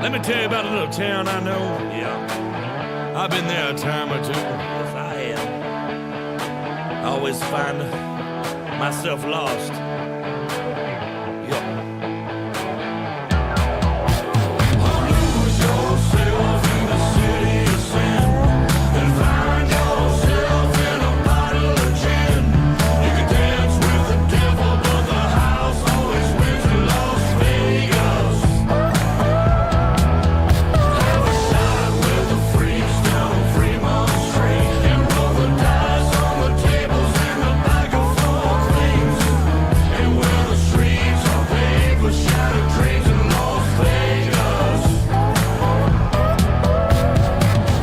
Let me tell you about a little town I know. Yeah. I've been there a time or two. Yes, I am. I always find myself lost. Yeah. Lose yourself in the city of sin and find yourself in a bottle of gin. You can dance with the devil, but the house always wins in Las Vegas. Have a shot with the freaks down Fremont Street and roll the dice on the tables in the back of four queens. And where the streets are paved with shattered dreams in Las Vegas.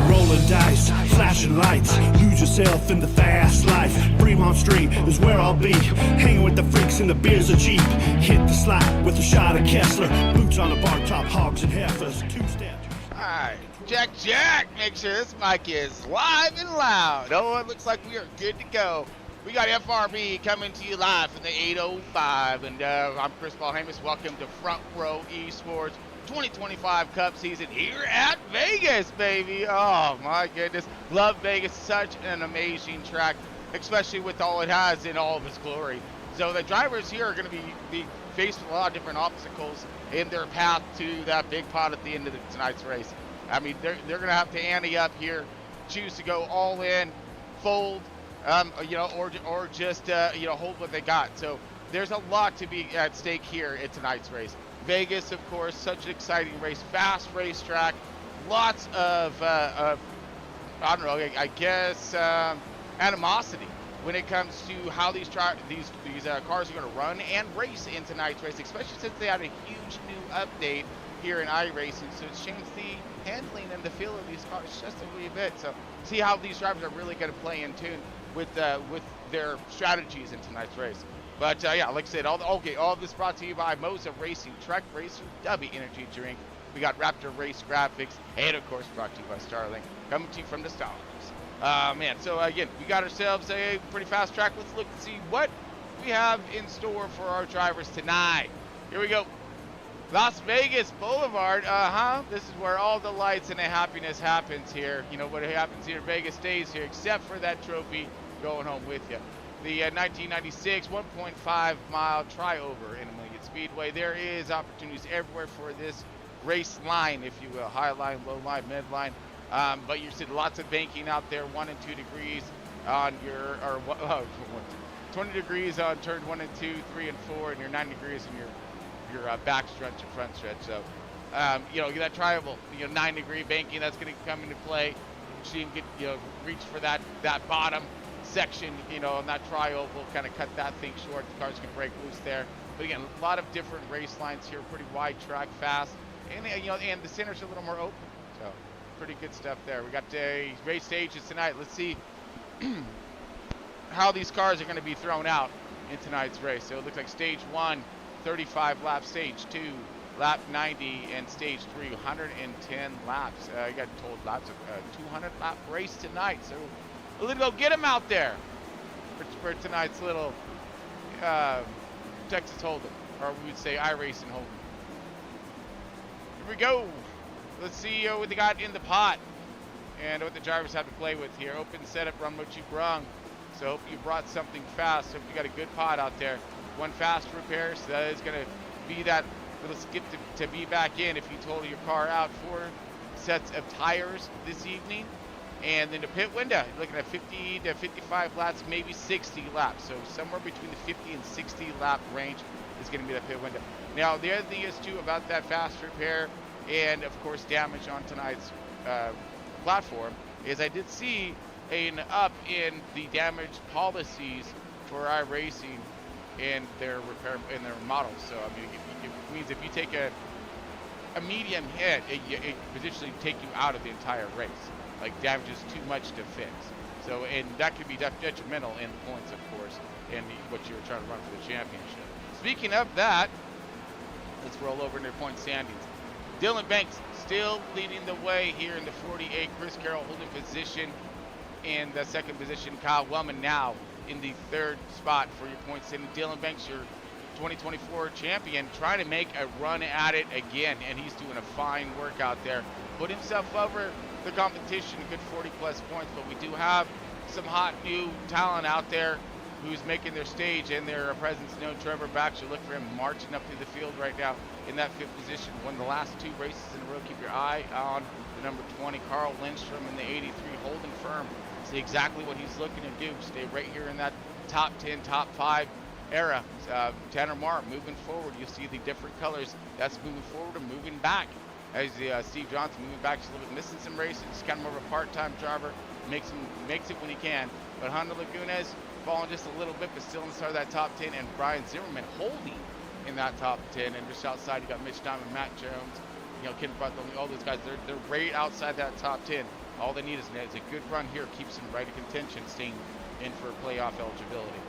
Rolling dice, flashing lights, lose yourself in the fast life. Fremont Street is where I'll be, hanging with the freaks and the beers are cheap. Hit the slot with a shot of Kessler, boots on a bar top, hogs and heifers, two-step. Alright, Jack, make sure this mic is live and loud. Oh, it looks like we are good to go. We got FRB coming to you live from the 805, and I'm Chris Paul Hamus. Welcome to Front Row Esports 2025 Cup season here at Vegas, baby. Oh my goodness, love Vegas, such an amazing track, especially with all it has in all of its glory. So the drivers here are going to be faced with a lot of different obstacles in their path to that big pot at the end of tonight's race. I mean, they're going to have to ante up here, choose to go all in, fold, or just hold what they got. So there's a lot to be at stake here at tonight's race. Vegas, of course, such an exciting race, fast racetrack, lots of animosity when it comes to how these cars are going to run and race in tonight's race, especially since they had a huge new update here in iRacing. So it's changed the handling and the feel of these cars just a wee bit. So see how these drivers are really going to play in tune with their strategies in tonight's race. But yeah, like I said, all of this brought to you by Moza Racing, Trek Racer, W Energy Drink. We got Raptor Race Graphics, and of course brought to you by Starlink, coming to you from the stars. Man, so again, we got ourselves a pretty fast track. Let's look and see what we have in store for our drivers tonight. Here we go. Las Vegas Boulevard, this is where all the lights and the happiness happens here. You know, what happens here, Vegas stays here, except for that trophy going home with you. The 1996 1.5 mile triover in Amelia Speedway. There is opportunities everywhere for this race line, if you will, high line, low line, mid line. But you see lots of banking out there, 1 and 2 degrees on your, 20 degrees on turn 1 and 2, 3 and 4, and your 9 degrees in your back stretch and front stretch. So, that trioval, 9 degree banking, that's going to come into play. So you can get, reach for that bottom section, on that trioval, kind of cut that thing short. The cars can break loose there. But again, a lot of different race lines here, pretty wide track, fast, and and the center's a little more open. So pretty good stuff there. We got a race stages tonight. Let's see how these cars are going to be thrown out in tonight's race. So it looks like stage 1, 35 laps, stage 2, lap 90, and stage 3, 110 laps. You got told laps of 200 lap race tonight. So we're going to go get them out there for tonight's little Texas Hold'em, or we would say iRacing Hold'em. Here we go. Let's see what they got in the pot and what the drivers have to play with here. Open setup, run what you brung. So hope you brought something fast. Hope you got a good pot out there. One fast repair, so that is going to be that little skip to be back in if you total your car out 4 sets of tires this evening. And then the pit window, you're looking at 50 to 55 laps, maybe 60 laps. So somewhere between the 50 and 60 lap range is going to be the pit window. Now, the other thing is, too, about that fast repair and, of course, damage on tonight's platform is I did see an up in the damage policies for iRacing and their repair in their models. So, I mean, it means if you take a medium hit, it could potentially take you out of the entire race. Like, damage is too much to fix. So, and that could be detrimental in points, of course, and what you're trying to run for the championship. Speaking of that, let's roll over into point standings. Dylan Banks still leading the way here in the 48. Chris Carroll holding position in the second position. Kyle Wellman now in the third spot for your point standing. Dylan Banks, your 2024 champion, trying to make a run at it again, and he's doing a fine work out there. Put himself over the competition, a good 40-plus points, but we do have some hot new talent out there who's making their stage and their presence known. Trevor Baxter, look for him marching up through the field right now in that 5th position. Won the last 2 races in a row. Keep your eye on the number 20, Carl Lindstrom, in the 83, holding firm. See exactly what he's looking to do. Stay right here in that top 10, top 5 era. Tanner Marr moving forward. You'll see the different colors. That's moving forward and moving back. As Steve Johnson moving back, just a little bit missing some races. He's kind of more of a part-time driver. Makes it when he can. But Hunter Lagunes falling just a little bit, but still inside that top 10. And Brian Zimmerman holding in that top 10. And just outside, you got Mitch Diamond, Matt Jones, Ken Bartholomew, all those guys. They're right outside that top 10. All they need is a good run here, keeps them right in contention, staying in for playoff eligibility.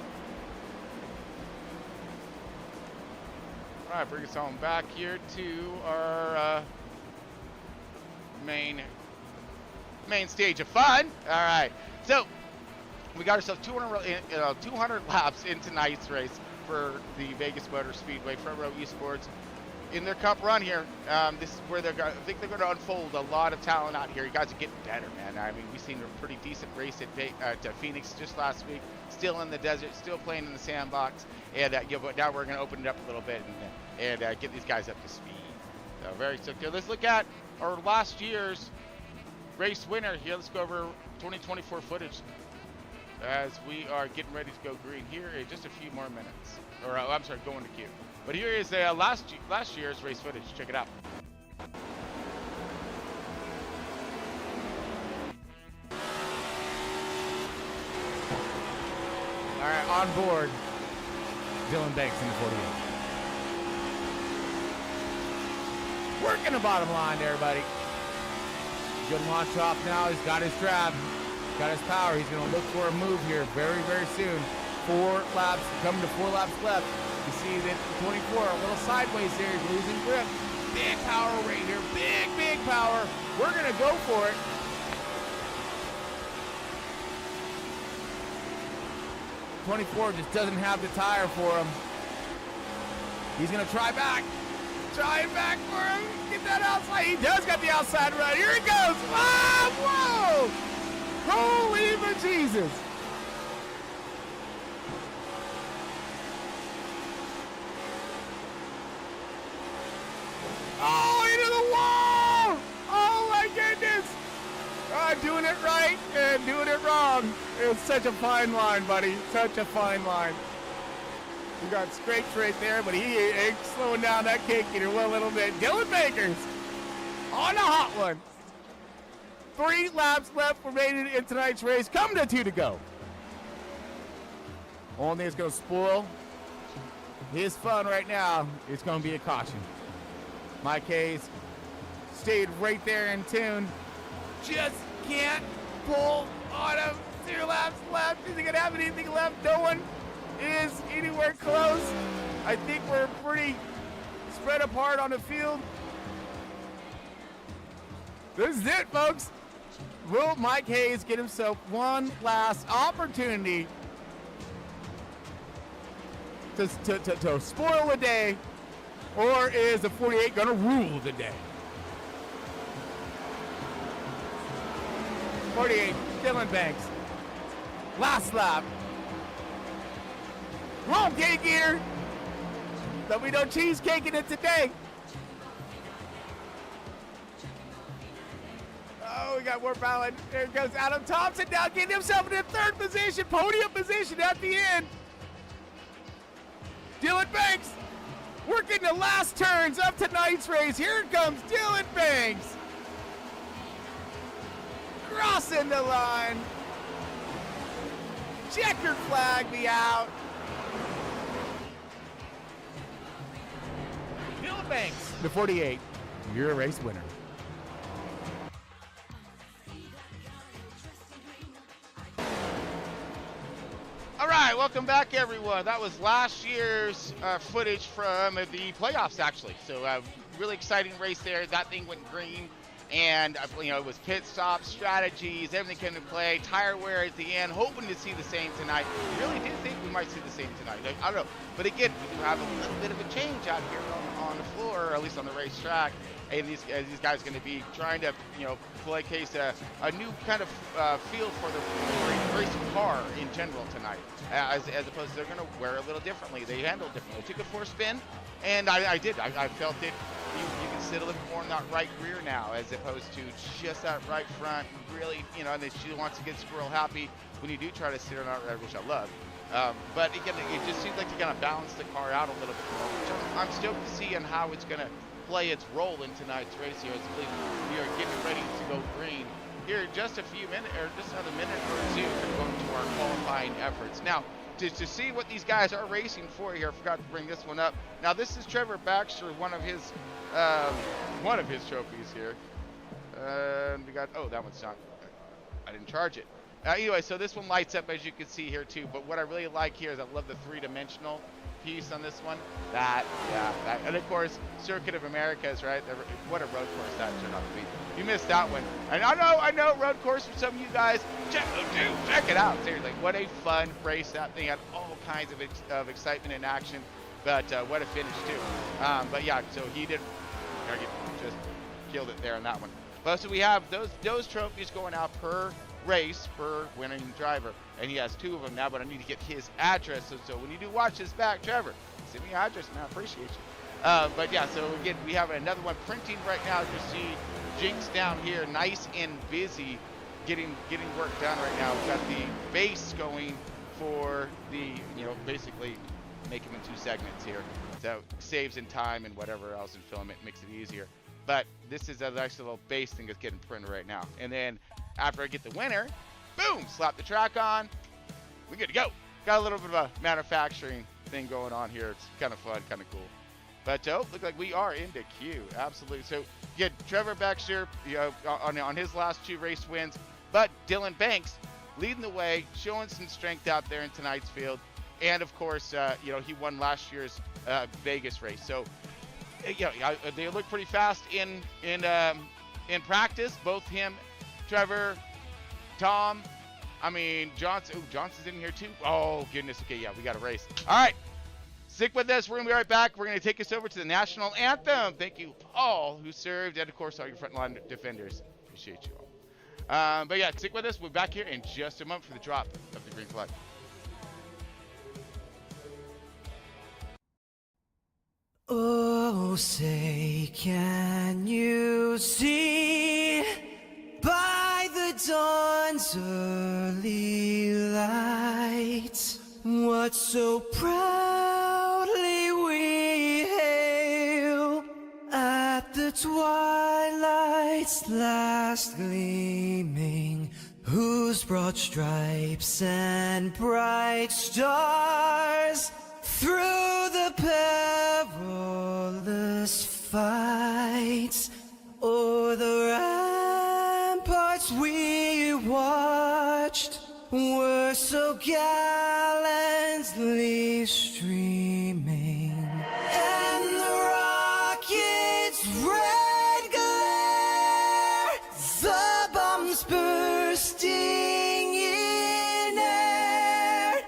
All right, bring us on back here to our main stage of fun. All right, so we got ourselves 200 laps in tonight's race for the Vegas Motor Speedway Front Row Esports. In their cup run here, this is where I think they're going to unfold a lot of talent out here. You guys are getting better, man. I mean, we've seen a pretty decent race at Phoenix just last week. Still in the desert, still playing in the sandbox, and but now we're going to open it up a little bit and get these guys up to speed. So good. Let's look at our last year's race winner here. Let's go over 2024 footage as we are getting ready to go green here in just a few more minutes. Or I'm sorry, going to queue. But here is last year's race footage. Check it out. All right, on board, Dylan Banks in the 48. Working the bottom line there, buddy. Good launch off now. He's got his grab, got his power. He's going to look for a move here very, very soon. 4 laps, coming to 4 laps left. You see that 24, a little sideways there. He's losing grip. Big power right here. Big, big power. We're going to go for it. '24 just doesn't have the tire for him. He's going to try back. Try it back for him. Get that outside. He does got the outside run. Here he goes. Ah, whoa. Holy bejesus. Oh, into the wall! Oh my goodness! Doing it right and doing it wrong. It's such a fine line, buddy. Such a fine line. You got scrapes right there, but he ain't slowing down that cake eater one little bit. Dylan Bakers on a hot one. 3 laps left remaining in tonight's race. Coming to 2 to go. Only thing that's going to spoil his fun right now is going to be a caution. Mike Hayes stayed right there in tune. Just can't pull on him. 2 laps left. Is he going to have anything left? No one is anywhere close. I think we're pretty spread apart on the field. This is it, folks. Will Mike Hayes get himself one last opportunity to spoil the day? Or is the 48 going to rule the day? 48, Dylan Banks. Last lap. Wrong cake eater. There'll be no cheesecake in it today. Oh, we got more balance. There goes Adam Thompson now getting himself in 3rd position, podium position at the end. Dylan Banks working the last turns of tonight's race. Here comes Dylan Banks. Crossing the line. Checkered flag be out. Dylan Banks, the 48, you're a race winner. All right, welcome back, everyone. That was last year's footage from the playoffs, actually. So really exciting race there. That thing went green. And it was pit stops, strategies, everything came into play, tire wear at the end, hoping to see the same tonight. Really did think we might see the same tonight. I don't know, but again, we do have a little bit of a change out here on the floor, or at least on the racetrack. And these guys are going to be trying to showcase a new kind of feel for the racing car in general tonight, as opposed to they're going to wear a little differently. They handle differently. They took it for a spin, and I felt it. You can sit a little more in that right rear now, as opposed to just that right front. Really, and she wants to get squirrel happy when you do try to sit on that right, which I love. But again, it just seems like you kind of balance the car out a little bit more, which I'm stoked to see on how it's going to play its role in tonight's race here. As we are getting ready to go green here in just a few minutes, or just another minute or two, to go to our qualifying efforts. Now, to see what these guys are racing for here, I forgot to bring this one up. Now, this is Trevor Baxter, one of his trophies here. We got, that one's not, I didn't charge it. Anyway, so this one lights up, as you can see here too. But what I really like here is I love the three-dimensional piece on this one. That, and of course, Circuit of Americas, right? What a road course that turned out to be. You missed that one. And I know, road course for some of you guys. Check it out. Seriously, what a fun race that thing had. All kinds of excitement and action. But what a finish too. But yeah, so he did just killed it there on that one. But so we have those trophies going out per race, per winning driver, and he has 2 of them now. But I need to get his address, so when you do watch this back, Trevor, send me your address, man. I appreciate you. But yeah, so again, we have another one printing right now. You see Jinx down here, nice and busy, getting work done right now. We've got the base going for the, basically make them in 2 segments here, so saves in time and whatever else in filament, makes it easier. But this is a nice little base thing that's getting printed right now. And then after I get the winner, boom, slap the track on, we're good to go. Got a little bit of a manufacturing thing going on here. It's kind of fun, kind of cool. But look like we are into Q, absolutely. So yeah, Trevor Baxter, on his last 2 race wins, but Dylan Banks leading the way, showing some strength out there in tonight's field. And of course, he won last year's Vegas race. So they look pretty fast in practice. Both him, Trevor, Tom. I mean, Johnson. Oh, Johnson's in here too. Oh goodness. Okay, yeah, we got a race. All right, stick with us. We're gonna be right back. We're gonna take us over to the national anthem. Thank you all who served, and of course all your frontline defenders. Appreciate you all. But yeah, stick with us. We're back here in just a moment for the drop of the green flag. Oh, say, can you see by the dawn's early light what so proudly we hail at the twilight's last gleaming, whose broad stripes and bright stars through the perilous fights o'er the ramparts we watched were so gallantly streaming, and the rocket's red glare, the bombs bursting in air,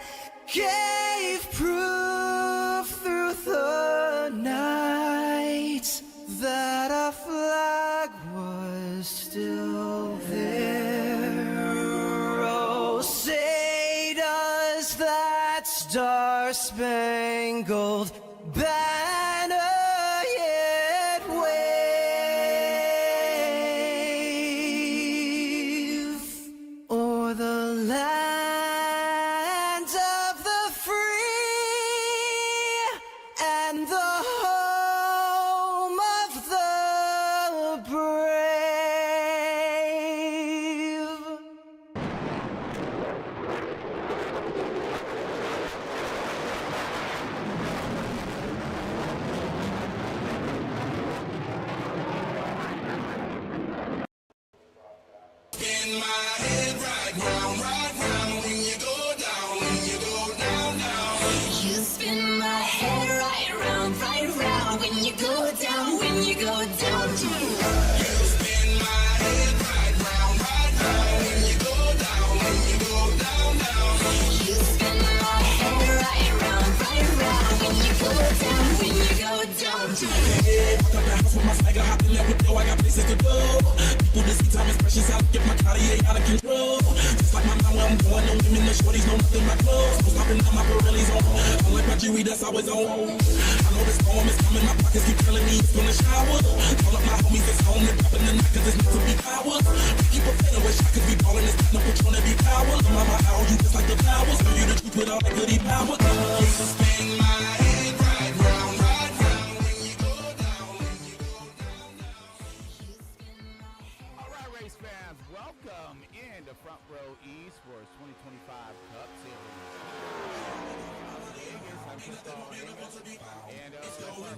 gave proof through the night that our flag was still there. Oh, say does that star-spangled banner yet wave o'er the land of the free and the home of the brave? Spin my head right round when you go down, You spin my head right round when you go down, You spin my yeah. Fuck up the house with my swagger, hop in there with yo, I got places to go. People to see time is precious, I'll get my Cartier out of control. Just like my mind where I'm going, no women, no shorties, no nothing but clothes. No stopping on my Pirelli's on. I like my jewelry, that's always on. I know the storm is coming, my pockets keep telling me it's gonna shower. Call up my homies that's home, they're popping the night cause it's meant to be cowards. We keep a fan away, shot cause we ballin' this no put on to be cowards. Mama, how you just like the flowers, tell you the truth with all that goody power. Spin my head right round when you go down, when you go down. All right, race fans, welcome into Front Row Esports 2025 Cup Series. Vegas, I'm Crystal Vegas, and so far,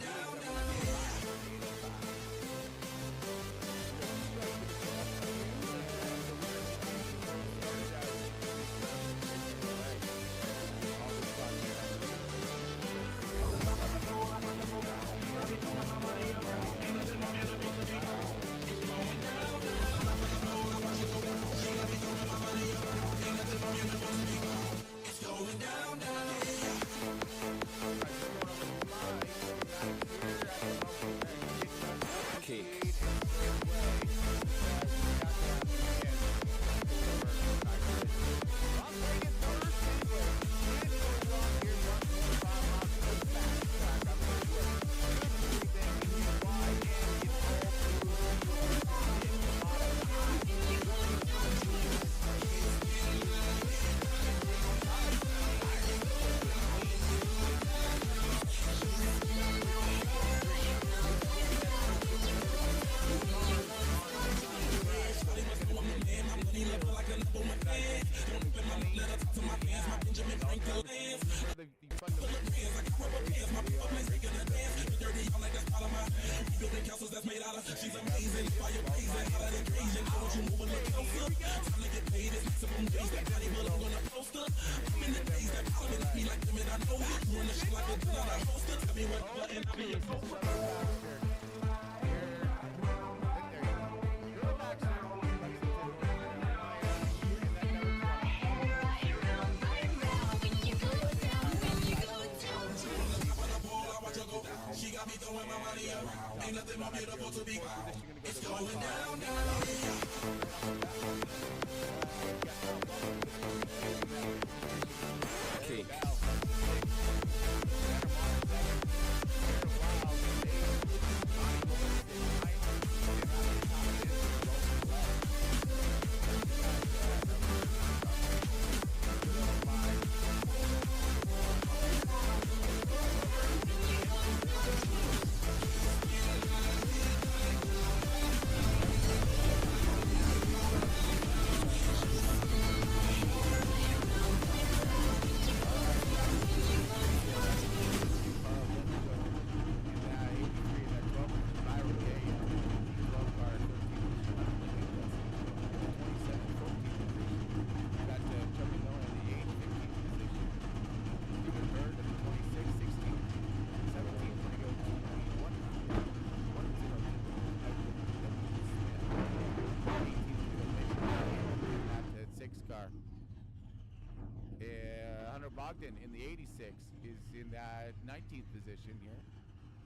Bogdan in the 86 is in that 19th position here.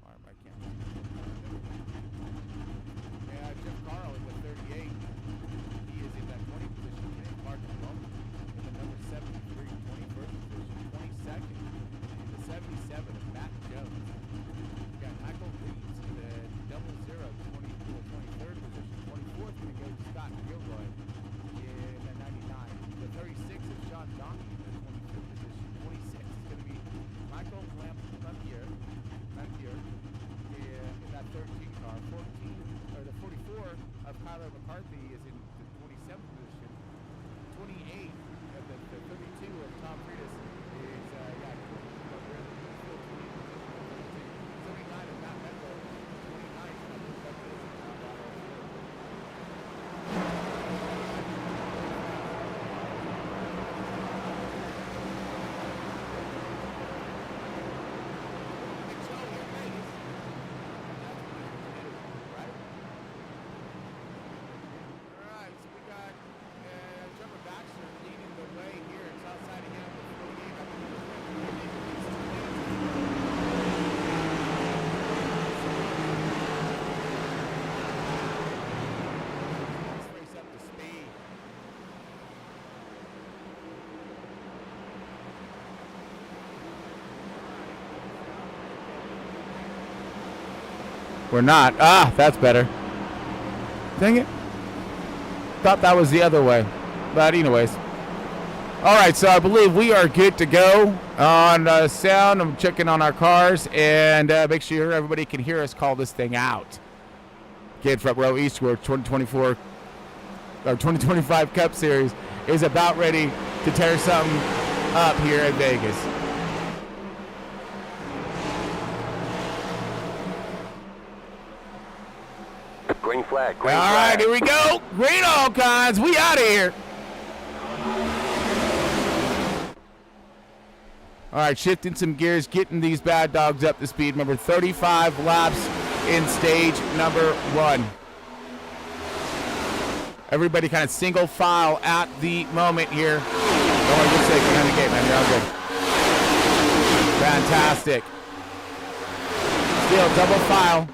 Or I can't see. Jeff Carl in the 38. He is in that 20th position. And Mark Malone in the number 73, 21st position. 22nd in the 77 of Matt Jones. We got Michael Reeves in the 00, 23rd position. 24th going to go to Scott Gilroy in the 99. The 36 is Sean Donkey in the 25th position. 26 is going to be Michael Lampier in that 13 car. 44 of Kyler McCarthy is in the 27th position. 28 of the 32 of Tom Freitas is 79 of Matt Menlo. 29 of Luke Douglas and Tom Waddle. Alright, so we got Trevor Baxter leading the way here. It's outside of him with 48. We're not. Ah, that's better. Dang it. Thought that was the other way. But anyways. All right, so I believe we are good to go on sound. I'm checking on our cars, and make sure everybody can hear us call this thing out. Kid Front Row Eastward 2024 or 2025 Cup Series is about ready to tear something up here at Vegas. Green flag. All right, here we go. Green all kinds. We out of here. All right, shifting some gears, getting these bad dogs up to speed. Remember, 35 laps in stage number 1. Everybody kind of single file at the moment here. Don't worry, good sake, behind the gate, man. You're all good. Fantastic. Still double file.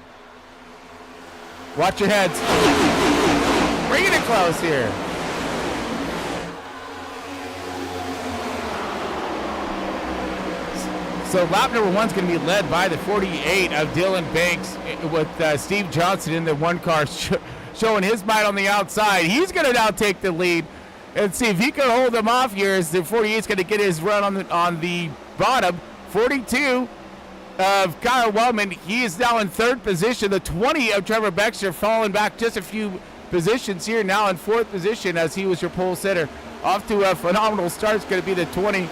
Watch your heads. Bringing it close here. So lap number 1 is going to be led by the 48 of Dylan Banks with Steve Johnson in the one car showing his might on the outside. He's going to now take the lead and see if he can hold him off here as the 48 is going to get his run on the bottom. 42 of Kyle Wellman, he is now in 3rd position. The 20 of Trevor Baxter falling back just a few positions here, now in 4th position as he was your pole sitter. Off to a phenomenal start. It's going to be the 20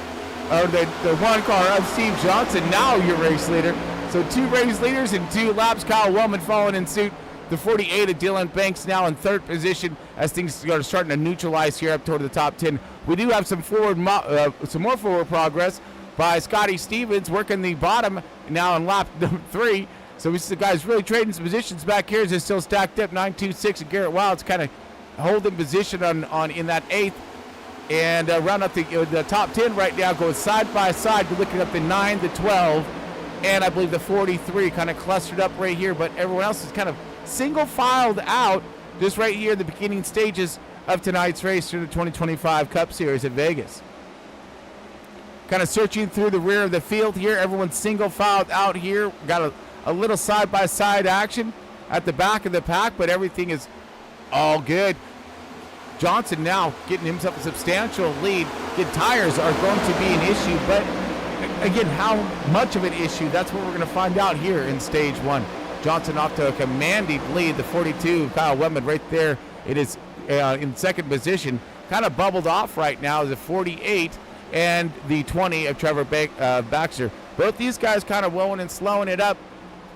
or the one car of Steve Johnson, now your race leader. So 2 race leaders in 2 laps. Kyle Wellman following in suit. The 48 of Dylan Banks now in 3rd position as things are starting to neutralize here up toward the top 10. We do have some more forward progress by Scotty Stevens working the bottom now in lap number 3. So we see the guys really trading some positions back here as they're still stacked up. 9-2-6 and Garrett Wild's kind of holding position on in that 8th. And round up the top 10 right now, going side by side. We're looking up the 9, the 12, and I believe the 43 kind of clustered up right here. But everyone else is kind of single filed out just right here in the beginning stages of tonight's race through the 2025 Cup Series at Vegas. Kind of searching through the rear of the field here. Everyone's single filed out here. Got a little side by side action at the back of the pack, but everything is all good. Johnson now getting himself a substantial lead. Good tires are going to be an issue, but again, how much of an issue, that's what we're going to find out here in stage 1. Johnson off to a commanding lead. The 42, Kyle Wellman, right there. It is in 2nd position. Kind of bubbled off right now. The 48 and the 20 of Trevor Baxter. Both these guys kind of blowing and slowing it up.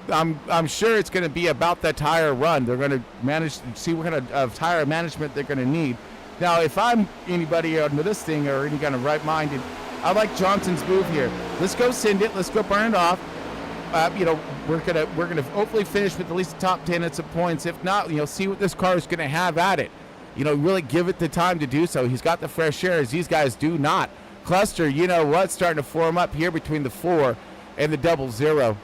I'm sure it's going to be about that tire run. They're going to manage to see what kind of tire management they're going to need. Now, if I'm anybody under this thing or any kind of right-minded, I like Johnson's move here. Let's go send it. Let's go burn it off. We're gonna hopefully finish with at least the top 10 at some points. If not, see what this car is going to have at it. Really give it the time to do so. He's got the fresh air as these guys do not. Cluster, starting to form up here between the 4 and the 00.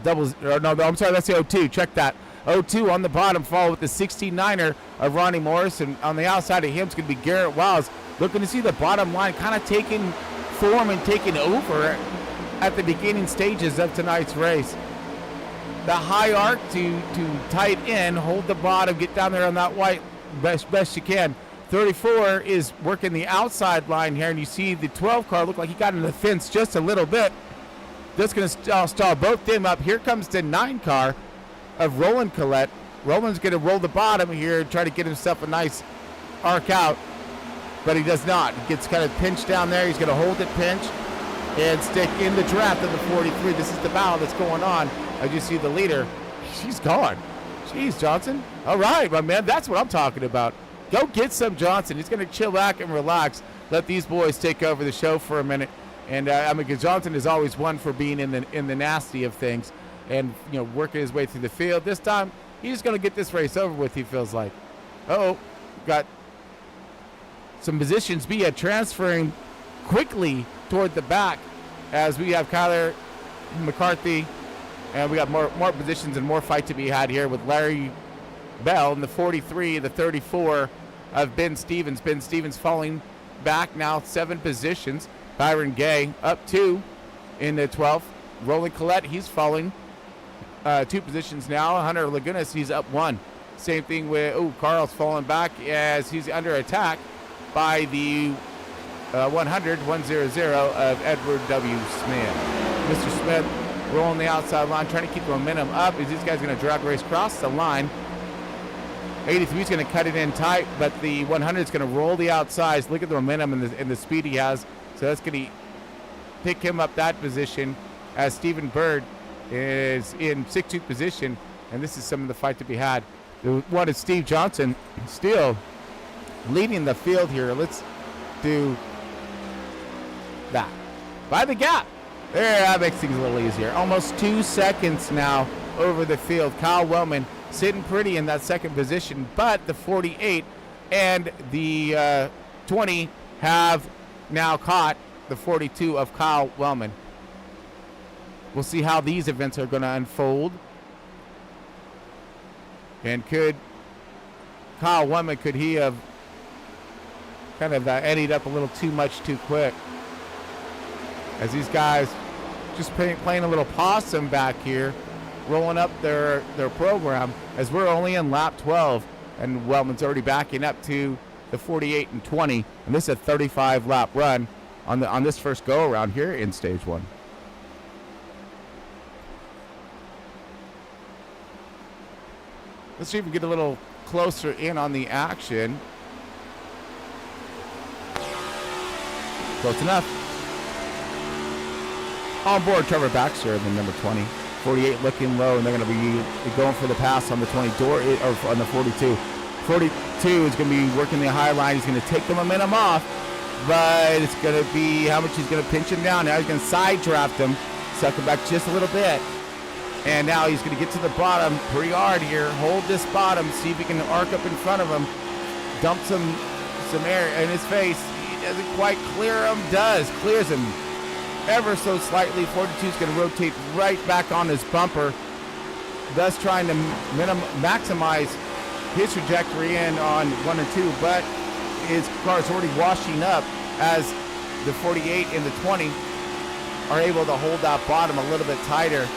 I'm sorry, that's the 02. Check that. 02 on the bottom, followed with the 69er of Ronnie Morrison. On the outside of him is going to be Garrett Wiles. Looking to see the bottom line kind of taking form and taking over at the beginning stages of tonight's race. The high arc to tight end, hold the bottom, get down there on that white best you can. 34 is working the outside line here, and you see the 12 car look like he got in the fence just a little bit. Just going to stall both them up. Here comes the 9 car of Roland Collette. Roland's going to roll the bottom here and try to get himself a nice arc out, but he does not. He gets kind of pinched down there. He's going to hold it pinch and stick in the draft of the 43. This is the battle that's going on. As you see the leader, she's gone. Jeez, Johnson. All right, my man, that's what I'm talking about. Go get some Johnson. He's going to chill back and relax. Let these boys take over the show for a minute. And because Johnson is always one for being in the nasty of things, and working his way through the field. This time he's going to get this race over with. He feels like. Got some positions transferring quickly toward the back as we have Kyler McCarthy, and we got more positions and more fight to be had here with Larry Bell in the 43, the 34 of Ben Stevens. Ben Stevens falling back now 7 positions. Byron Gay up 2 in the 12th. Roland Collette, he's falling two positions now. Hunter Lagunas, he's up one. Same thing with, Carl's falling back as he's under attack by the 100 of Edward W. Smith. Mr. Smith rolling the outside line, trying to keep the momentum up. Is these guys going to drag race across the line? 83 is going to cut it in tight, but the 100 is going to roll the outsides. Look at the momentum and the speed he has. So that's going to pick him up that position as Stephen Bird is in 6-2 position, and this is some of the fight to be had. The one is Steve Johnson still leading the field here. Let's do that. By the gap. There, that makes things a little easier. Almost 2 seconds now over the field. Kyle Wellman sitting pretty in that second position, but the 48 and the 20 have now caught the 42 of Kyle Wellman. We'll see how these events are going to unfold. And could Kyle Wellman, could he have kind of eddied up a little too much too quick? As these guys just playing a little possum back here, rolling up their program as we're only in lap 12, and Wellman's already backing up to the 48 and 20, and this is a 35 lap run on this first go around here in stage one. Let's see if we get a little closer in on the action. Close enough. On board, Trevor Baxter, the number 20. 48 looking low, and they're going to be going for the pass on the 20 door, or on the 42. 42 is going to be working the high line. He's going to take the momentum off, but it's going to be how much he's going to pinch him down. Now he's going to side draft him, suck him back just a little bit. And now he's going to get to the bottom pretty hard here. Hold this bottom, see if he can arc up in front of him. Dump some air in his face. He doesn't quite clear him. Clears him ever so slightly. 42 is going to rotate right back on his bumper, thus trying to maximize his trajectory in on 1 and 2. But his car is already washing up as the 48 and the 20 are able to hold that bottom a little bit tighter.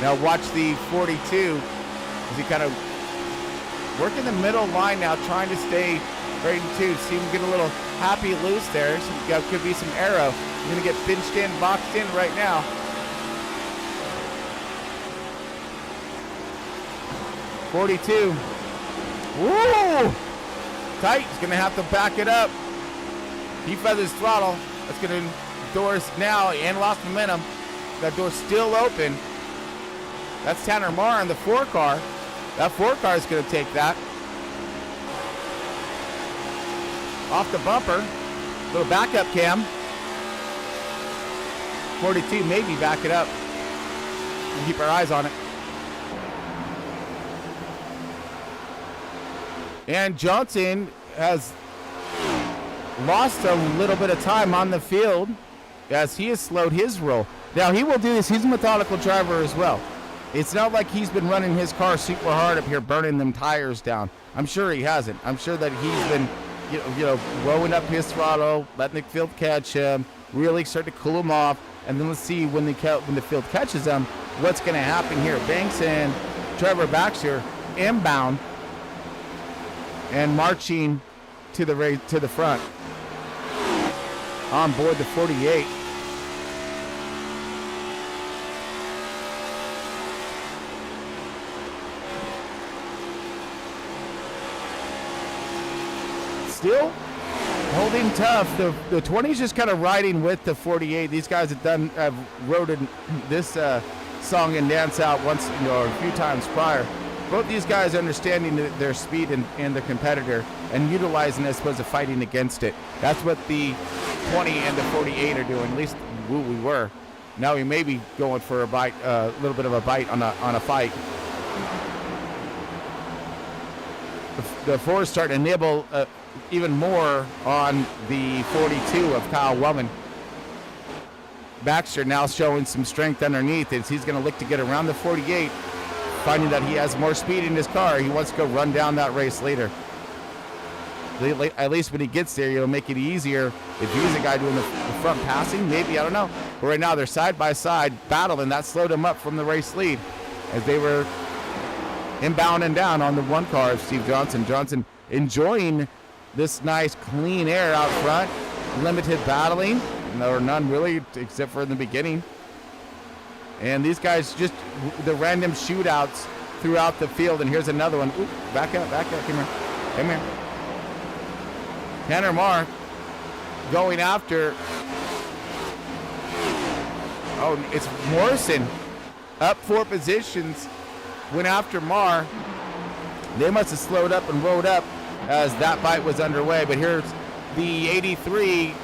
Now watch the 42 as he kind of working the middle line now, trying to stay right in two. See him get a little happy loose there. Could be some arrow. He's going to get pinched in, boxed in right now. .42. Woo! Tight. He's going to have to back it up. He feathers throttle. That's going to doors now and lost momentum. That door's still open. That's Tanner Marr in the 4 car. That 4 car is going to take that. Off the bumper. Little backup cam. 42 maybe back it up. We'll keep our eyes on it. And Johnson has lost a little bit of time on the field as he has slowed his roll. Now he will do this. He's a methodical driver as well. It's not like he's been running his car super hard up here, burning them tires down. I'm sure he hasn't. I'm sure that he's been, rolling up his throttle, letting the field catch him, really start to cool him off, and then let's see when the field catches him, what's going to happen here. Banks and Trevor Baxter inbound and marching to the front. On board the 48. Still holding tough. The 20 is just kind of riding with the 48. These guys have rode this song and dance out once, a few times prior. Both these guys understanding their speed and the competitor and utilizing it as opposed to fighting against it. That's what the 20 and the 48 are doing. At least we were. Now we may be going for a bite, a little bit of a bite on a fight. The 4 is starting to nibble even more on the 42 of Kyle Wellman. Baxter now showing some strength underneath as he's going to look to get around the 48, finding that he has more speed in his car. He wants to go run down that race later. At least when he gets there, it'll make it easier if he's the guy doing the front passing. Maybe, I don't know. But right now they're side by side battling. That slowed him up from the race lead. as they were inbound and down on the one car of Steve Johnson. Johnson enjoying this nice clean air out front, limited battling, or none really, except for in the beginning. And these guys just the random shootouts throughout the field. And here's another one. Ooh, back up, come here. Tanner Marr going after. Oh, it's Morrison up 4 positions, went after Marr. They must have slowed up and rode up as that fight was underway. But here's the 83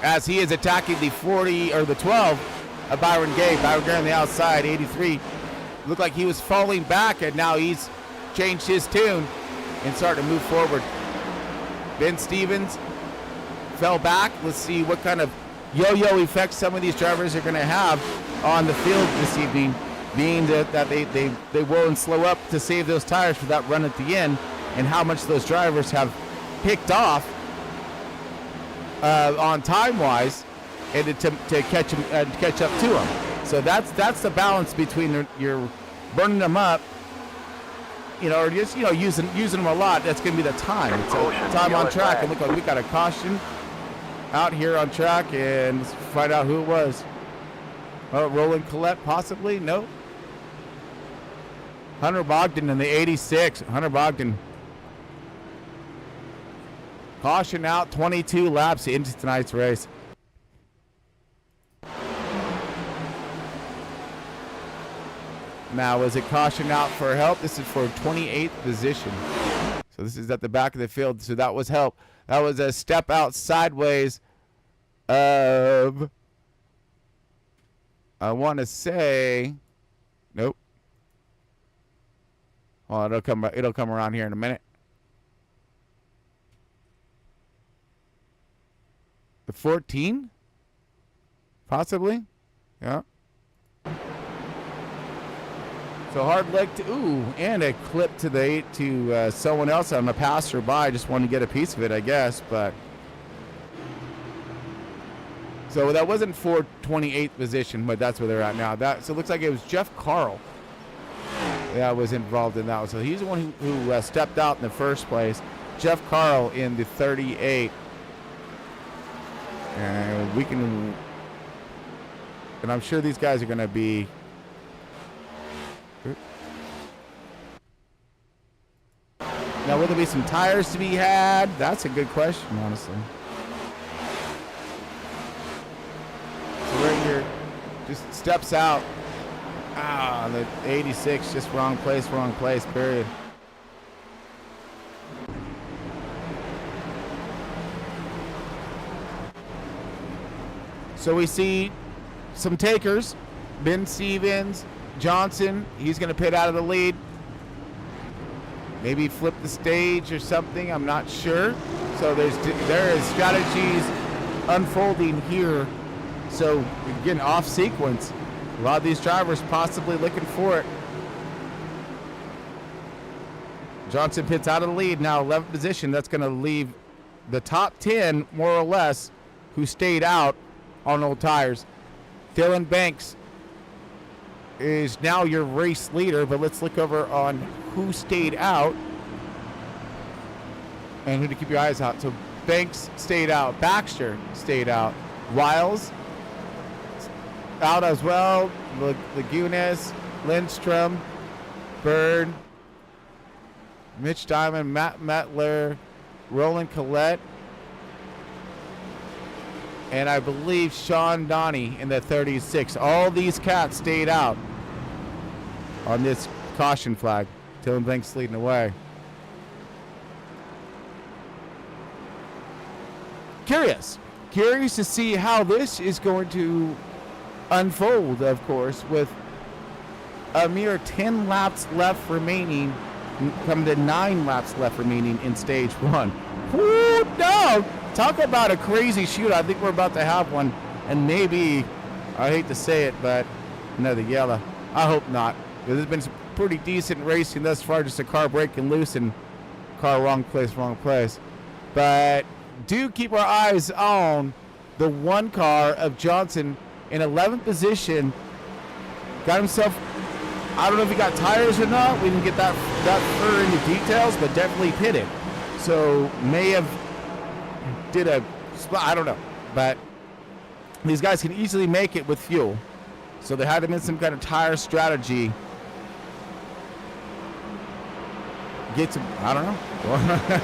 as he is attacking the 40 or the 12 of Byron Gay. Byron Gay on the outside, 83. Looked like he was falling back, and now he's changed his tune and starting to move forward. Ben Stevens fell back. Let's see what kind of yo-yo effect some of these drivers are going to have on the field this evening, being that they will and slow up to save those tires for that run at the end, and how much those drivers have picked off on time-wise, and to catch up to them. So that's the balance between you're burning them up, or just using them a lot. That's going to be the time. It's time on track, and look like we got a caution out here on track, and let's find out who it was. Roland Collette, possibly? No. Hunter Bogdan in the 86. Hunter Bogdan. Caution out, 22 laps into tonight's race. Now, was it caution out for help? This is for 28th position. So this is at the back of the field, so that was help. That was a step out sideways of, I want to say, nope. Well, it'll come around here in a minute. The 14? Possibly? Yeah. So hard leg to, and a clip to someone else on the passerby. I just wanted to get a piece of it, I guess, but. So that wasn't for 28th position, but that's where they're at now. So it looks like it was Jeff Carl that was involved in that one. So he's the one who stepped out in the first place. Jeff Carl in the 38. And I'm sure these guys are going to be. Now, will there be some tires to be had? That's a good question, honestly. So right here, just steps out. The 86, just wrong place, period. So we see some takers. Ben Stevens, Johnson, he's going to pit out of the lead. Maybe flip the stage or something, I'm not sure. So there is strategies unfolding here. So again, off sequence. A lot of these drivers possibly looking for it. Johnson pits out of the lead now, 11th position. That's going to leave the top 10, more or less, who stayed out on old tires. Dylan Banks is now your race leader, but let's look over on who stayed out and who to keep your eyes out. So Banks stayed out. Baxter stayed out. Wiles out as well. Lagunas, Lindstrom, Bird, Mitch Diamond, Matt Metler, Roland Collette, and I believe Sean Donnie in the 36. All these cats stayed out on this caution flag. Dylan Banks leading away. Curious to see how this is going to unfold, of course, with a mere 10 laps left remaining, come to 9 laps left remaining in stage 1. Woo, no! Talk about a crazy shoot. I think we're about to have one, and maybe, I hate to say it, but another yellow. I hope not. There's been some pretty decent racing thus far, just a car breaking loose and car wrong place. But do keep our eyes on the one car of Johnson in 11th position. Got himself I don't know if he got tires or not. We didn't get that far into details, but definitely pitted. So may have did a spot. I don't know, but these guys can easily make it with fuel. So there had to been some kind of tire strategy. Get to, I don't know.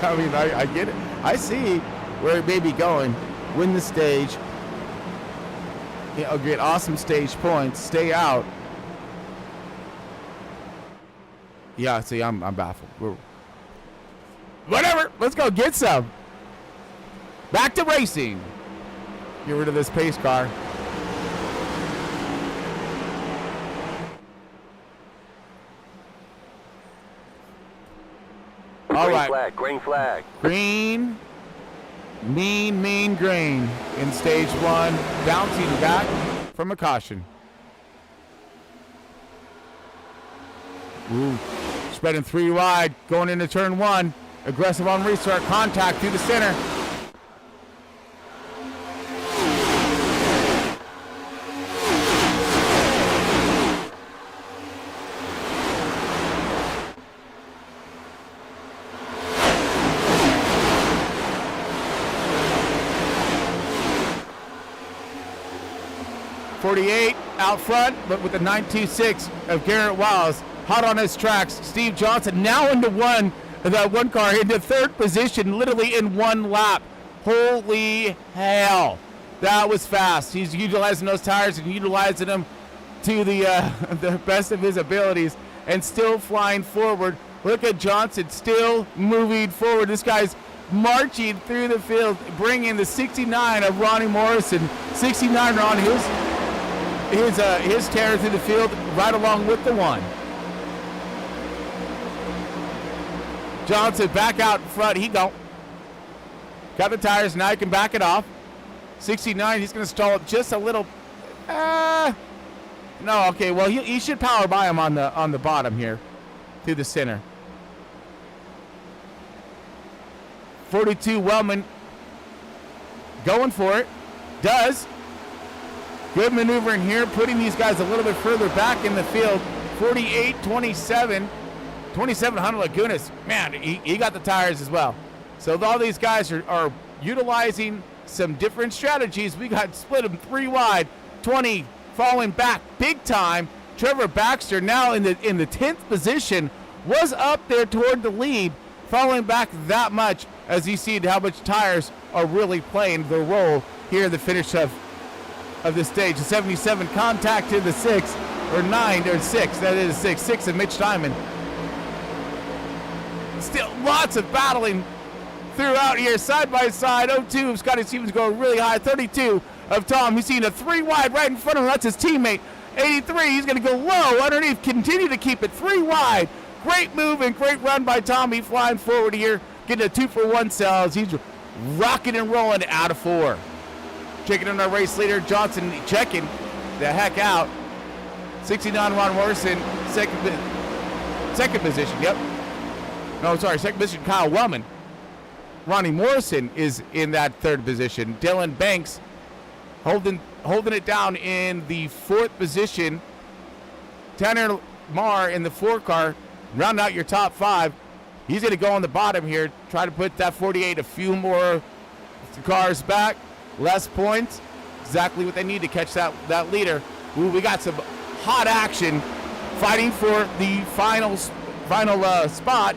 I mean, I get it. I see where it may be going. Win the stage. You know, get awesome stage points. Stay out. Yeah, see, I'm baffled. Whatever. Let's go get some. Back to racing. Get rid of this pace car. All Green right. flag, green flag. Green. Mean green in stage 1. Bouncing back from a caution. Ooh. Spreading 3 wide. Going into turn 1. Aggressive on restart. Contact through the center. Out front, but with the 926 of Garrett Wiles hot on his tracks. Steve Johnson now into that one car into 3rd position, literally in 1 lap. Holy hell, that was fast. He's utilizing those tires and utilizing them to the best of his abilities, and still flying forward. Look at Johnson still moving forward. This guy's marching through the field, bringing the 69 of Ronnie Morrison. 69 on his tear through the field right along with the 1. Johnson back out in front. He got the tires. Now he can back it off. 69, he's going to stall it just a little. No, okay. Well, he should power by him on the bottom here through the center. 42 Wellman going for it. Does. Good maneuver in here, putting these guys a little bit further back in the field. 48-27. 27 Hunter Lagunas. Man, he got the tires as well. So all these guys are utilizing some different strategies. We got split them 3 wide. 20 falling back big time. Trevor Baxter now in the 10th position, was up there toward the lead, falling back that much as you see how much tires are really playing their role here in the finish of this stage. The 77 contact to the 6, or 9, or 6, that is 6 of Mitch Diamond. Still lots of battling throughout here, side by side. 02 of Scotty Stevens going really high. 32 of Tom. He's seen a 3 wide right in front of him. That's his teammate. 83, he's going to go low underneath. Continue to keep it 3 wide. Great move and great run by Tommy, flying forward here. Getting a 2-for-1 sell as he's rocking and rolling out of 4. Checking in our race leader, Johnson checking the heck out. 69 Ron Morrison, second position, yep. No, sorry, second position, Kyle Wellman. Ronnie Morrison is in that 3rd position. Dylan Banks holding it down in the 4th position. Tanner Marr in the 4 car, round out your top 5. He's going to go on the bottom here, try to put that 48 a few more cars back. Less points, exactly what they need to catch that leader. Ooh, we got some hot action fighting for the final spot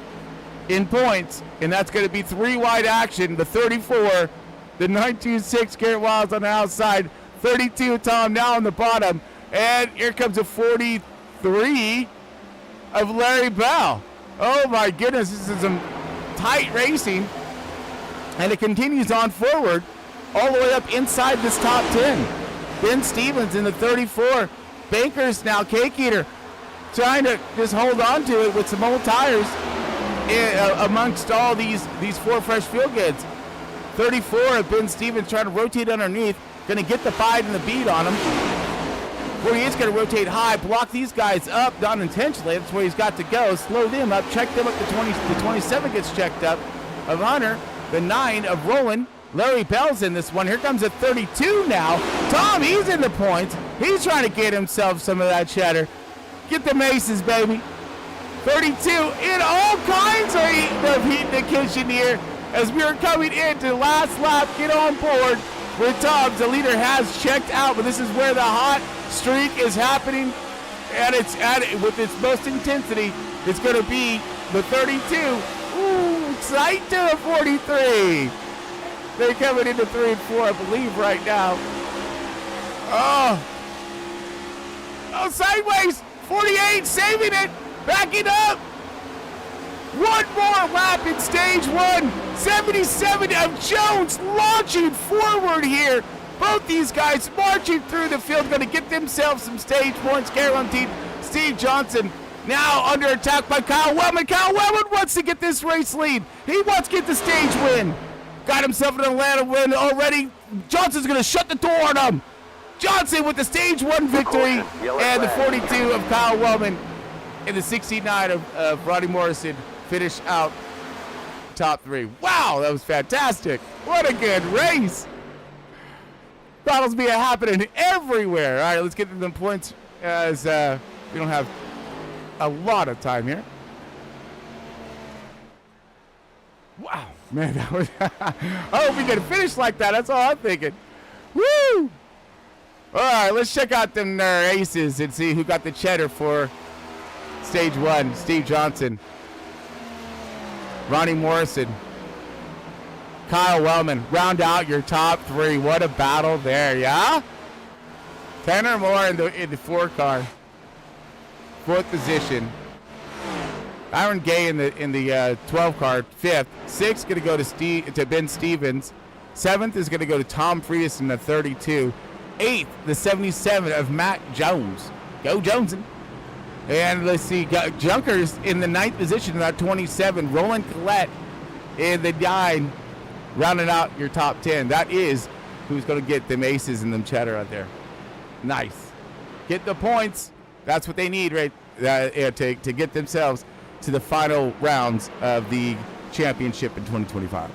in points, and that's going to be 3 wide action. The 34, the 926 Garrett Wiles on the outside, 32 Tom now on the bottom, and here comes a 43 of Larry Bell. Oh my goodness, this is some tight racing, and it continues on forward all the way up inside this top 10. Ben Stevens in the 34. Bankers now, Cake Eater, trying to just hold on to it with some old tires amongst all these 4 fresh field goods. 34 of Ben Stevens trying to rotate underneath. Going to get the bite and the beat on him. 48's going to rotate high, block these guys up, not intentionally. That's where he's got to go. Slow them up, check them up to 20. The 27 gets checked up of Hunter. The 9 of Roland. Larry Bell's in this one. Here comes a 32 now. Tom, he's in the points. He's trying to get himself some of that cheddar. Get them aces, baby. 32 in all kinds of heat in the kitchen here as we are coming into the last lap. Get on board with Tubbs. The leader has checked out, but this is where the hot streak is happening, and it's with its most intensity. It's going to be the 32. Ooh, tight to the 43. They're coming into 3 and 4, I believe, right now. Oh, sideways. 48, saving it. Backing up. One more lap in stage 1. 77 of Jones launching forward here. Both these guys marching through the field, going to get themselves some stage points guaranteed. Steve Johnson now under attack by Kyle Wellman. Kyle Wellman wants to get this race lead. He wants to get the stage win. Got himself an Atlanta win already. Johnson's going to shut the door on him. Johnson with the stage 1 victory, and the 42 of Kyle Wellman and the 69 of Roddy Morrison finish out top 3. Wow, that was fantastic. What a good race. Battles being happening everywhere. All right, let's get to the points as we don't have a lot of time here. Wow, man, that was I hope we can finish like that. That's all I'm thinking. Woo! All right, let's check out them aces and see who got the cheddar for stage 1. Steve Johnson, Ronnie Morrison, Kyle Wellman. Round out your top 3. What a battle there, yeah? 10 or more in the 4 car. 4th position. Aaron Gay in the 12 car, 5th. 6th going to go to Ben Stevens. 7th is going to go to Tom Frias in the 32. 8th, the 77 of Matt Jones. Go Joneson. And let's see, Junkers in the 9th position in that 27. Roland Collette in the 9, rounding out your top 10. That is who's going to get them aces and them cheddar out there. Nice. Get the points. That's what they need, right? To get themselves to the final rounds of the championship in 2025.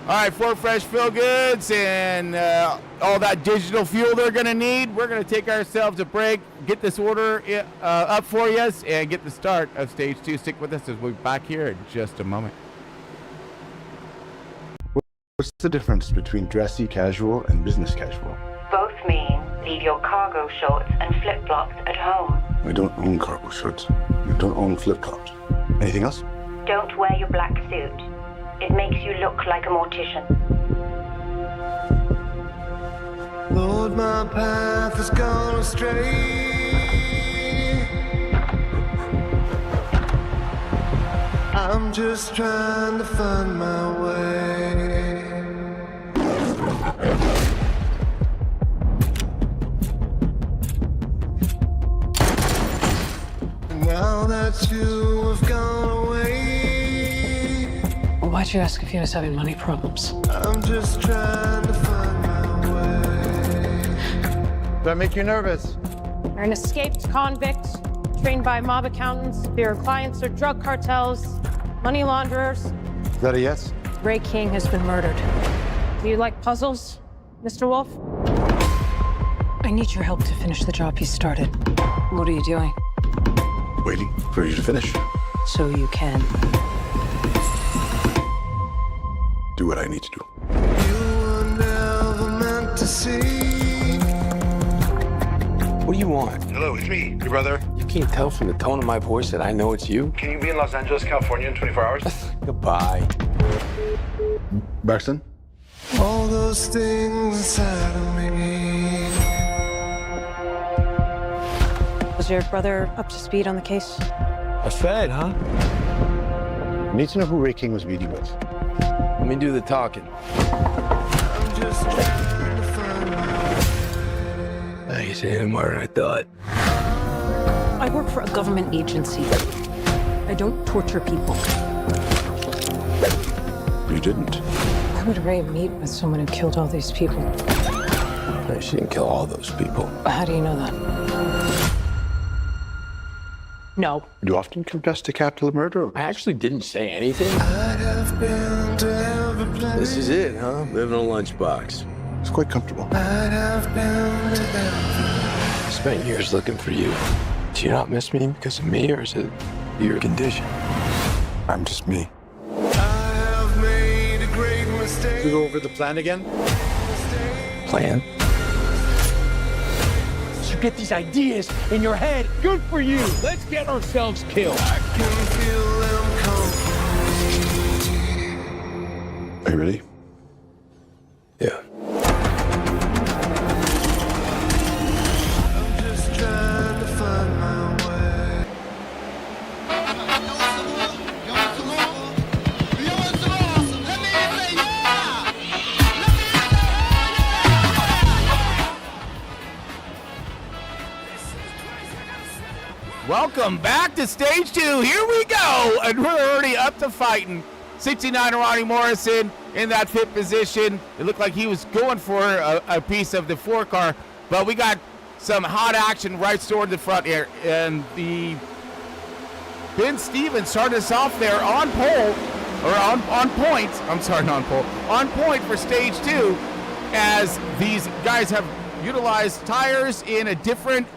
All right, Ford Fresh Feel Goods and all that digital fuel they're going to need. We're going to take ourselves a break, get this order up for you, and get the start of stage 2. Stick with us as we'll be back here in just a moment. What's the difference between dressy casual and business casual? Both mean leave your cargo shorts and flip-flops at home. We don't own cargo shorts. We don't own flip-flops. Anything else? Don't wear your black suit. It makes you look like a mortician. Lord, my path has gone astray. I'm just trying to find my way. Now that you have gone away, why'd you ask if he was having money problems? I'm just trying to find my way. Does that make you nervous? You're an escaped convict, trained by mob accountants. Your clients are drug cartels, money launderers. Is that a yes? Ray King has been murdered. Do you like puzzles, Mr. Wolf? I need your help to finish the job you started. What are you doing? Waiting for you to finish. So you can. Do what I need to do. You were never meant to see. What do you want? Hello, it's me, your brother. You can't tell from the tone of my voice that I know it's you. Can you be in Los Angeles, California in 24 hours? Goodbye. Braxton? All those things inside of me. Was your brother up to speed on the case? A Fed, huh? I need to know who Ray King was meeting with. Let me do the talking. I'm just trying to find my way. He's saying more than I thought. I work for a government agency. I don't torture people. You didn't. Why would Ray meet with someone who killed all these people? No, she didn't kill all those people. How do you know that? No. Do you often confess to capital murder? I actually didn't say anything. I have been to every place. This is it, huh? Living in a lunchbox. It's quite comfortable. I spent years looking for you. Do you not miss me because of me, or is it your condition? I'm just me. We go over the plan again? Plan? You get these ideas in your head. Good for you. Let's get ourselves killed. Are you ready? Yeah. Welcome back to stage 2. Here we go, and we're already up to fighting. 69 Ronnie Morrison in that fifth position. It looked like he was going for a piece of the 4 car, but we got some hot action right toward the front here, and the Ben Stevens started us off there on pole, or on point. I'm sorry, not on pole. On point for stage 2, as these guys have utilized tires in a different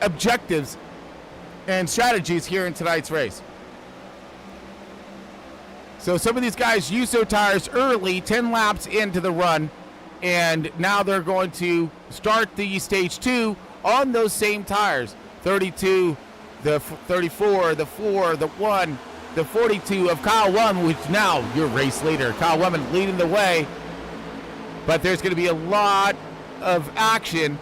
objectives and strategies here in tonight's race. So some of these guys used their tires early, 10 laps into the run, and now they're going to start the stage 2 on those same tires. 32, the 34, the 4, the 1, the 42 of Kyle Wellman, which now your race leader. Kyle Wellman leading the way, but there's going to be a lot of action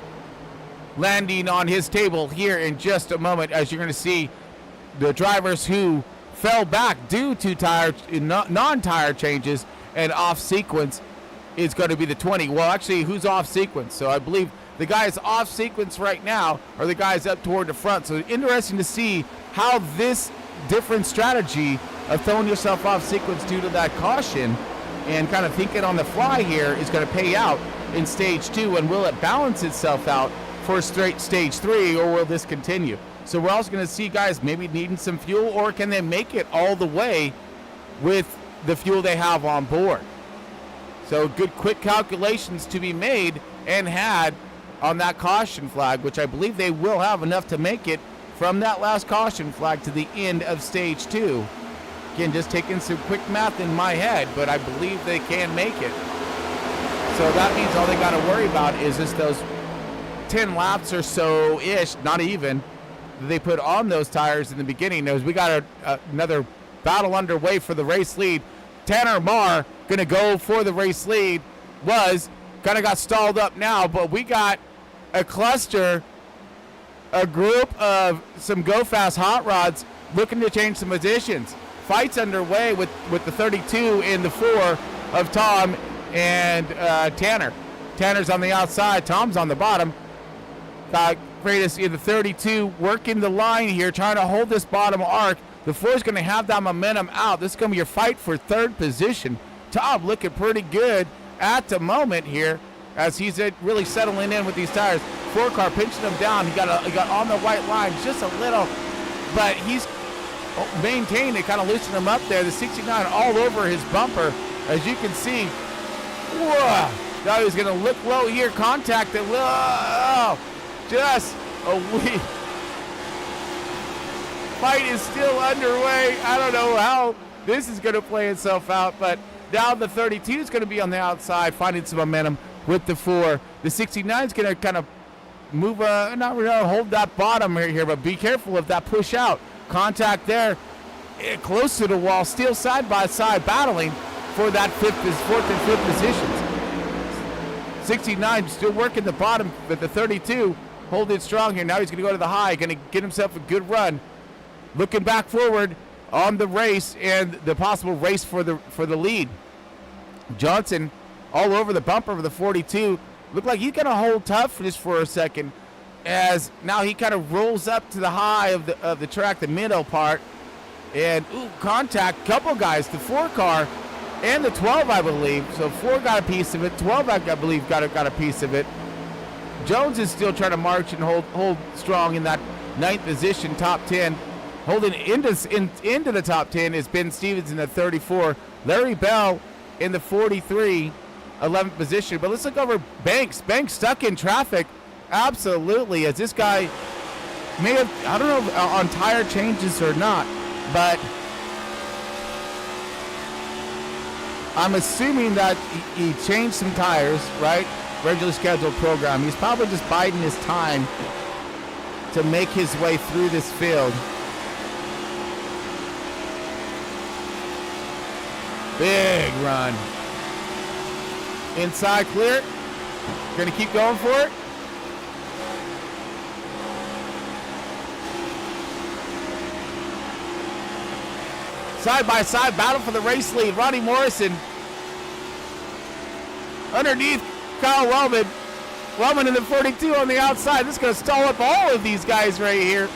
landing on his table here in just a moment, as you're going to see the drivers who fell back due to non-tire changes and off sequence is going to be the 20. Well, actually, who's off sequence? So I believe the guys off sequence right now are the guys up toward the front. So interesting to see how this different strategy of throwing yourself off sequence due to that caution and kind of thinking on the fly here is going to pay out in stage 2, and will it balance itself out for straight stage 3, or will this continue? So we're also going to see guys maybe needing some fuel, or can they make it all the way with the fuel they have on board? So good quick calculations to be made and had on that caution flag, which I believe they will have enough to make it from that last caution flag to the end of stage 2. Again, just taking some quick math in my head, but I believe they can make it. So that means all they got to worry about is just those 10 laps or so-ish, not even, that they put on those tires in the beginning. As we got another battle underway for the race lead. Tanner Marr going to go for the race lead. Was kind of got stalled up now, but we got a cluster, a group of some Go Fast hot rods looking to change some positions. Fights underway with the 32 and the 4 of Tom and Tanner. Tanner's on the outside, Tom's on the bottom. Freitas in the 32 working the line here, trying to hold this bottom arc. The 4 is going to have that momentum out. This is going to be your fight for third position. Tom looking pretty good at the moment here as he's really settling in with these tires. 4 car pinching him down. He got on the white line just a little, but he's maintained it, kind of loosened him up there. The 69 all over his bumper, as you can see. Whoa! Now he's going to look low here, contact it. Whoa! Just a wee. Fight is still underway. I don't know how this is going to play itself out, but now the 32 is going to be on the outside, finding some momentum with the 4. The 69 is going to kind of move, not really hold that bottom right here, but be careful of that push out. Contact there, close to the wall, still side by side, battling for that 4th and 5th positions. 69 still working the bottom, but the 32 holding strong here. Now he's going to go to the high, going to get himself a good run. Looking back forward on the race and the possible race for the lead. Johnson all over the bumper of the 42. Looked like he's going to hold tough just for a second, as now he kind of rolls up to the high of the track, the middle part, and contact. Couple guys, the 4 car and the 12, I believe. So 4 got a piece of it. 12, I believe, got a piece of it. Jones is still trying to march and hold strong in that 9th position, top 10. Holding into the top 10 is Ben Stevens in the 34. Larry Bell in the 43. 11th position. But let's look over Banks. Banks stuck in traffic. Absolutely, as this guy may have, I don't know if, on tire changes or not, but I'm assuming that he changed some tires, right? Regularly scheduled program. He's probably just biding his time to make his way through this field. Big run. Inside clear. Gonna keep going for it. Side by side battle for the race lead. Ronnie Morrison underneath Kyle Wellman. Wellman in the 42 on the outside. This is going to stall up all of these guys right here.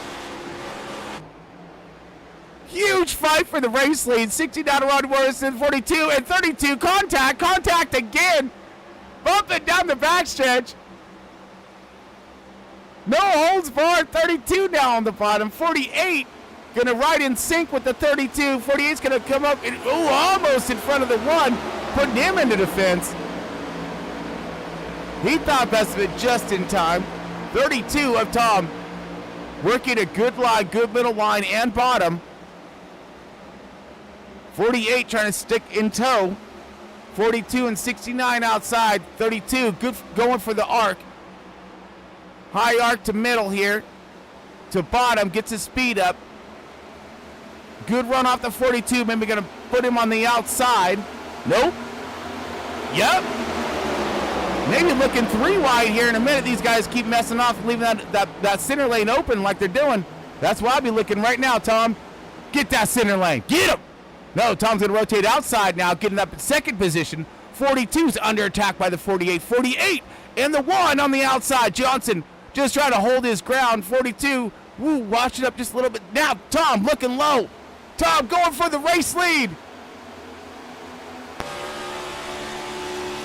Huge fight for the race lead. 60 down to Ronnie Morrison, 42 and 32. Contact again. Bumping down the backstretch. No holds barred. 32 now on the bottom. 48 going to ride in sync with the 32. 48's going to come up and, almost in front of the one, putting him into defense. He thought best of it just in time. 32 of Tom working a good line, good middle line and bottom. 48 trying to stick in tow. 42 and 69 outside. 32 good going for the arc. High arc to middle here. To bottom, gets his speed up. Good run off the 42. Maybe going to put him on the outside. Nope. Yep. Maybe looking 3 wide here in a minute. These guys keep messing off, leaving that center lane open like they're doing. That's why I'll be looking right now, Tom. Get that center lane. Get him. No, Tom's going to rotate outside now, getting up in second position. 42's under attack by the 48. 48 and the 1 on the outside. Johnson just trying to hold his ground. 42, wash it up just a little bit. Now, Tom looking low. Tom going for the race lead.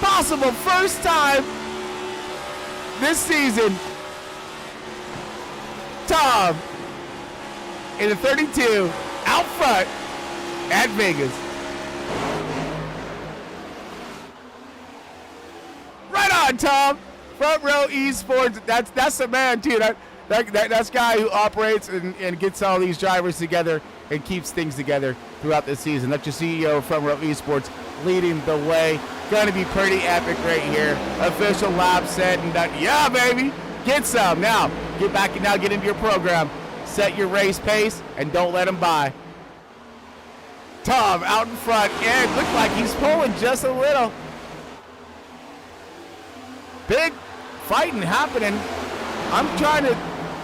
Possible first time this season. Tom in the 32 out front at Vegas. Right on, Tom. Front row esports. That's the man too. That's guy who operates and gets all these drivers together and keeps things together throughout the season. That's your CEO of Front Row Esports leading the way. Going to be pretty epic right here. Official lap set and done. Yeah, baby. Get some. Now, get back and now get into your program. Set your race pace and don't let them by. Tom out in front. And it looked like he's pulling just a little. Big fighting happening. I'm trying to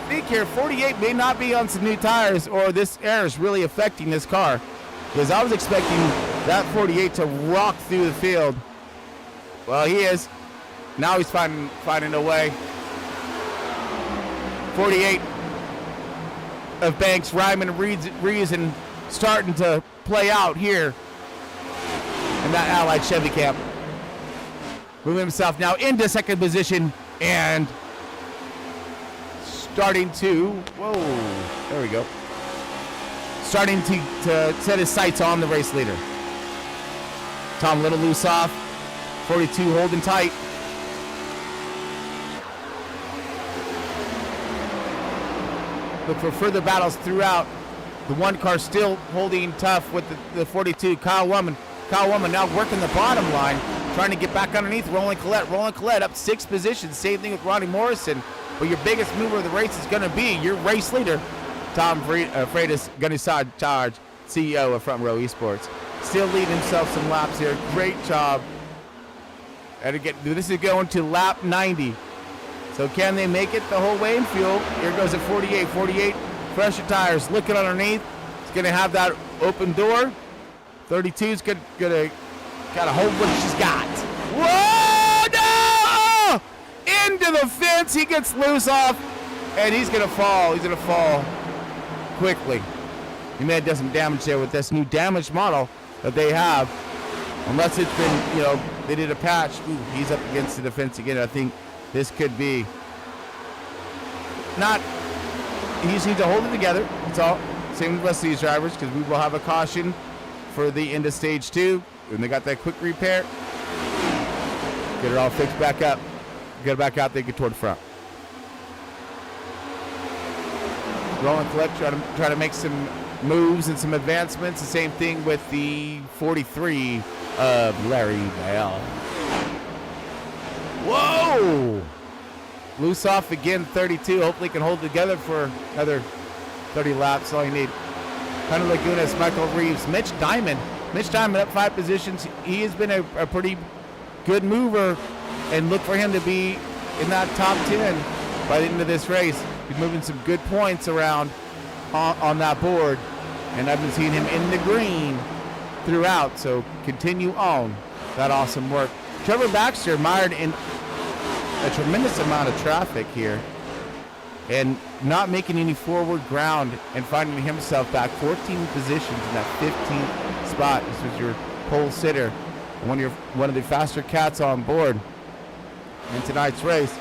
think here. 48 may not be on some new tires, or this air is really affecting this car. Because I was expecting that 48 to rock through the field. Well, he is. Now he's finding a way. 48 of Banks, Ryman, Reason starting to play out here in that Allied Chevy camp. Moving himself now into second position and starting to, there we go. Starting to set his sights on the race leader. Tom a little loose off. 42 holding tight. Look for further battles throughout. The one car still holding tough with the 42. Kyle Wellman now working the bottom line, trying to get back underneath. Roland Collette up 6 positions. Same thing with Ronnie Morrison. But your biggest mover of the race is going to be your race leader, Tom Freitas, Gunnisad, CEO of Front Row Esports. Still leading himself some laps here. Great job. And again, this is going to lap 90. So can they make it the whole way in fuel? Here goes at 48. 48, fresher tires, looking underneath. It's going to have that open door. 32 is going to kind of hold what she's got. Whoa, no! Into the fence. He gets loose off, and he's going to fall. He's going to fall quickly. He may have done some damage there with this new damage model that they have. Unless it's been, they did a patch. Ooh, he's up against the fence again. I think this could be not. He just needs to hold it together. That's all. Same with the rest of these drivers, because we will have a caution for the end of stage 2. And they got that quick repair. Get it all fixed back up. Get it back out there, get toward the front. Roland Collect try to make some moves and some advancements. The same thing with the 43 of Larry Bell. Whoa! Loose off again, 32. Hopefully can hold together for another 30 laps. All you need. Hunter Lagunas, Michael Reeves, Mitch Diamond. Mitch Diamond up 5 positions. He has been a pretty good mover, and look for him to be in that top 10 by the end of this race. He's moving some good points around on that board, and I've been seeing him in the green throughout, so continue on that awesome work. Trevor Baxter mired in a tremendous amount of traffic here and not making any forward ground and finding himself back 14 positions in that 15th spot. This was your pole sitter, one of the faster cats on board in tonight's race,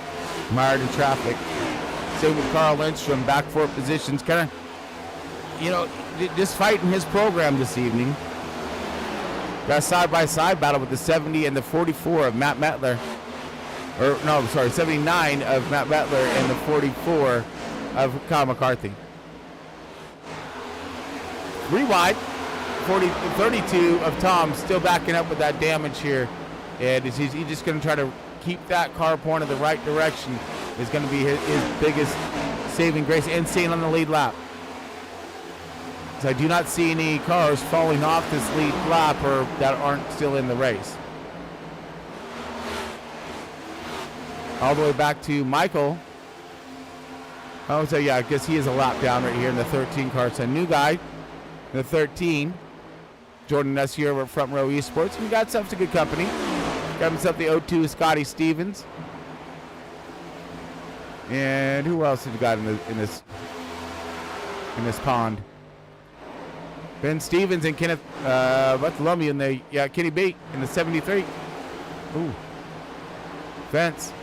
mired in traffic. Same with Carl Lindstrom, back 4 positions, kind of, just fighting his program this evening. Got a side-by-side battle with the 70 and the 44 of Matt Metler. 79 of Matt Metler and the 44 of Kyle McCarthy. 3 wide, 32 of Tom still backing up with that damage here. And he's just going to try to keep that car pointed the right direction. Is going to be his biggest saving grace, and staying on the lead lap. So I do not see any cars falling off this lead lap or that aren't still in the race. All the way back to Michael. Oh, so yeah, I guess he is a lap down right here in the 13 car. It's a new guy, the 13. Jordan Nessier over at Front Row Esports. And he got himself to good company. Got himself the 02 Scotty Stevens. And who else have you got in this pond? Ben Stevens and Kenneth Bartholomew in the Kenny B in the 73. Ooh, Vince.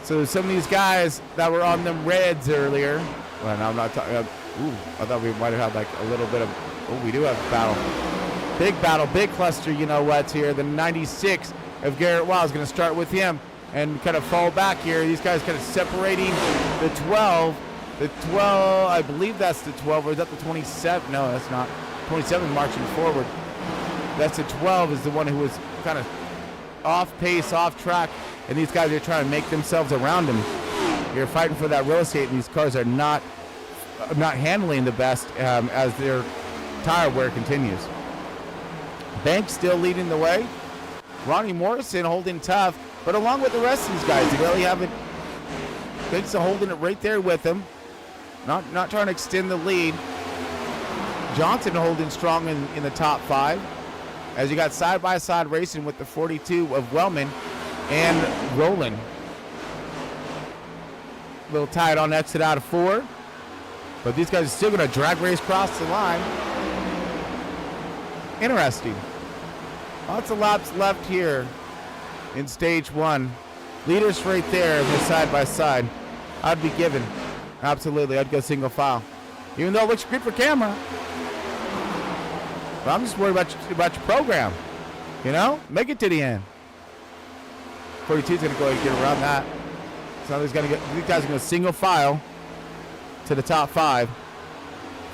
So some of these guys that were on them reds earlier. Well, no, I'm not talking. I thought we might have had like a little bit of. Oh, we do have a battle, big cluster. You know what's here? The 96 of Garrett Wild is going to start with him and kind of fall back here. These guys kind of separating the 12. The 12, I believe that's the 12, or is that the 27? No, that's not. 27 marching forward. That's the 12 is the one who was kind of off pace, off track, and these guys are trying to make themselves around him. You're fighting for that real estate, and these cars are not handling the best as their tire wear continues. Banks still leading the way. Ronnie Morrison holding tough, but along with the rest of these guys, they really haven't. Banks are holding it right there with them. Not trying to extend the lead. Johnson holding strong in the top 5. As you got side-by-side racing with the 42 of Wellman and Roland. A little tight on exit out of 4. But these guys are still going to drag race across the line. Interesting. Lots of laps left here in stage 1. Leaders right there, just side-by-side. I'd be given. Absolutely, I'd go single file. Even though it looks good for camera. But I'm just worried about your program. Make it to the end. 42 is going to go ahead and get around that. So these guys are going to single file to the top 5.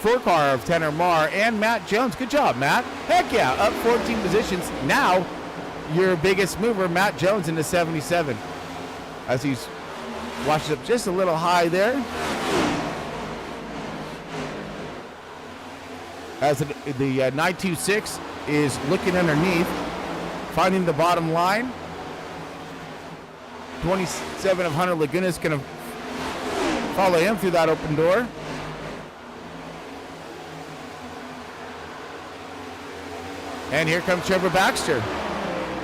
4 car of Tanner Marr and Matt Jones. Good job, Matt. Heck yeah, up 14 positions. Now, your biggest mover, Matt Jones, in the 77. As he's washes up just a little high there. As the 926 is looking underneath, finding the bottom line. 27 of Hunter Laguna is going to follow him through that open door. And here comes Trevor Baxter.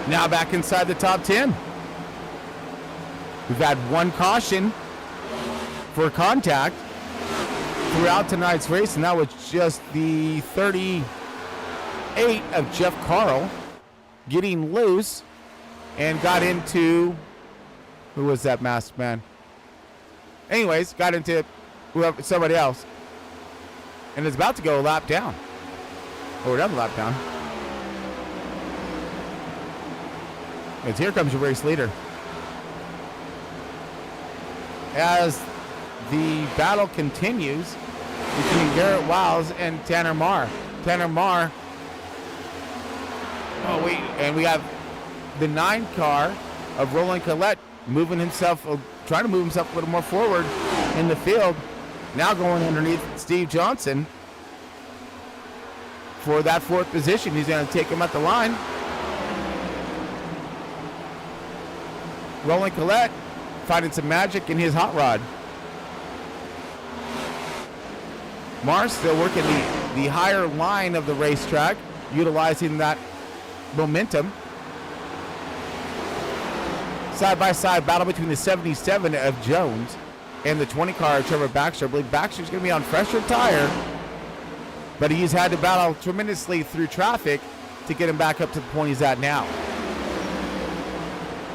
Now back inside the top 10. We've had 1 caution for contact throughout tonight's race, and that was just the 38 of Jeff Carl getting loose and got into, who was that masked man? Anyways, got into somebody else and is about to go a lap down, or another lap down. As here comes your race leader. As the battle continues between Garrett Wiles and Tanner Marr. Tanner Marr. Oh, wait. And we have the 9 car of Roland Collette moving himself, trying to move himself a little more forward in the field. Now going underneath Steve Johnson for that 4th position. He's going to take him at the line. Roland Collette finding some magic in his hot rod. Marr still working the higher line of the racetrack, utilizing that momentum. Side-by-side battle between the 77 of Jones and the 20 car of Trevor Baxter. I believe Baxter's going to be on fresher tire, but he's had to battle tremendously through traffic to get him back up to the point he's at now.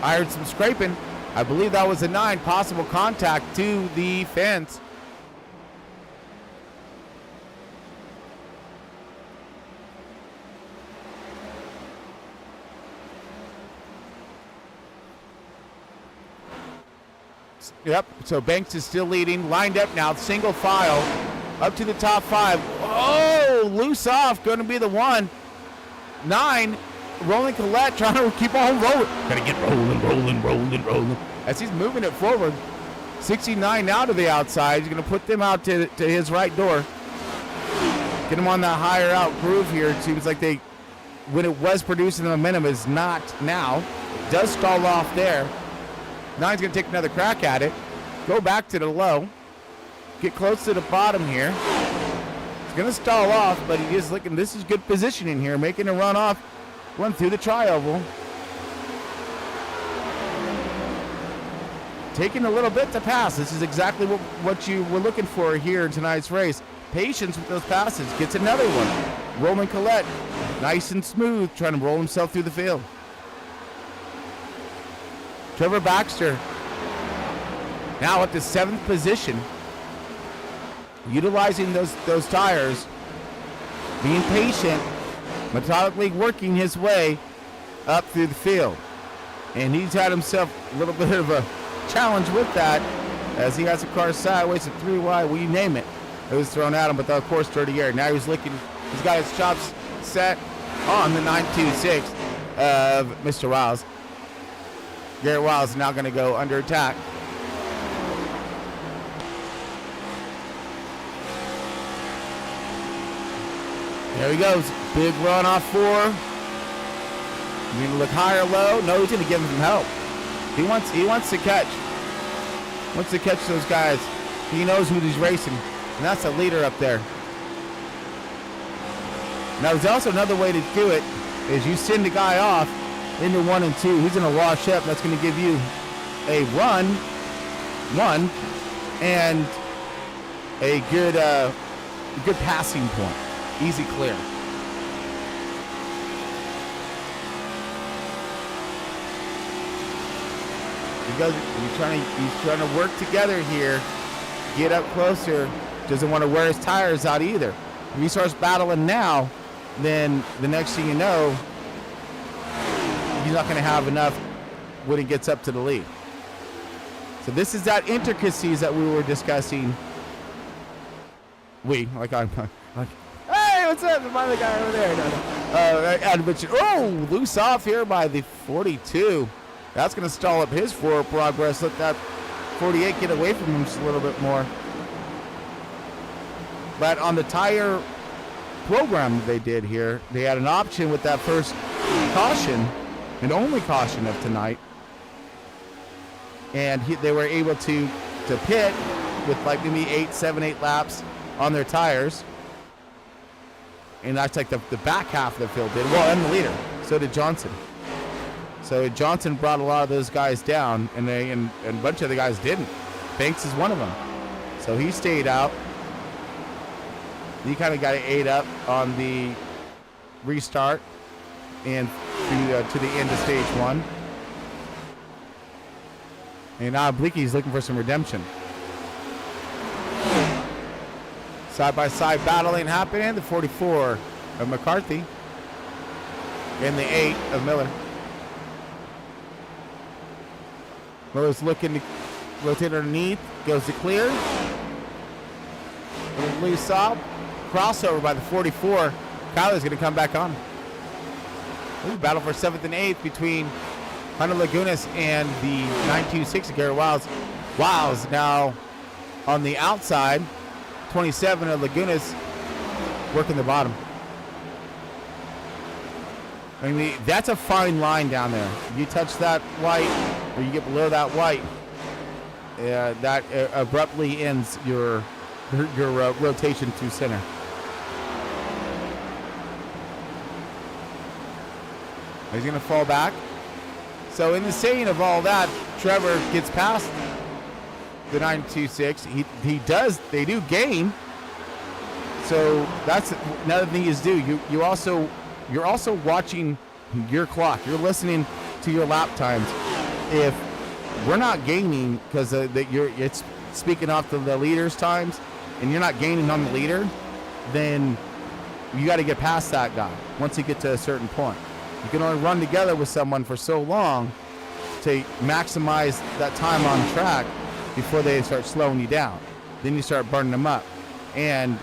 I heard some scraping. I believe that was a 9, possible contact to the fence. Yep, so Banks is still leading, lined up now, single file, up to the top 5. Oh, loose off, going to be the 1. 9, Roland Collette trying to keep on rolling. Got to get rolling. As he's moving it forward. 69 now to the outside. He's going to put them out to his right door. Get him on that higher out groove here. It seems like when it was producing the momentum, is not now. It does stall off there. 9's going to take another crack at it. Go back to the low. Get close to the bottom here. He's going to stall off, but he is looking. This is good positioning here, making a run off. Run through the tri-oval. Taking a little bit to pass. This is exactly what you were looking for here in tonight's race. Patience with those passes. Gets another one. Roland Collette, nice and smooth, trying to roll himself through the field. Trevor Baxter now at the 7th position, utilizing those tires, being patient, methodically working his way up through the field. And he's had himself a little bit of a challenge with that, as he has a car sideways, a 3 wide, well, you name it. It was thrown at him, but of course, dirty air. Now he's got his chops set on the 926 of Mr. Wiles. Garrett Wiles is now going to go under attack. There he goes. Big run off 4. You going to look high or low? No, he's going to give him some help. He wants to catch. Wants to catch those guys. He knows who he's racing. And that's the leader up there. Now, there's also another way to do it, is you send the guy off into 1 and 2. He's going to wash up. That's going to give you a run, 1, and a good passing point. Easy clear. He's trying to work together here, get up closer. Doesn't want to wear his tires out either. If he starts battling now, then the next thing you know, he's not going to have enough when he gets up to the lead. So this is that intricacies that we were discussing. Hey, what's up? Am I the guy over there? No. Loose off here by the 42. That's going to stall up his forward progress. Let that 48 get away from him just a little bit more. But on the tire program they did here, they had an option with that first caution, and only caution of tonight. And they were able to pit with like maybe 7-8 laps on their tires. And that's like the back half of the field did. Well, and the leader. So did Johnson. So Johnson brought a lot of those guys down, and a bunch of the guys didn't. Banks is one of them. So he stayed out. He kind of got 8 up on the restart and to the end of stage 1. And now Bleaky's looking for some redemption. Side-by-side battling happening. The 44 of McCarthy and the 8 of Miller. Miller's looking to rotate underneath. Goes to clear. Little loose off. Crossover by the 44. Kyler's going to come back on. Ooh, battle for 7th and 8th between Hunter Lagunas and the 926 Garrett Wiles. Wiles now on the outside. 27 of Lagunas working the bottom. I mean, that's a fine line down there. You touch that white, or you get below that white, that abruptly ends your rotation to center. He's going to fall back. So in the saying of all that, Trevor gets past the 926. They do gain. So that's another thing is you're also watching your clock. You're listening to your lap times. If we're not gaining because it's speaking off the leader's times, and you're not gaining on the leader, then you got to get past that guy once you get to a certain point. You can only run together with someone for so long to maximize that time on track before they start slowing you down. Then you start burning them up. And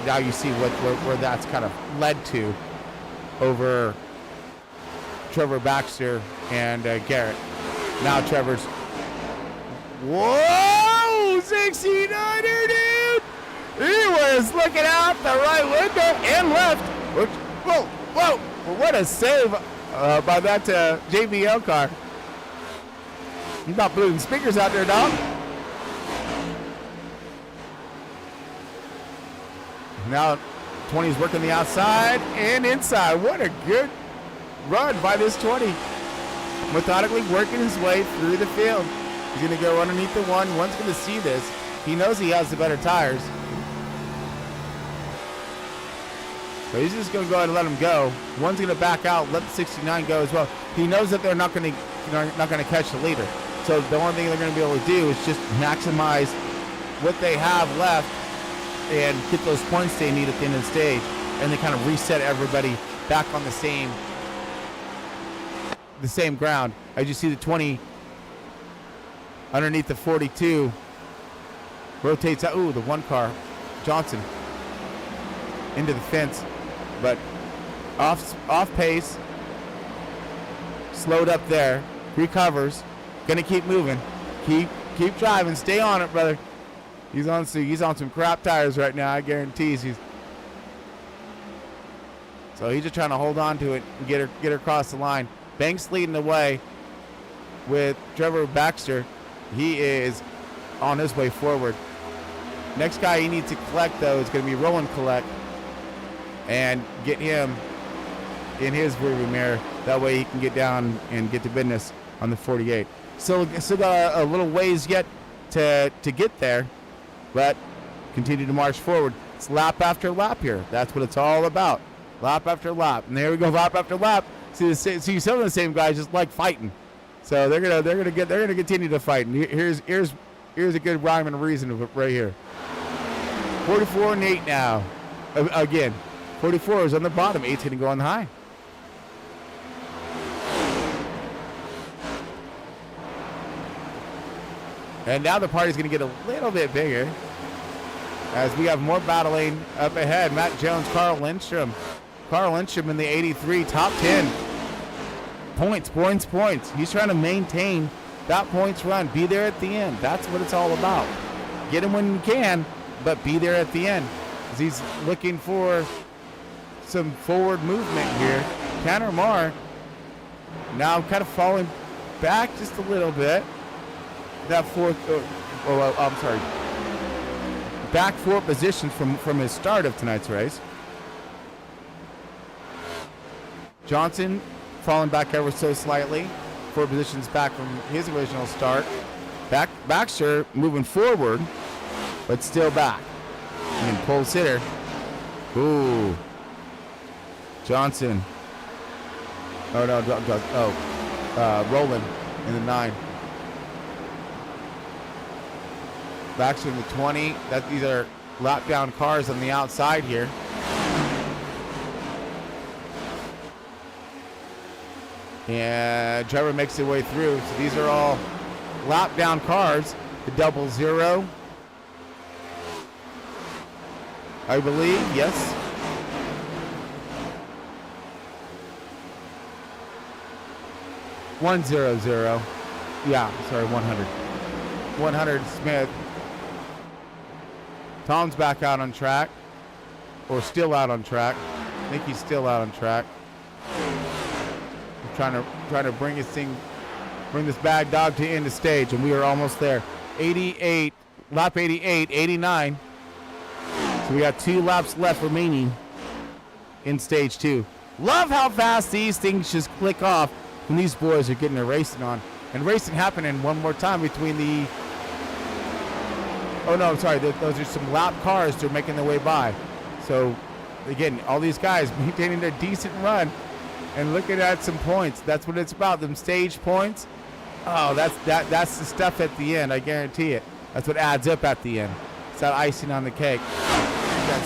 now you see where that's kind of led to over Trevor Baxter and Garrett. Now Trevor's, whoa, 69er, dude! He was looking out the right window and left. Whoa. Well, what a save by that JBL car. He's not blowing speakers out there, dog. Now 20's working the outside and inside. What a good run by this 20. Methodically working his way through the field. He's going to go underneath the one. One's going to see this. He knows he has the better tires. So he's just going to go ahead and let him go. One's going to back out, let the 69 go as well. He knows that they're not going to catch the leader. So the only thing they're going to be able to do is just maximize what they have left and get those points they need at the end of the stage, and then kind of reset everybody back on the same ground. As you see the 20 underneath the 42 rotates out. Ooh, the one car, Johnson, into the fence, but off pace, slowed up there, recovers, gonna keep moving, keep driving, stay on it, brother. He's on some crap tires right now, I guarantee you. So he's just trying to hold on to it and get her across the line. Banks leading the way with Trevor Baxter. He is on his way forward. Next guy he needs to collect, though, is going to be Roland Collect and get him in his rearview mirror. That way he can get down and get to business on the 48. Still got a little ways yet to get there, but continue to march forward. It's lap after lap here. That's what it's all about. Lap after lap. And there we go, lap after lap. See some of the same guys just like fighting. So they're gonna continue to fight. And here's a good rhyme and reason right here. 44 and 8 now. Again, 44 is on the bottom. 8's gonna go on the high. And now the party's gonna get a little bit bigger as we have more battling up ahead. Matt Jones, Carl Lindstrom. Carl Lindstrom in the 83, top 10. Points. He's trying to maintain that points run. Be there at the end. That's what it's all about. Get him when you can, but be there at the end. As he's looking for some forward movement here. Tanner Marr now kind of falling back just a little bit. That back 4 positions from his start of tonight's race. Johnson falling back ever so slightly, 4 positions back from his original start. Baxter moving forward, but still back. And pole sitter. Ooh. Johnson. Oh no, Roland in the 9. Baxter in the 20. These are lap down cars on the outside here. And Trevor makes his way through. So these are all lap down cars. The 00, I believe, yes. $100. Yeah, sorry, 100. 100 Smith. Tom's back out on track. Or still out on track. I think he's still out on track. Trying to bring this bad dog to end of stage, and we are almost there. 88, lap 88, 89. So we got 2 laps left remaining in stage 2. Love how fast these things just click off when these boys are getting their racing on. And racing happening one more time between the... Oh, no, I'm sorry. Those are some lap cars they're making their way by. So, again, all these guys maintaining their decent run and looking at some points. That's what it's about, them stage points. Oh, that's the stuff at the end, I guarantee it. That's what adds up at the end. It's that icing on the cake.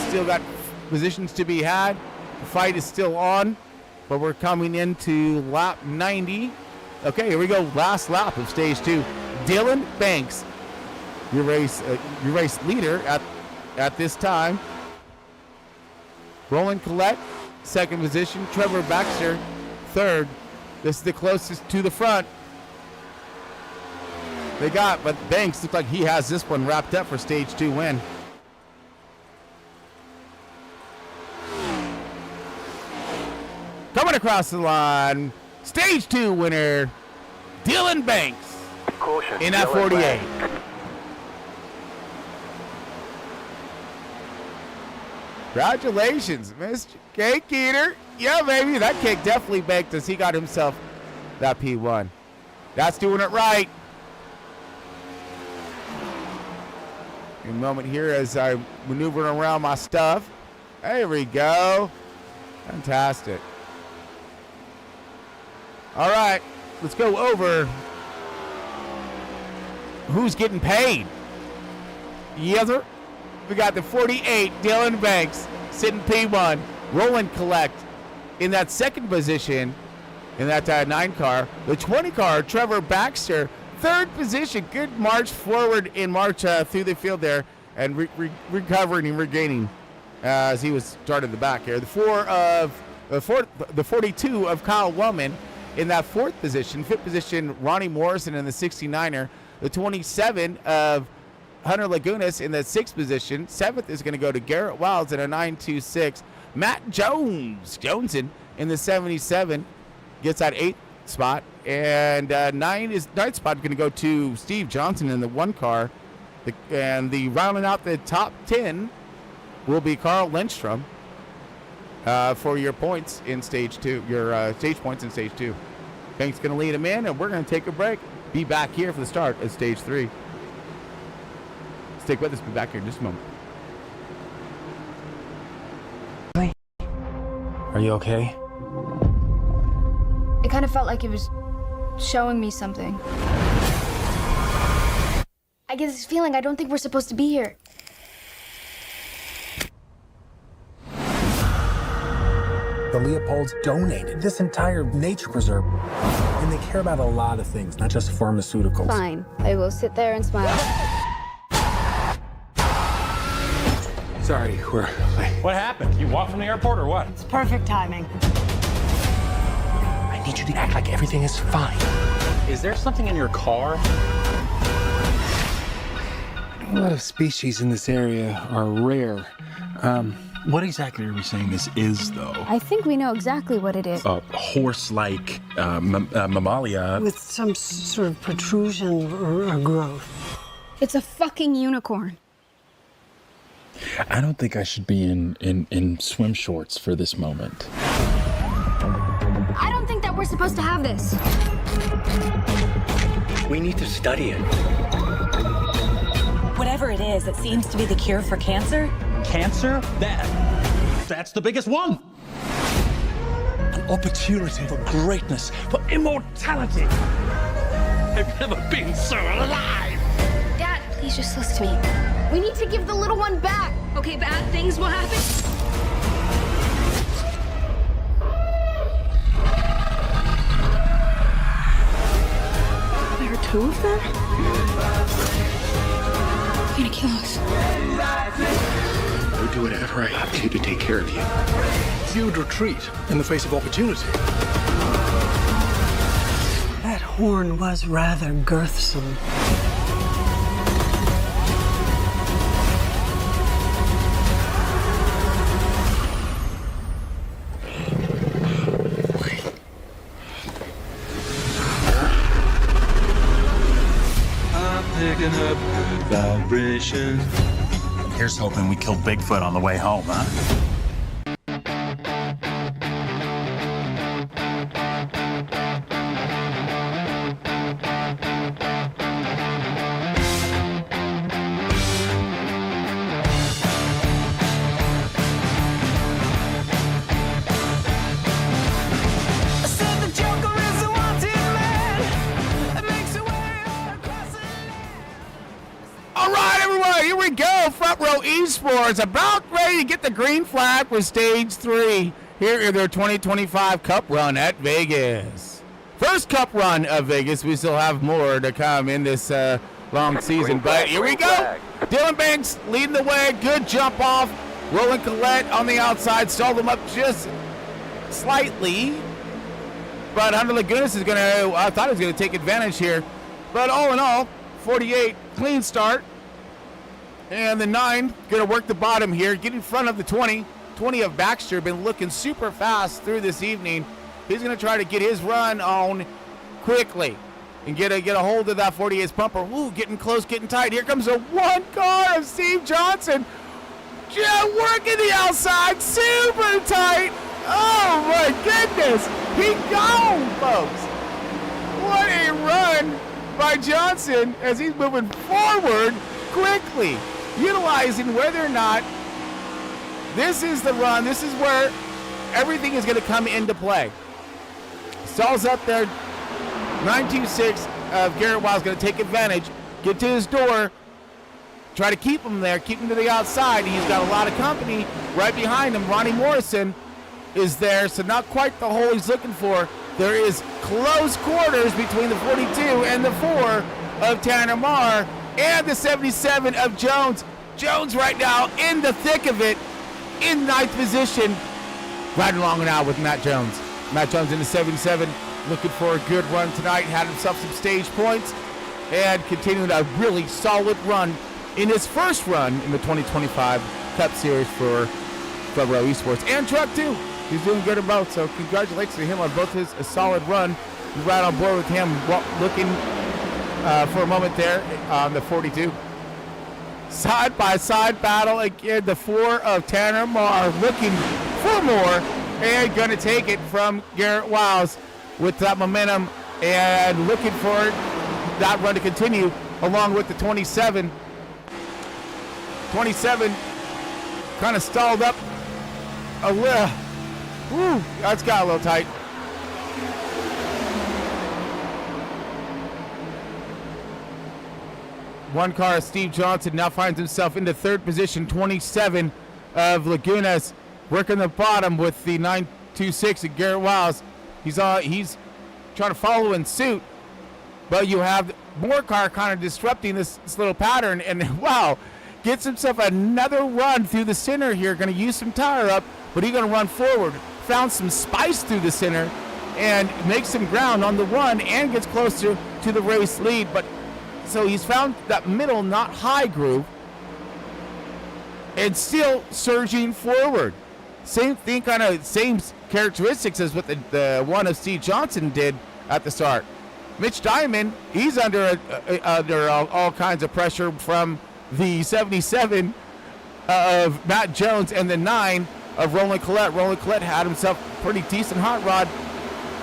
Still got positions to be had. The fight is still on, but we're coming into lap 90. Okay, here we go. Last lap of stage 2. Dylan Banks, your race leader at this time. Roland Collette, second position. Trevor Baxter, third. This is the closest to the front they got, but Banks looks like he has this one wrapped up for stage 2 win. Coming across the line, stage 2 winner, Dylan Banks. Caution, in that 48. Congratulations, Mr. Cake Eater. Yeah, baby, that cake definitely baked as he got himself that P1. That's doing it right. In a moment here as I maneuver around my stuff. There we go. Fantastic. All right, let's go over who's getting paid. Yes, sir. We got the 48, Dylan Banks, sitting P1. Roland Collect in that second position in that 9 car. The 20 car, Trevor Baxter, third position. Good march forward in march through the field there and recovering and regaining as he was started the back here. The 42 of Kyle Wellman in that 4th position. 5th position, Ronnie Morrison in the 69er. The 27 of Hunter Lagunas in the 6th position. 7th is going to go to Garrett Wilds in a 926. Matt Joneson in the 77 gets that 8th spot. And 9th spot going to go to Steve Johnson in the 1 car. And the rounding out the top 10 will be Carl Lindstrom for your points in stage 2, your stage points in stage 2. Banks going to lead him in, and we're going to take a break. Be back here for the start of stage 3. Stick with us. Be back here in just a moment. Are you okay? It kind of felt like it was showing me something. I get this feeling I don't think we're supposed to be here. The Leopolds donated this entire nature preserve. And they care about a lot of things, not just pharmaceuticals. Fine. I will sit there and smile. Sorry, we're late. What happened? You walked from the airport or what? It's perfect timing. I need you to act like everything is fine. Is there something in your car? A lot of species in this area are rare. What exactly are we saying this is, though? I think we know exactly what it is. A horse-like mammalia. With some sort of protrusion or growth. It's a fucking unicorn. I don't think I should be in swim shorts for this moment. I don't think that we're supposed to have this. We need to study it. Whatever it is, it seems to be the cure for cancer. Cancer? That's the biggest one. An opportunity for greatness, for immortality. I've never been so alive. Dad, please just listen to me. We need to give the little one back. Okay, bad things will happen. 2 of them? They're gonna kill us. I'll do whatever I have to take care of you. You would retreat in the face of opportunity. That horn was rather girthsome. Picking up vibrations. Here's hoping we kill Bigfoot on the way home, huh? All right, everyone, here we go. Front Row Esports about ready to get the green flag for Stage 3 here in their 2025 Cup Run at Vegas. First Cup Run of Vegas. We still have more to come in this long season, but here we go. Dylan Banks leading the way. Good jump off. Roland Collette on the outside. Stalled him up just slightly. But Hunter Lagunas is going to, I thought he was going to take advantage here. But all in all, 48, clean start. And the 9 going to work the bottom here, get in front of the 20. 20 of Baxter, been looking super fast through this evening. He's going to try to get his run on quickly and get a hold of that 48's bumper. Ooh, getting close, getting tight. Here comes a one car of Steve Johnson. Just working the outside, super tight. Oh my goodness, he gone, folks. What a run by Johnson as he's moving forward quickly, utilizing whether or not this is the run. This is where everything is going to come into play. Stalls up there. 926 of Garrett Wiles going to take advantage, get to his door, try to keep him there, keep him to the outside. He's got a lot of company right behind him. Ronnie Morrison is there, so not quite the hole he's looking for. There is close quarters between the 42 and the 4 of Tanner Marr and the 77 of Jones. Jones right now in the thick of it, in 9th position, riding along now with Matt Jones. Matt Jones in the 77, looking for a good run tonight, had himself some stage points, and continued a really solid run in his first run in the 2025 Cup Series for Front Row Esports, and Truck too. He's doing good in both, so congratulations to him on both his solid run. We're right on board with him, looking for a moment there on the 42. Side-by-side battle again, the 4 of Tanner Marr looking for more and going to take it from Garrett Wiles with that momentum and looking for that run to continue along with the 27. 27 kind of stalled up a little. Woo, that's got a little tight. One car, Steve Johnson, now finds himself into 3rd position. 27 of Lagunas working the bottom with the 926 of Garrett Wiles. He's trying to follow in suit, but you have more car kind of disrupting this little pattern, and wow, gets himself another run through the center here. Going to use some tire up, but he's going to run forward. Found some spice through the center and makes some ground on the run and gets closer to the race lead. But so he's found that middle, not high groove, and still surging forward. Same thing, kind of same characteristics as what the one of Steve Johnson did at the start. Mitch Diamond, he's under all kinds of pressure from the 77 of Matt Jones and the 9 of Roland Collette. Roland Collette had himself a pretty decent hot rod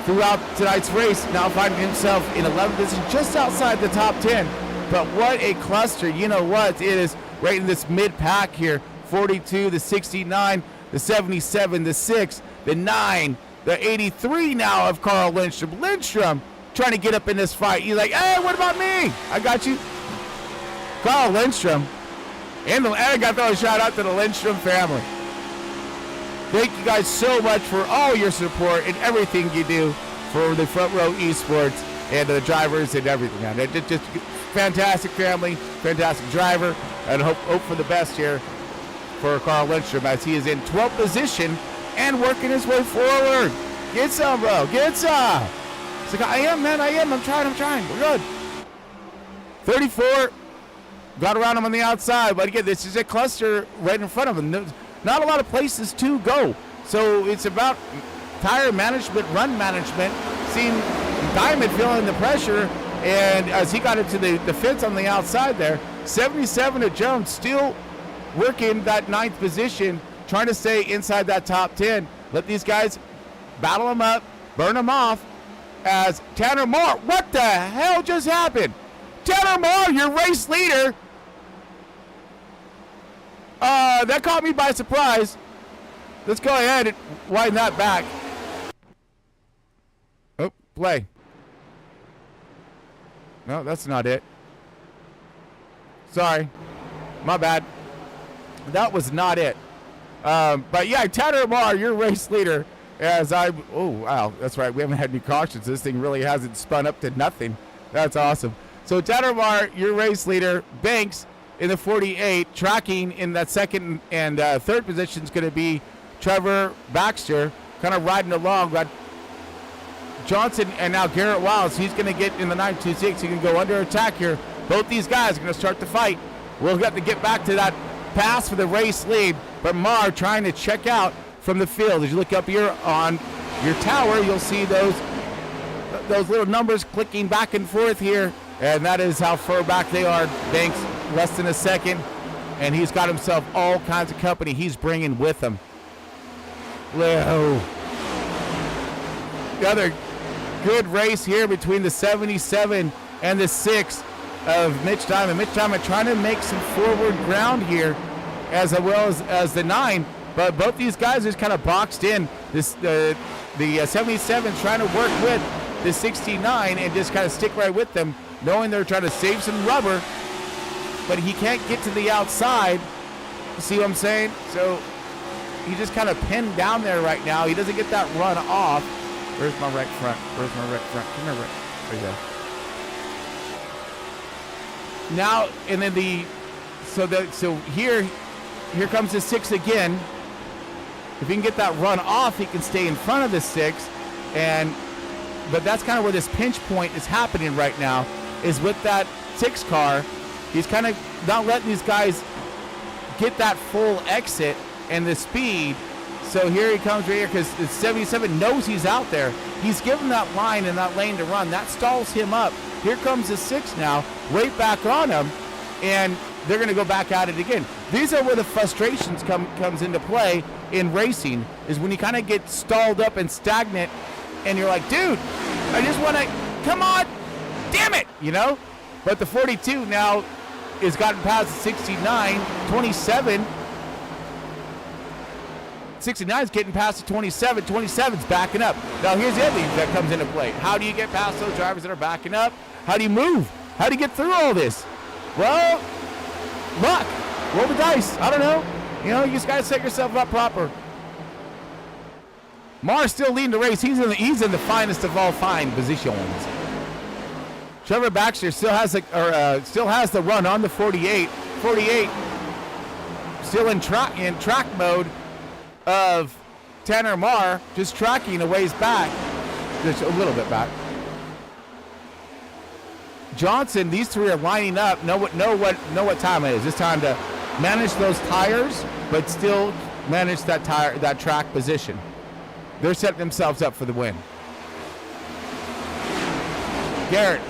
throughout tonight's race, now finding himself in 11th position, just outside the top 10. But what a cluster. You know what? It is right in this mid-pack here. 42, the 69, the 77, the 6, the 9, the 83 now of Carl Lindstrom. Lindstrom trying to get up in this fight. He's like, hey, what about me? I got you. Carl Lindstrom. And I got to throw a shout out to the Lindstrom family. Thank you guys so much for all your support and everything you do for the Front Row Esports. and to the drivers and everything, man. Just fantastic family, fantastic driver, and hope for the best here for Carl Lindstrom as he is in 12th position and working his way forward. Get some, bro. Get some. It's like, I am, man. I am. I'm trying. We're good. 34. Got around him on the outside. But again, this is a cluster right in front of him. There's not a lot of places to go. So it's about tire management, run management. Seeing Diamond feeling the pressure. And as he got into the fence on the outside there, 77 to Jones still working that 9th position, trying to stay inside that top 10. Let these guys battle them up, burn them off, as Tanner Moore, what the hell just happened? Tanner Moore, your race leader. That caught me by surprise. Let's go ahead and wind that back. Oh, play. No, that's not it. Sorry. My bad. That was not it. But yeah, Tanner Moore, your race leader. Oh, wow, that's right. We haven't had any cautions. This thing really hasn't spun up to nothing. That's awesome. So Tanner Moore, your race leader. Banks in the 48, tracking in that second and third position is going to be Trevor Baxter, kind of riding along. Got Johnson and now Garrett Wiles. He's going to get in the 926. He can go under attack here. Both these guys are going to start the fight. We'll have to get back to that pass for the race lead, but Marr trying to check out from the field. As you look up here on your tower, you'll see those little numbers clicking back and forth here, and that is how far back they are. Banks less than a second, and he's got himself all kinds of company he's bringing with him. Whoa. The other good race here between the 77 and the 6 of Mitch Diamond. Mitch Diamond trying to make some forward ground here as well as the 9, but both these guys just kind of boxed in. The 77 trying to work with the 69 and just kind of stick right with them, knowing they're trying to save some rubber, but he can't get to the outside. See what I'm saying? So he just kind of pinned down there right now. He doesn't get that run off. Where's my right front? Come here, right. There you go. Now, and then so here comes the 6 again. If he can get that run off, he can stay in front of the 6. But that's kind of where this pinch point is happening right now, is with that 6 car. He's kind of not letting these guys get that full exit and the speed. So here he comes right here because the 77 knows he's out there. He's given that line and that lane to run. That stalls him up. Here comes the 6 now, right back on him, and they're going to go back at it again. These are where the frustrations comes into play in racing, is when you kind of get stalled up and stagnant, and you're like, dude, I just want to, come on, damn it, you know? But the 42 now has gotten past the 69, 27. 69 is getting past the 27. 27's backing up. Now here's the other thing that comes into play. How do you get past those drivers that are backing up? How do you move? How do you get through all this? Well, luck. Roll the dice. I don't know. You know, you just got to set yourself up proper. Marr's still leading the race. He's in the finest of all fine positions. Trevor Baxter still has the run on the 48. 48 still in track mode of Tanner Marr, just tracking a ways back, just a little bit back. Johnson, these three are lining up. Know what time it is. It's time to manage those tires, but still manage that track position. They're setting themselves up for the win. Garrett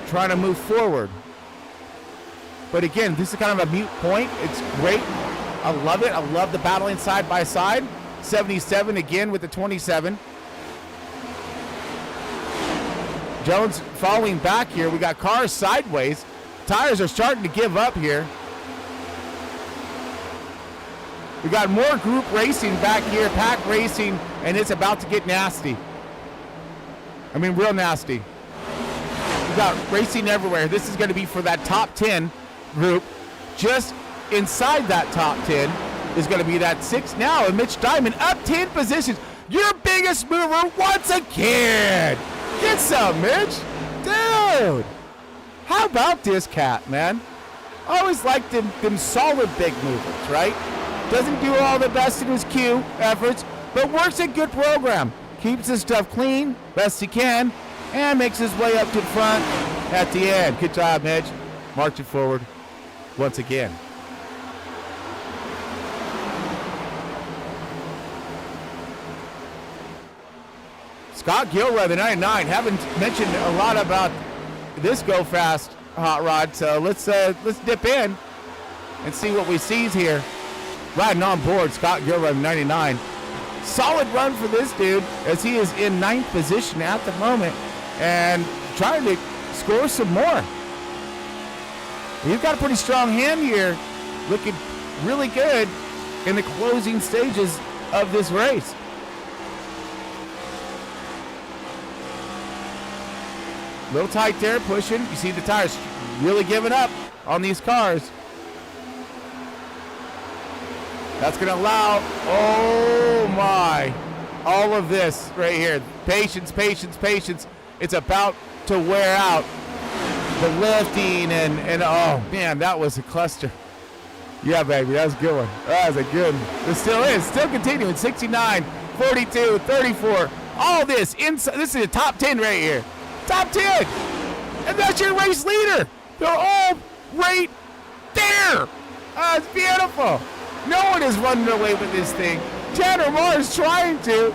trying to move forward, but again, this is kind of a mute point. It's great. I love it. I love the battling side by side. 77 again with the 27. Jones falling back here. We got cars sideways. Tires are starting to give up here. We got more group racing back here, pack racing, and it's about to get nasty. I mean, real nasty. We got racing everywhere. This is going to be for that top 10 group. Just inside that top 10 is going to be that 6 now, and Mitch Diamond up 10 positions. Your biggest mover once again. Get some, Mitch. Dude! How about this cat, man? I always liked them solid big movers, right? Doesn't do all the best in his Q efforts, but works a good program. Keeps his stuff clean, best he can, and makes his way up to the front at the end. Good job, Midge. Marching forward once again. Scott Gilroy, the 99. Haven't mentioned a lot about this Go Fast hot rod, so let's dip in and see what we see here. Riding on board, Scott Gilroy, 99. Solid run for this dude as he is in 9th position at the moment and trying to score some more. He's got a pretty strong hand here, looking really good in the closing stages of this race. A little tight there, pushing. You see the tires really giving up on these cars. That's going to allow, oh my, all of this right here. Patience, patience, patience. It's about to wear out. The lifting and oh man, that was a cluster. Yeah, baby, that was a good one. That was a good one. It still is, still continuing. 69, 42, 34. All this inside. This is a top 10 right here. Top 10. And that's your race leader. They're all right there. It's beautiful. No one is running away with this thing. Tanner Moore is trying to.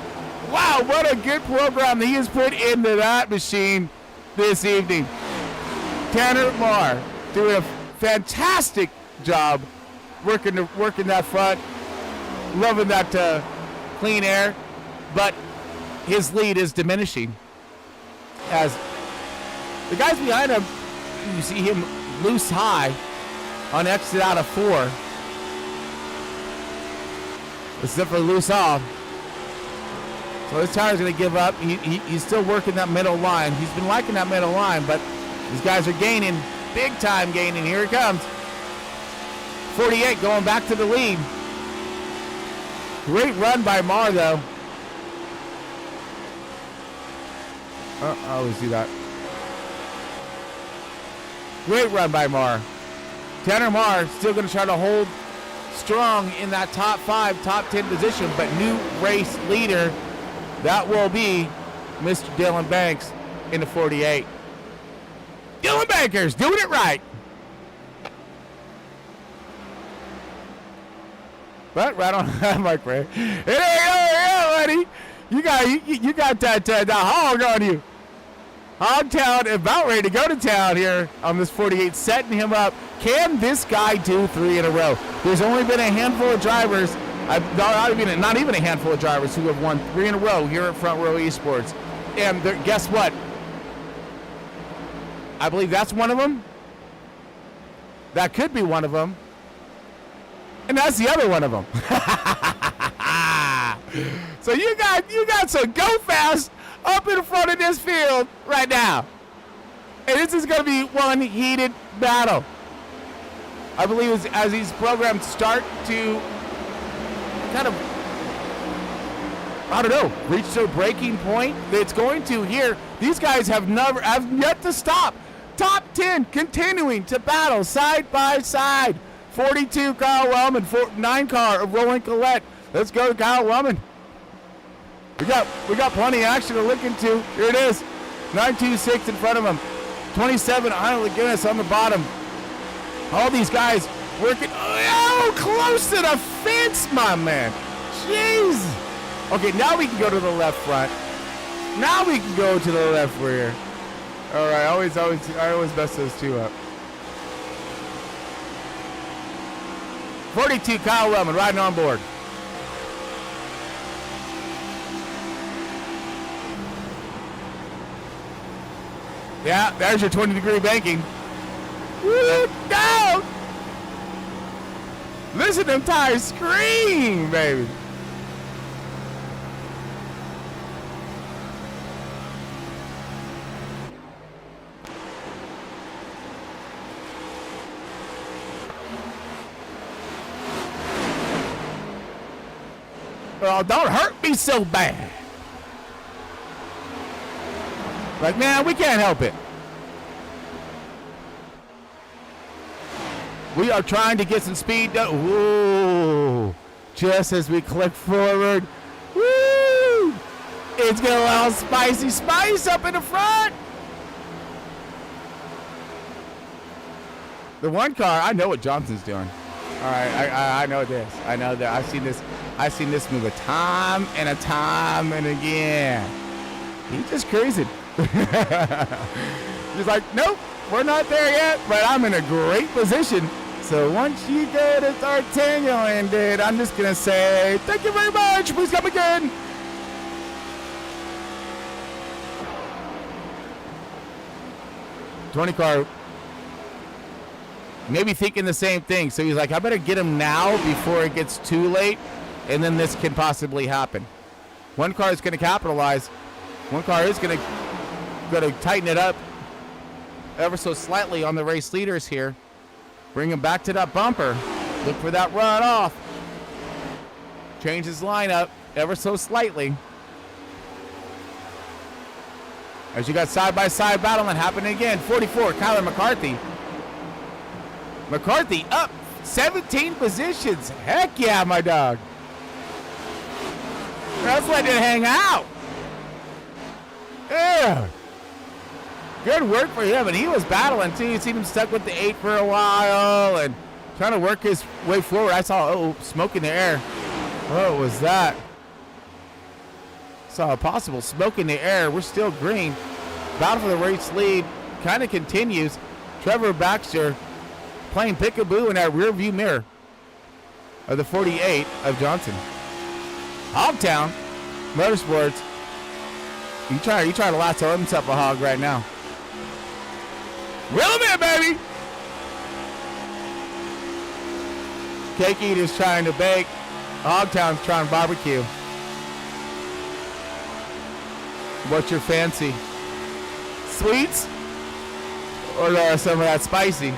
Wow, what a good program that he has put into that machine this evening. Tanner Moore doing a fantastic job working that front. Loving that clean air. But his lead is diminishing as the guys behind him, you see him loose high on exit out of 4. Except for loose off. So his tire's going to give up. He's still working that middle line. He's been liking that middle line, but these guys are gaining, big time gaining. Here it comes. 48 going back to the lead. Great run by Marr, though. I always do that. Great run by Marr. Tanner Marr still going to try to hold strong in that top 5, top 10 position, but new race leader, that will be Mr. Dylan Banks in the 48. Dylan Bankers doing it right. But right on Mike Ray. Hey, buddy. You got that hog on you. Hogtown about ready to go to town here on this 48, setting him up. Can this guy do 3 in a row? There's only been a handful of drivers, not even a handful of drivers who have won 3 in a row here at Front Row Esports. And guess what? I believe that's one of them. That could be one of them. And that's the other one of them. So you got some Go Fast up in front of this field right now. And this is going to be one heated battle. I believe as these programs start to kind of, I don't know, reach their breaking point, it's going to here. These guys have yet to stop. Top 10 continuing to battle side by side. 42 Kyle Wellman, 9 car of Roland Collette. Let's go to Kyle Wellman. We got plenty of action to look into. Here it is. 926 in front of him. 27 Island Guinness on the bottom. All these guys working. Oh, close to the fence, my man. Jeez. Okay, now we can go to the left front. Now we can go to the left rear. All right, I always mess those two up. 42 Kyle Wellman riding on board. Yeah, there's your 20-degree banking. Woo, go! Listen to them tires scream, baby. Oh, don't hurt me so bad. Like, man, we can't help it. We are trying to get some speed done. Ooh. Just as we click forward. Woo! It's going to allow Spicy Spice up in the front. The one car, I know what Johnson's doing. All right, I know this. I know that. I've seen this move a time and again. He's just crazy. He's like, nope, we're not there yet, but I'm in a great position. So once you go to D'Artagnan, dude, I'm just gonna say thank you very much. Please come again. Tony car maybe thinking the same thing. So he's like, I better get him now before it gets too late, and then this can possibly happen. One car is going to capitalize. One car is going to tighten it up ever so slightly on the race leaders here. Bring him back to that bumper. Look for that run off. Change his lineup ever so slightly. As you got side-by-side battling happening again. 44, Kyler McCarthy. McCarthy up 17 positions. Heck yeah, my dog. That's letting it hang out. Yeah. Good work for him, and he was battling too. You seen him stuck with the 8 for a while and trying to work his way forward. I saw, smoke in the air. What was that? Saw a possible smoke in the air. We're still green. Battle for the race lead kind of continues. Trevor Baxter playing peekaboo in that rear view mirror of the 48 of Johnson. Hogtown Motorsports. You try to lasso himself a hog right now. Reel him in, baby. Cake Eater's trying to bake. Hogtown's trying to barbecue. What's your fancy? Sweets? Or some of that spicy?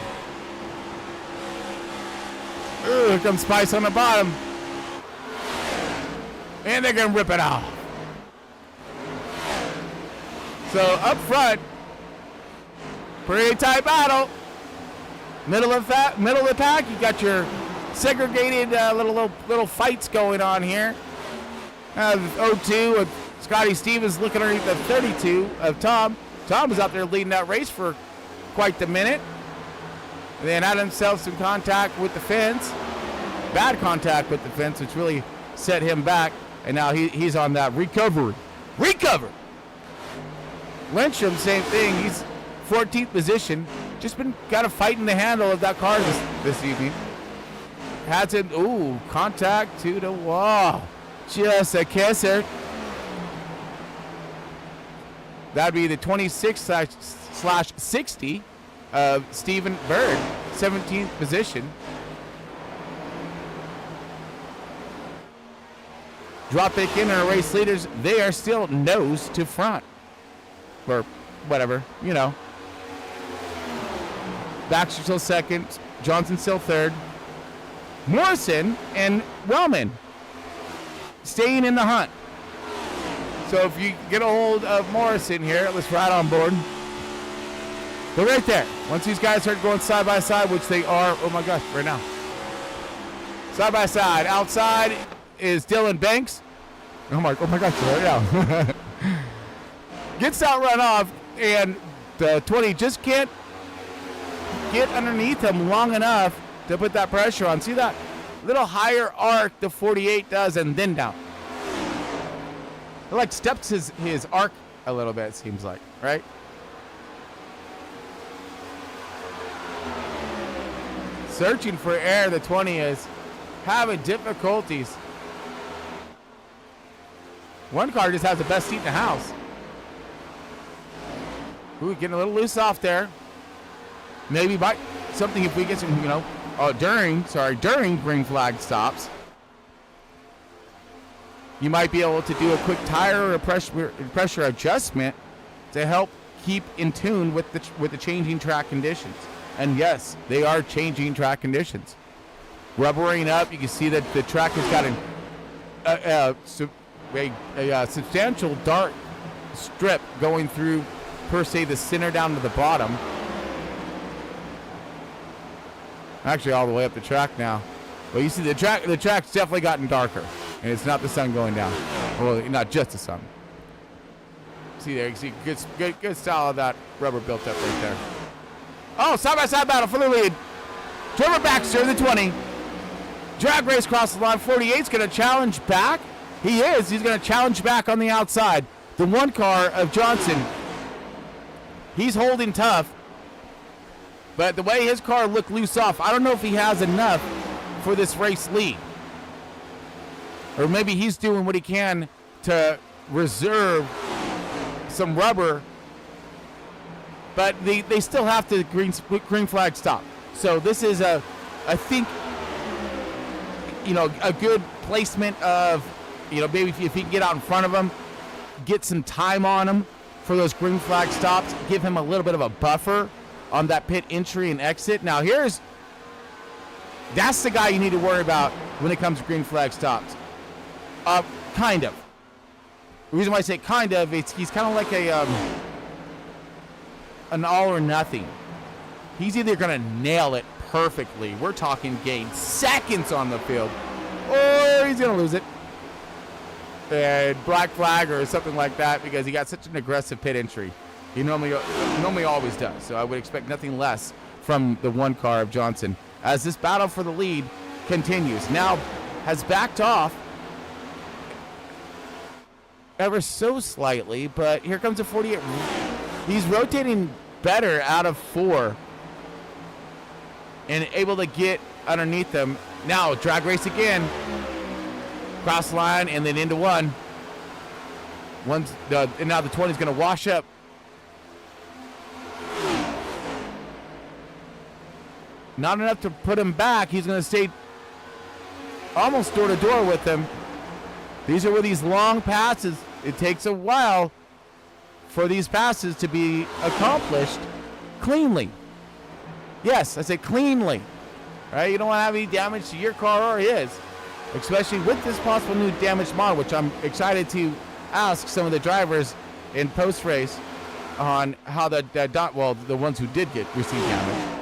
Ooh, here comes Spice on the bottom. And they're going to rip it off. So up front, pretty tight battle. Middle of the pack, you got your segregated little fights going on here. 02 with Scotty Stevens looking underneath the 32 of Tom. Tom was out there leading that race for quite the minute. And then had himself some contact with the fence. Bad contact with the fence, which really set him back. And now he's on that recovery. Recover! Lyncham, same thing. He's 14th position. Just been kind of fighting the handle of that car this evening. Had to, contact to the wall. Just a kisser. That'd be the 26/60 of Stephen Bird, 17th position. Drop back in our race leaders. They are still nose to front. Or whatever, you know. Baxter still second. Johnson still third. Morrison and Wellman staying in the hunt. So if you get a hold of Morrison here, let's ride on board. They're right there. Once these guys start going side by side, which they are, oh my gosh, right now. Side by side. Outside is Dylan Banks. Oh my gosh, right now. Gets that run off, and the 20 just can't get underneath him long enough to put that pressure on. See that little higher arc the 48 does, and then down. It like steps his arc a little bit, it seems like, right? Searching for air, the 20 is having difficulties. One car just has the best seat in the house. Ooh, getting a little loose off there. Maybe by something if we get some, during green flag stops. You might be able to do a quick tire or pressure adjustment to help keep in tune with the changing track conditions. And yes, they are changing track conditions. Rubbering up, you can see that the track has got a substantial dark strip going through, per se, the center down to the bottom. Actually, all the way up the track now. Well, you see the track's definitely gotten darker, and it's not the sun going down. Well, not just the sun. See there, you see good style of that rubber built up right there. Oh, side-by-side battle for the lead. Trevor Baxter, the 20. Drag race across the line. 48's going to challenge back. He is. He's going to challenge back on the outside. The one car of Johnson. He's holding tough. But the way his car looked loose off, I don't know if he has enough for this race lead. Or maybe he's doing what he can to reserve some rubber. But they still have to green flag stop. So this is I think, a good placement of, maybe if he can get out in front of him, get some time on him for those green flag stops, give him a little bit of a buffer on that pit entry and exit. Now that's the guy you need to worry about when it comes to green flag stops. Kind of. The reason why I say kind of, he's kind of like an all or nothing. He's either going to nail it perfectly. We're talking gain seconds on the field, or he's going to lose it. And black flag or something like that because he got such an aggressive pit entry. He normally always does. So I would expect nothing less from the one car of Johnson as this battle for the lead continues. Now has backed off ever so slightly, but here comes a 48. He's rotating better out of 4 and able to get underneath them. Now drag race again. Cross line and then into 1. And now the 20 is going to wash up. Not enough to put him back. He's going to stay almost door to door with him. These are where these long passes. It takes a while for these passes to be accomplished cleanly. Yes, I say cleanly. Right? You don't want to have any damage to your car or his. Especially with this possible new damaged model, which I'm excited to ask some of the drivers in post-race on how the ones who did receive damage.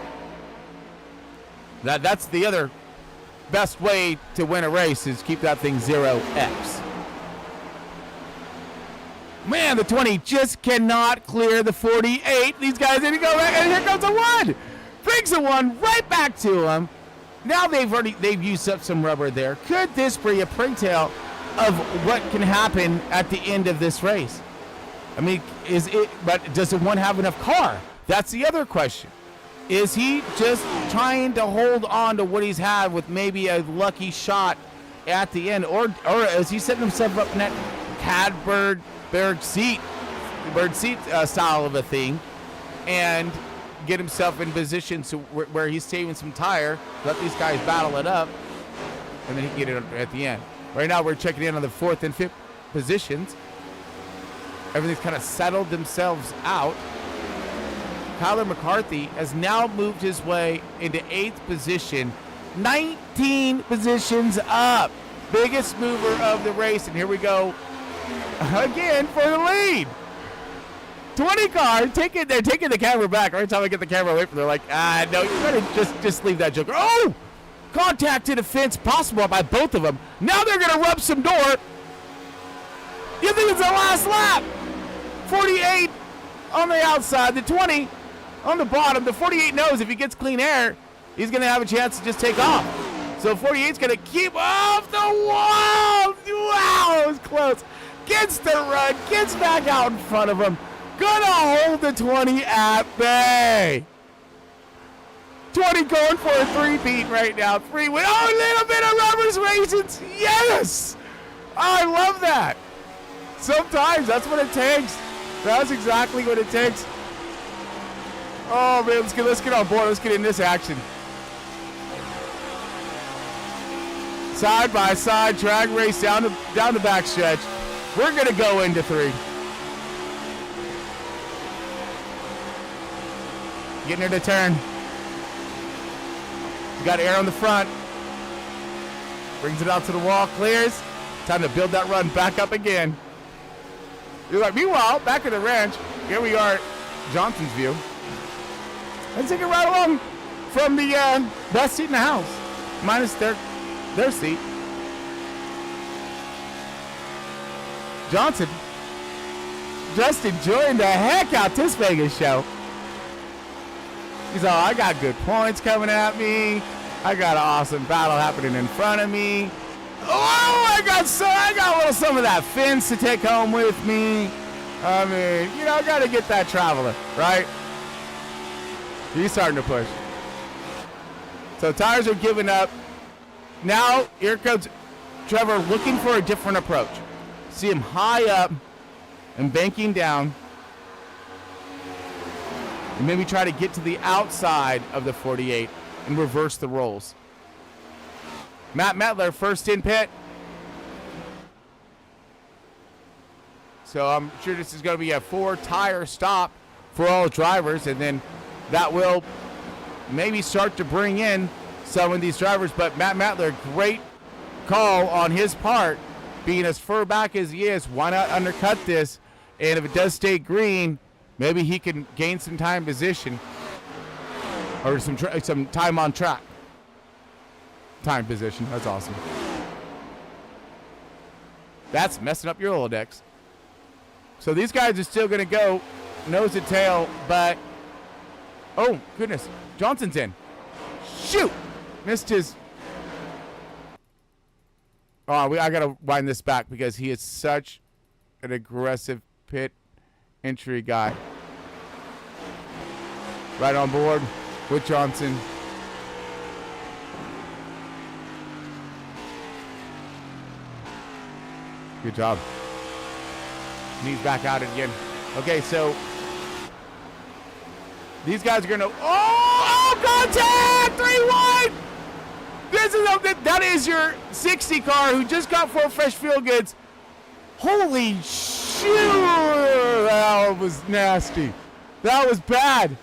That's the other best way to win a race is keep that thing 0x. Man, the 20 just cannot clear the 48. These guys didn't go back, and here comes a 1. Brings a 1 right back to him. Now they've used up some rubber there. Could this be a pre-tell of what can happen at the end of this race? I mean, but does the 1 have enough car? That's the other question. Is he just trying to hold on to what he's had with maybe a lucky shot at the end? Or is he setting himself up in that bird seat style of a thing and get himself in position so where he's saving some tire, let these guys battle it up, and then he can get it at the end. Right now we're checking in on the 4th and 5th positions. Everything's kind of settled themselves out. Kyler McCarthy has now moved his way into 8th position, 19 positions up. Biggest mover of the race, and here we go again for the lead. 20 car, they're taking the camera back. Every time I get the camera away from them, they're like, no, you better just leave that joker. Oh! Contact to the fence possible by both of them. Now they're going to rub some door. You think it's the last lap? 48 on the outside, the 20 on the bottom. The 48 knows if he gets clean air, he's going to have a chance to just take off. So 48's going to keep off the wall. Wow, it was close. Gets the run, gets back out in front of him. Gonna hold the 20 at bay. 20 going for a 3-peat right now. 3 win. Oh, a little bit of rubbers raisins. Yes! I love that. Sometimes that's what it takes. That's exactly what it takes. Oh man, let's get on board. Let's get in this action. Side by side drag race down the backstretch. We're gonna go into 3. Getting her to turn. Got air on the front. Brings it out to the wall, clears. Time to build that run back up again. You're like, meanwhile, back at the ranch, here we are, Johnson's view. Let's take it right along from the best seat in the house, minus their seat. Johnson just enjoying the heck out this Vegas show. He's all, I got good points coming at me. I got an awesome battle happening in front of me. Oh, I got a little some of that fence to take home with me. I mean, you know, I got to get that traveler, right? He's starting to push. So tires are giving up. Now, here comes Trevor looking for a different approach. See him high up and banking down. And maybe try to get to the outside of the 48 and reverse the rolls. Matt Metler, first in pit. So I'm sure this is going to be a 4-tire stop for all drivers, and then that will maybe start to bring in some of these drivers. But Matt Metler, great call on his part, being as far back as he is. Why not undercut this? And if it does stay green, maybe he can gain some time position or some time on track. Time position. That's awesome. That's messing up your Rolodex. So these guys are still going to go nose to tail, but oh, goodness. Johnson's in. Shoot! Missed his. Oh, I got to wind this back because he is such an aggressive pit entry guy. Right on board with Johnson. Good job. Knees back out again. Okay, so these guys are going to. Oh, contact! 3-1! That is your 60 car who just got 4 fresh field goods. Holy shoot! That was nasty. That was bad.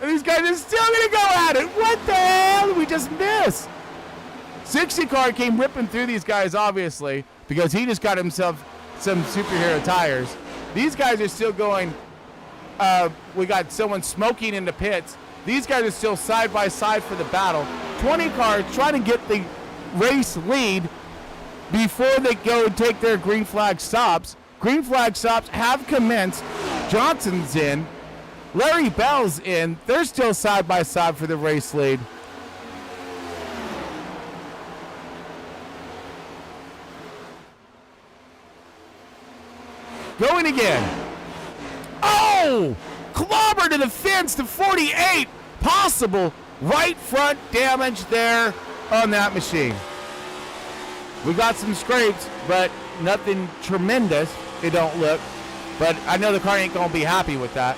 And these guys are still going to go at it. What the hell did we just miss? 60 car came ripping through these guys, obviously, because he just got himself some superhero tires. These guys are still going. We got someone smoking in the pits. These guys are still side by side for the battle. 20 cars trying to get the race lead before they go and take their green flag stops. Green flag stops have commenced. Johnson's in. Larry Bell's in. They're still side by side for the race lead. Going again. Oh! Clobber to the fence, to 48. Possible right front damage there on that machine. We got some scrapes, but nothing tremendous, it don't look. But I know the car ain't going to be happy with that.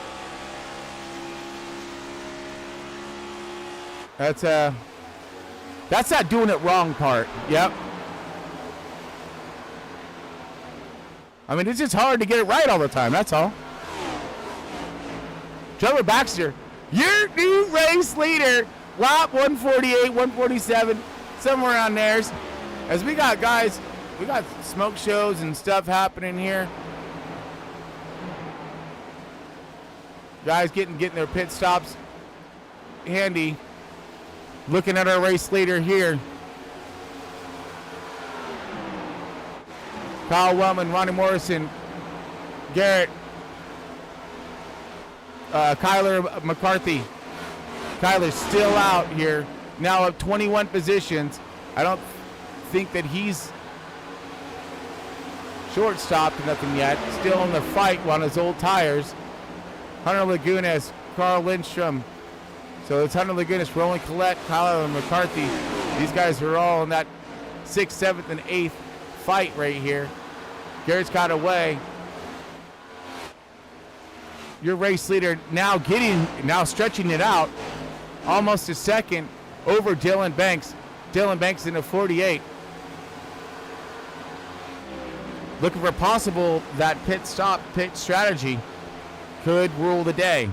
That's that doing it wrong part. Yep. I mean, it's just hard to get it right all the time, that's all. Trevor Baxter, your new race leader, lap 148, 147, somewhere around there. As we got guys, we got smoke shows and stuff happening here. Guys getting their pit stops handy. Looking at our race leader here. Kyle Wellman, Ronnie Morrison, Garrett, Kyler McCarthy. Kyler's still out here, now up 21 positions. I don't think that he's short-stopped or nothing yet. Still in the fight on his old tires. Hunter Lagunas, Carl Lindstrom. So it's Hunter Lagunas, Roland Collette, Kyler and McCarthy. These guys are all in that 6th, 7th, and 8th fight right here. Garrett's got away. Your race leader now stretching it out almost a second over Dylan Banks. Dylan Banks in a 48. Looking for possible that pit strategy could rule the day.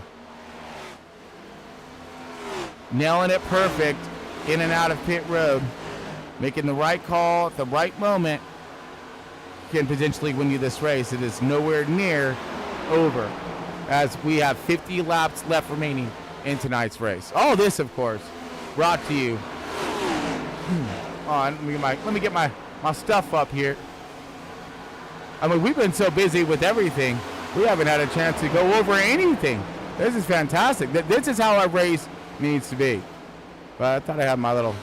Nailing it perfect in and out of pit road. Making the right call at the right moment can potentially win you this race. It is nowhere near over, as we have 50 laps left remaining in tonight's race. All this, of course, brought to you. On, let me get my stuff up here. I mean, we've been so busy with everything, we haven't had a chance to go over anything. This is fantastic. This is how a race needs to be. But I thought I had my little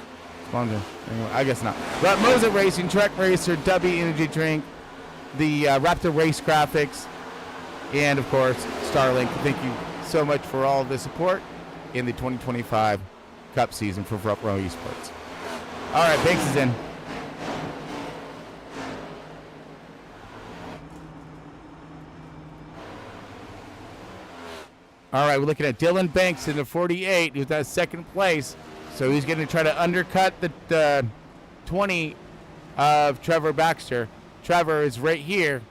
sponsor. Anyway, I guess not. But Moza Racing, Trek Racer, W Energy Drink, the Raptor Race Graphics, and of course, Starlink. Thank you so much for all of the support in the 2025 Cup season for Front Row Esports. All right, Banks is in. All right, we're looking at Dylan Banks in the 48, who's at second place. So he's going to try to undercut the 20 of Trevor Baxter. Trevor is right here.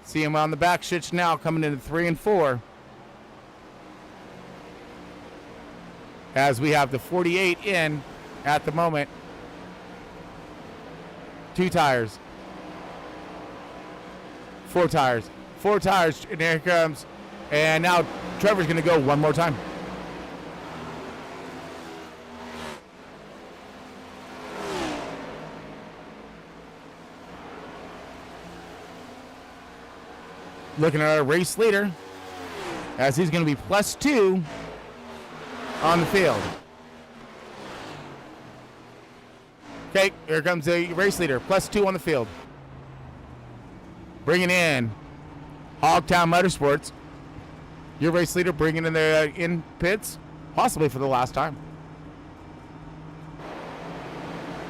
See him on the back stretch now, coming into 3 and 4. As we have the 48 in at the moment. 2 tires. 4 tires. 4 tires, and there he comes. And now Trevor's going to go one more time. Looking at our race leader, as he's going to be +2 on the field. Okay, here comes the race leader, +2 on the field. Bringing in Hogtown Motorsports. Your race leader bringing in the in pits, possibly for the last time.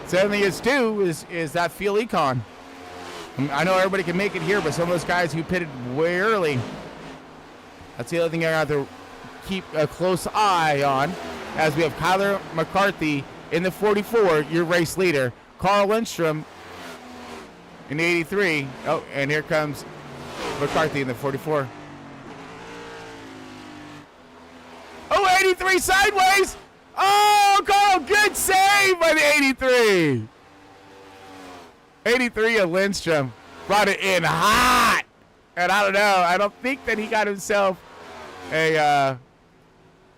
Same thing as too is that fuel econ. I know everybody can make it here, but some of those guys who pitted way early, that's the other thing I have to keep a close eye on. As we have Kyler McCarthy in the 44, your race leader. Carl Lindstrom in the 83. Oh, and here comes McCarthy in the 44. Oh, 83 sideways. Oh, Carl, good save by the 83. 83 of Lindstrom brought it in hot. And I don't know. I don't think that he got himself a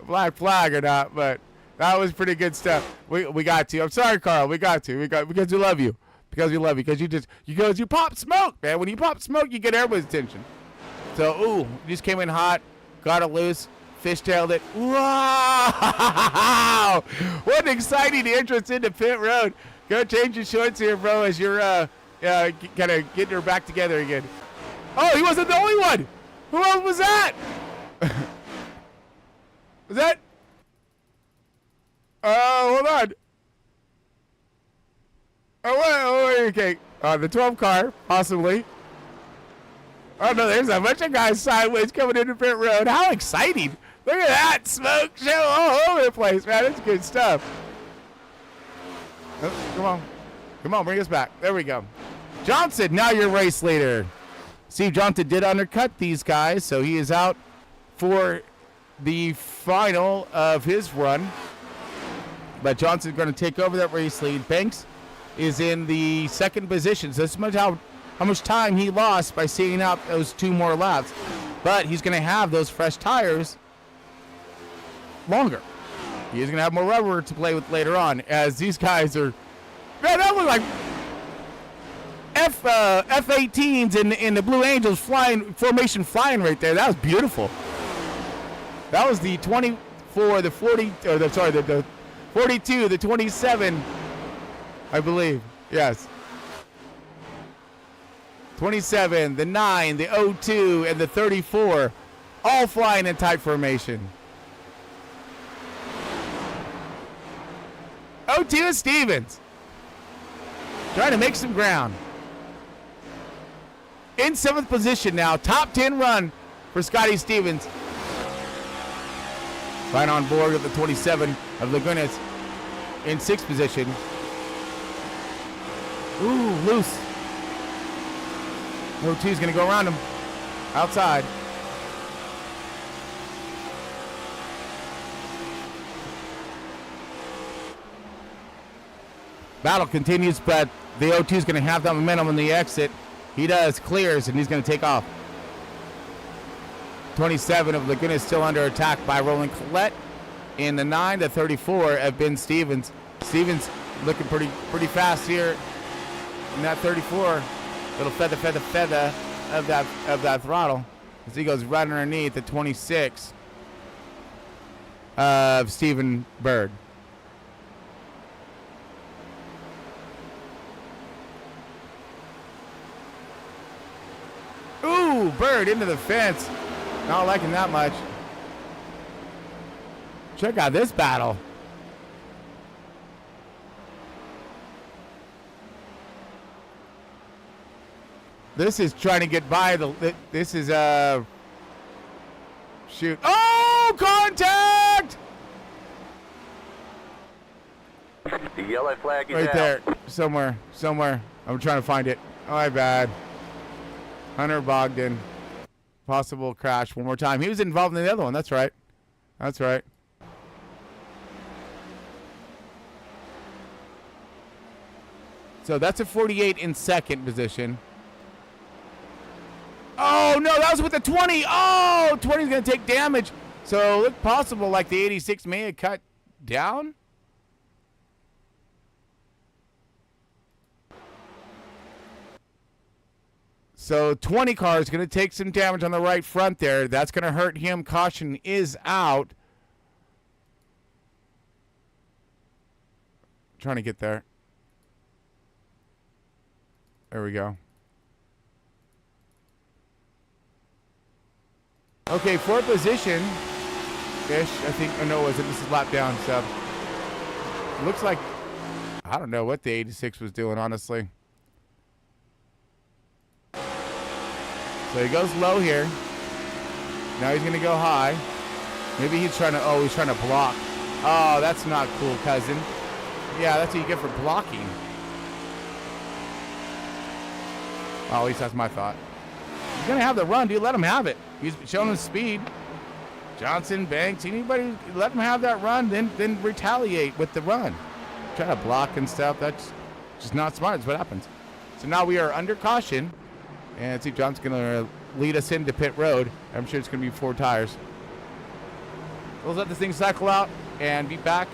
black flag or not, but that was pretty good stuff. We got to. I'm sorry, Carl. We got to. Because we love you. Because we love you. Because you pop smoke, man. When you pop smoke, you get everybody's attention. So, you just came in hot, got it loose, fishtailed it. Wow! What an exciting entrance into pit road. Go change your shorts here, bro, as you're kind of getting her back together again. Oh, he wasn't the only one. Who else was that? Was that? Oh, hold on. Oh, okay. The 12 car, possibly. Oh, no, there's a bunch of guys sideways coming into pit road. How exciting. Look at that smoke show all over the place, man. That's good stuff. Oh, come on. Come on, bring us back. There we go. Johnson, now your race leader. Steve Johnson did undercut these guys, so he is out for the final of his run. But Johnson's going to take over that race lead. Banks is in the second position. So this is how much time he lost by seeing out those 2 more laps. But he's going to have those fresh tires longer. He's going to have more rubber to play with later on, as these guys are... Man, that was like F-18s in the Blue Angels formation flying right there. That was beautiful. That was the 24, the 40, or the 42, the 27, I believe. Yes. 27, the 9, the 02, and the 34, all flying in tight formation. 02 is Stevens. Trying to make some ground. In 7th position now. Top 10 run for Scotty Stevens. Right on board with the 27 of Lagunas in 6th position. Ooh, loose. 02's going to go around him. Outside. Battle continues, but the 02 is going to have that momentum on the exit. He does, clears, and he's going to take off. 27 of Laguna is still under attack by Roland Collette. in the 9 to 34 of Ben Stevens. Stevens looking pretty fast here in that 34. Little feather of that throttle as he goes right underneath the 26 of Stephen Bird. Ooh, Bird into the fence. Not liking that much. Check out this battle. This is trying to get by the. This is shoot. Oh, contact! The yellow flag is right out. there, somewhere. I'm trying to find it. Oh, my bad. Hunter Bogdan, possible crash one more time. He was involved in the other one. That's right. So that's a 48 in second position. Oh, no, that was with the 20. Oh, 20's going to take damage. So look possible like the 86 may have cut down. So 20 car is going to take some damage on the right front there. That's going to hurt him. Caution is out. Trying to get there. There we go. Okay, fourth position. Ish, I think. Oh, no, this is lap down. So looks like, I don't know what the 86 was doing, honestly. So he goes low here. Now he's going to go high. Maybe he's trying to block. Oh, that's not cool, cousin. Yeah, that's what you get for blocking. Well, at least that's my thought. He's going to have the run, dude. Let him have it. He's showing his speed. Johnson, Banks, anybody, let him have that run, then retaliate with the run. Try to block and stuff. That's just not smart. That's what happens. So now we are under caution. And let's see if John's going to lead us into pit road. I'm sure it's going to be 4 tires. We'll let this thing cycle out and be back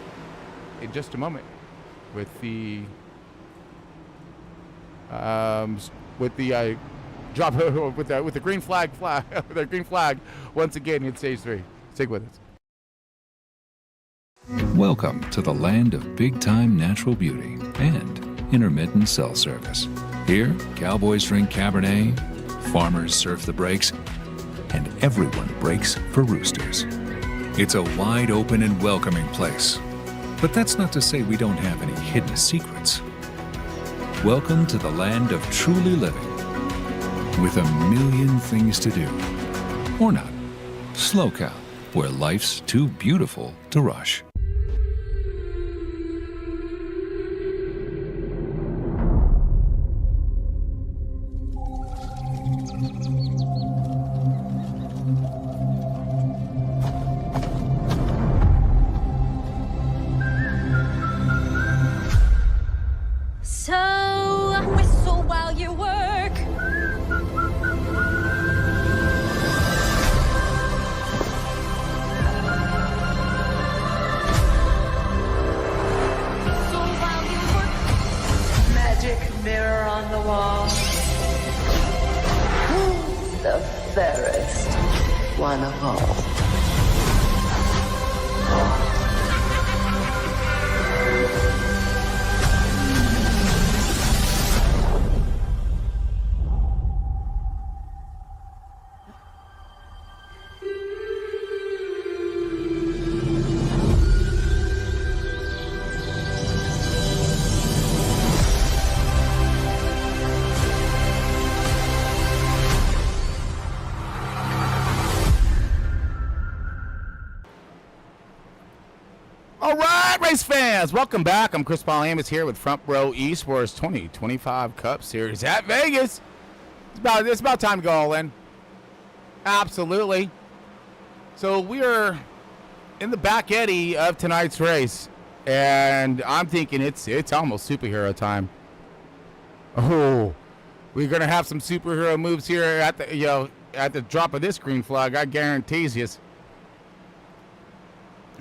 in just a moment with the drop with the green flag with the green flag once again in stage 3. Stick with us. Welcome to the land of big-time natural beauty and intermittent cell service. Here, cowboys drink Cabernet, farmers surf the breaks, and everyone breaks for roosters. It's a wide open and welcoming place. But that's not to say we don't have any hidden secrets. Welcome to the land of truly living, with a million things to do. Or not. Slow Cow, where life's too beautiful to rush. So, whistle while you work. Whistle while you work. Magic mirror on the wall. Who's the fairest one of all? All right, race fans, welcome back. I'm Chris Paul-Amos here with Front Row ESPORTS 2025 Cup Series at Vegas. It's about time to go all in. Absolutely. So we are in the back eddy of tonight's race, and I'm thinking it's almost superhero time. Oh, we're gonna have some superhero moves here at the drop of this green flag. I guarantee you.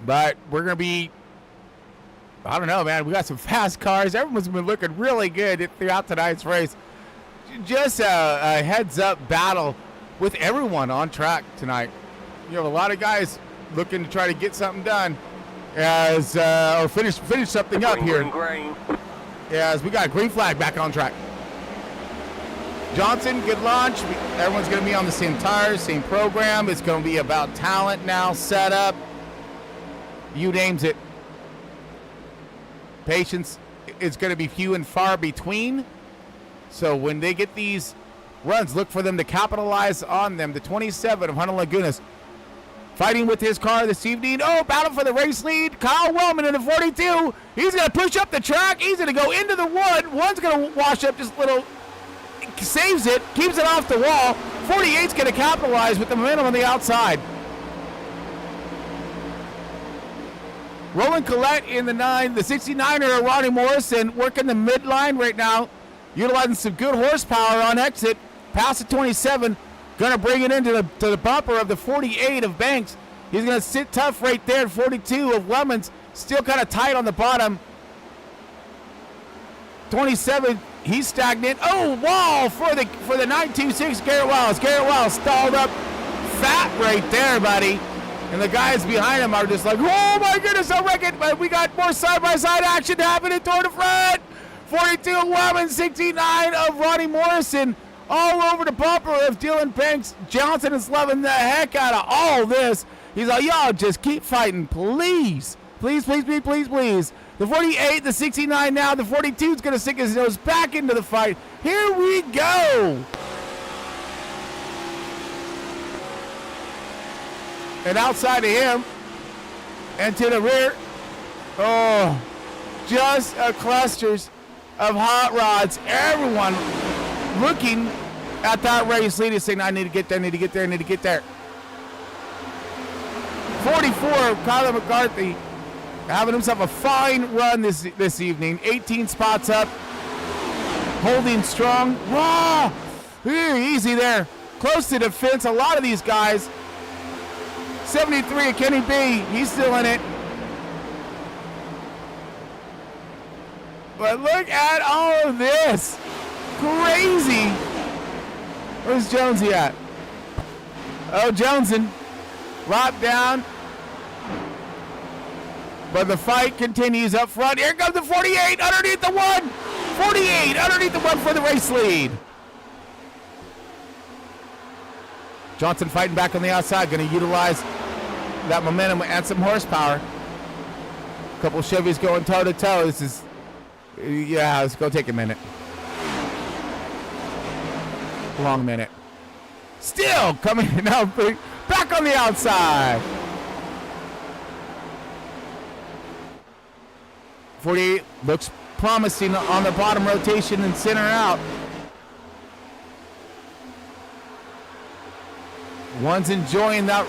But we're going to be, I don't know, man. We got some fast cars. Everyone's been looking really good throughout tonight's race. Just a heads-up battle with everyone on track tonight. You have a lot of guys looking to try to get something done or finish something up here. As we got a green flag back on track. Johnson, good launch. Everyone's going to be on the same tires, same program. It's going to be about talent now, setup. You names it. Patience is going to be few and far between. So when they get these runs, look for them to capitalize on them. The 27 of Hunter Lagunas fighting with his car this evening. Oh, battle for the race lead. Kyle Wellman in the 42. He's going to push up the track. He's going to go into the wood. One's going to wash up just a little. Saves it, keeps it off the wall. 48's going to capitalize with the momentum on the outside. Roland Collette in the 9. The 69er, Ronnie Morrison, working the midline right now, utilizing some good horsepower on exit. Past the 27, going to bring it into the bumper of the 48 of Banks. He's going to sit tough right there. 42 of Lemons, still kind of tight on the bottom. 27, he's stagnant. Oh, wall for the 926 Garrett Wiles. Garrett Wiles stalled up fat right there, buddy. And the guys behind him are just like, oh my goodness, I reckon. But we got more side-by-side action happening toward the front. 42 of Lemon, 69 of Ronnie Morrison. All over the bumper of Dylan Banks. Johnson is loving the heck out of all this. He's like, y'all just keep fighting, please. Please, please, please, please, please. The 48, the 69 now. The 42 is going to stick his nose back into the fight. Here we go. And outside of him and to the rear, oh, just clusters of hot rods. Everyone looking at that race leader saying, I need to get there, need to get there, need to get there. 44, Kyler McCarthy, having himself a fine run this evening. 18 spots up, holding strong. Raw, easy there, close to the fence. A lot of these guys. 73 of Kenny B, he's still in it. But look at all of this, crazy. Where's Jonesy at? Oh, Joneson, locked down. But the fight continues up front. Here comes the 48 underneath the one. 48 underneath the one for the race lead. Johnson fighting back on the outside, going to utilize that momentum and some horsepower. A couple Chevys going toe to toe. This is, yeah, let's go take a minute. Long minute. Still coming now, back on the outside. 48 looks promising on the bottom rotation and center out. One's enjoying that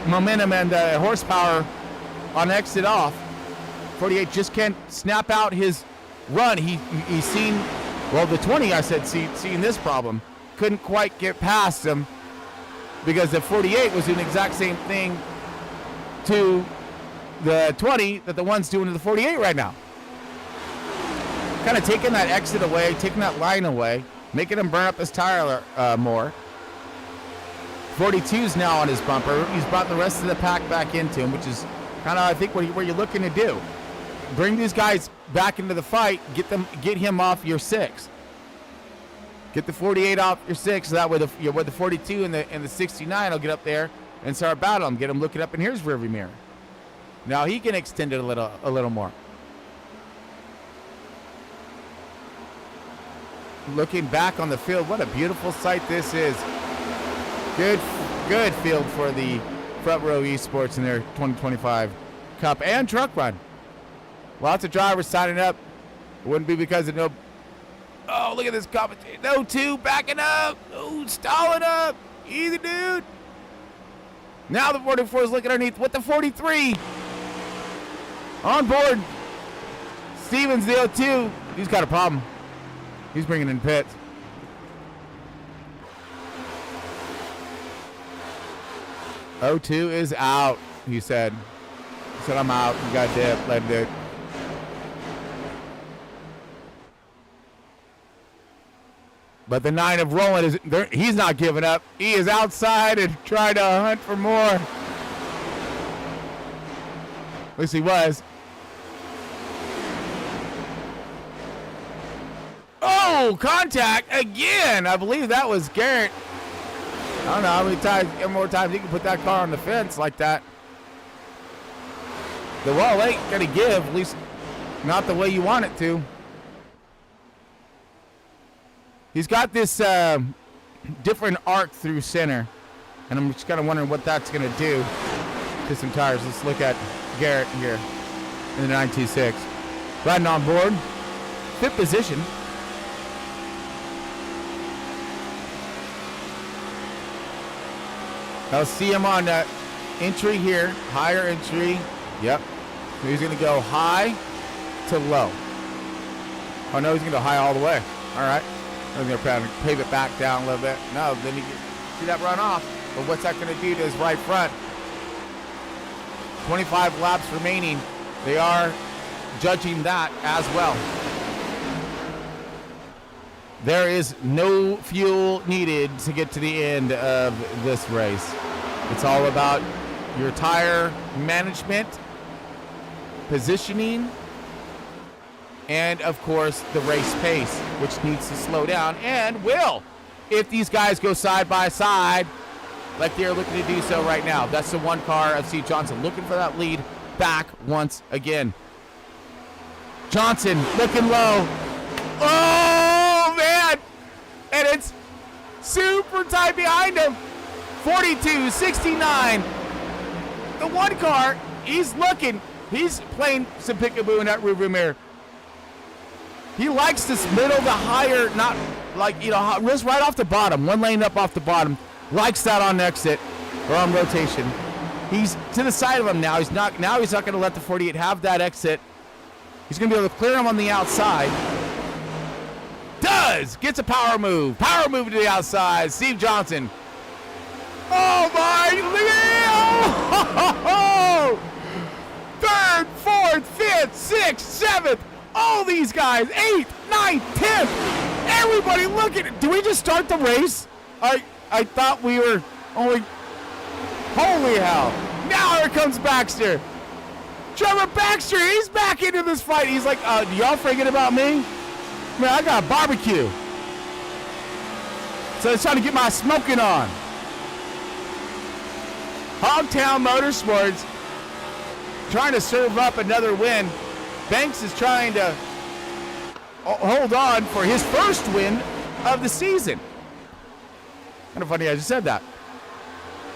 momentum and horsepower on exit off. 48 just can't snap out his run. He's seen, well, the 20 I said seeing this problem. Couldn't quite get past him because the 48 was doing the exact same thing to the 20 that the one's doing to the 48 right now. Kind of taking that exit away, taking that line away, making him burn up his tire more. 42's now on his bumper. He's brought the rest of the pack back into him, which is kind of, I think, what you're looking to do. Bring these guys back into the fight. Get him off your 6. Get the 48 off your 6. So that way, with the 42 and the 69 will get up there and start battling him. Get him looking up in his rearview mirror. Now he can extend it a little more. Looking back on the field, what a beautiful sight this is. Good field for the Front Row Esports in their 2025 Cup and Truck Run. Lots of drivers signing up. It wouldn't be because of no. Oh, look at this competition. No, 2 backing up. Oh, stalling up. Easy, dude. Now the 44 is looking underneath with the 43. On board. Stevens, the 02. He's got a problem. He's bringing in pits. O2 is out. he said. He said, I'm out. You got dip. Let it. But the 9 of Roland is there. He's not giving up. He is outside and trying to hunt for more. At least he was. Oh, contact again. I believe that was Garrett. I don't know how more times you can put that car on the fence like that. The wall ain't gonna give, at least not the way you want it to. He's got this different arc through center, and I'm just kind of wondering what that's going to do to some tires. Let's look at Garrett here in the 926. Riding on board, 5th position. I'll see him on entry here, higher entry. Yep. So he's going to go high to low. Oh, no, he's going to go high all the way. All right. I'm going to pave it back down a little bit. No, then you see that run off. But what's that going to do to his right front? 25 laps remaining. They are judging that as well. There is no fuel needed to get to the end of this race. It's all about your tire management, positioning, and of course the race pace, which needs to slow down and will if these guys go side by side like they're looking to do so right now. That's the one car of Steve Johnson looking for that lead back once again. Johnson looking low. Oh man, and it's super tight behind him. 42-69. The one car, he's looking, he's playing some peekaboo in that rearview mirror. He likes this middle to higher, not like, you know, just right off the bottom, one lane up off the bottom. Likes that on exit or on rotation. He's to the side of him now. He's not going to let the 48 have that exit. He's going to be able to clear him on the outside. Gets a power move. Power move to the outside. Steve Johnson. Oh my, Leo! 3rd, 4th, 5th, 6th, 7th. All these guys, 8th, 9th, 10th. Everybody look at it. Do we just start the race? I thought we were only, holy hell. Now here comes Baxter. Trevor Baxter, he's back into this fight. He's like, y'all freaking about me? Man, I got a barbecue. So he's trying to get my smoking on. Hogtown Motorsports trying to serve up another win. Banks is trying to hold on for his first win of the season. Kind of funny I just said that.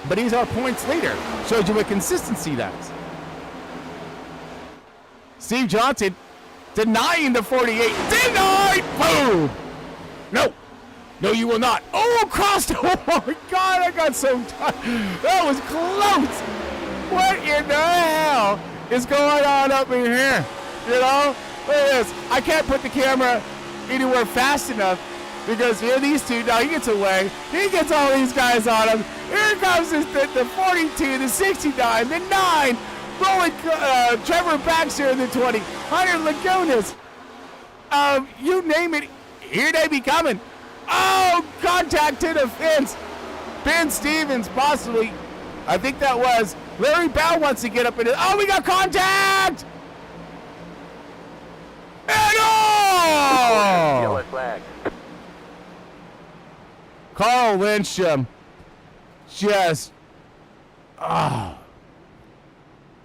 But he's our points leader. Shows you what consistency that's. Steve Johnson denying the 48. Denied! Boom! No. No, you will not. Oh, crossed. Oh, my God. I got so tired. That was close. What in the hell is going on up in here? You know? Look at this. I can't put the camera anywhere fast enough because here these two. Now he gets away. He gets all these guys on him. Here comes the 42, the 69, the 9. Rolling Trevor Baxter in the 20. Hunter Lagunas. You name it. Here they be coming. Oh, contact to the fence. Ben Stevens possibly. I think that was. Larry Bell wants to get up in it. Oh, we got contact! And oh! Yellow flag. Carl Lyncham. Just. Oh.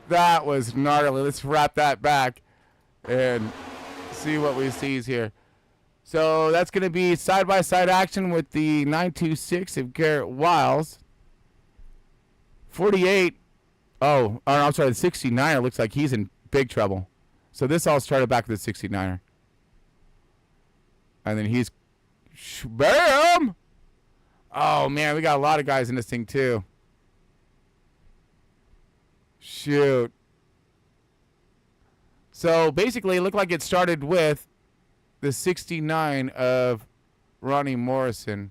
That was gnarly. Let's wrap that back and see what we see here. So that's going to be side-by-side action with the 926 of Garrett Wiles. 48. Oh, I'm sorry, the 69er looks like he's in big trouble. So this all started back with the 69er. And then he's... Bam! Oh, man, we got a lot of guys in this thing, too. Shoot. So basically, it looked like it started with the 69 of Ronnie Morrison.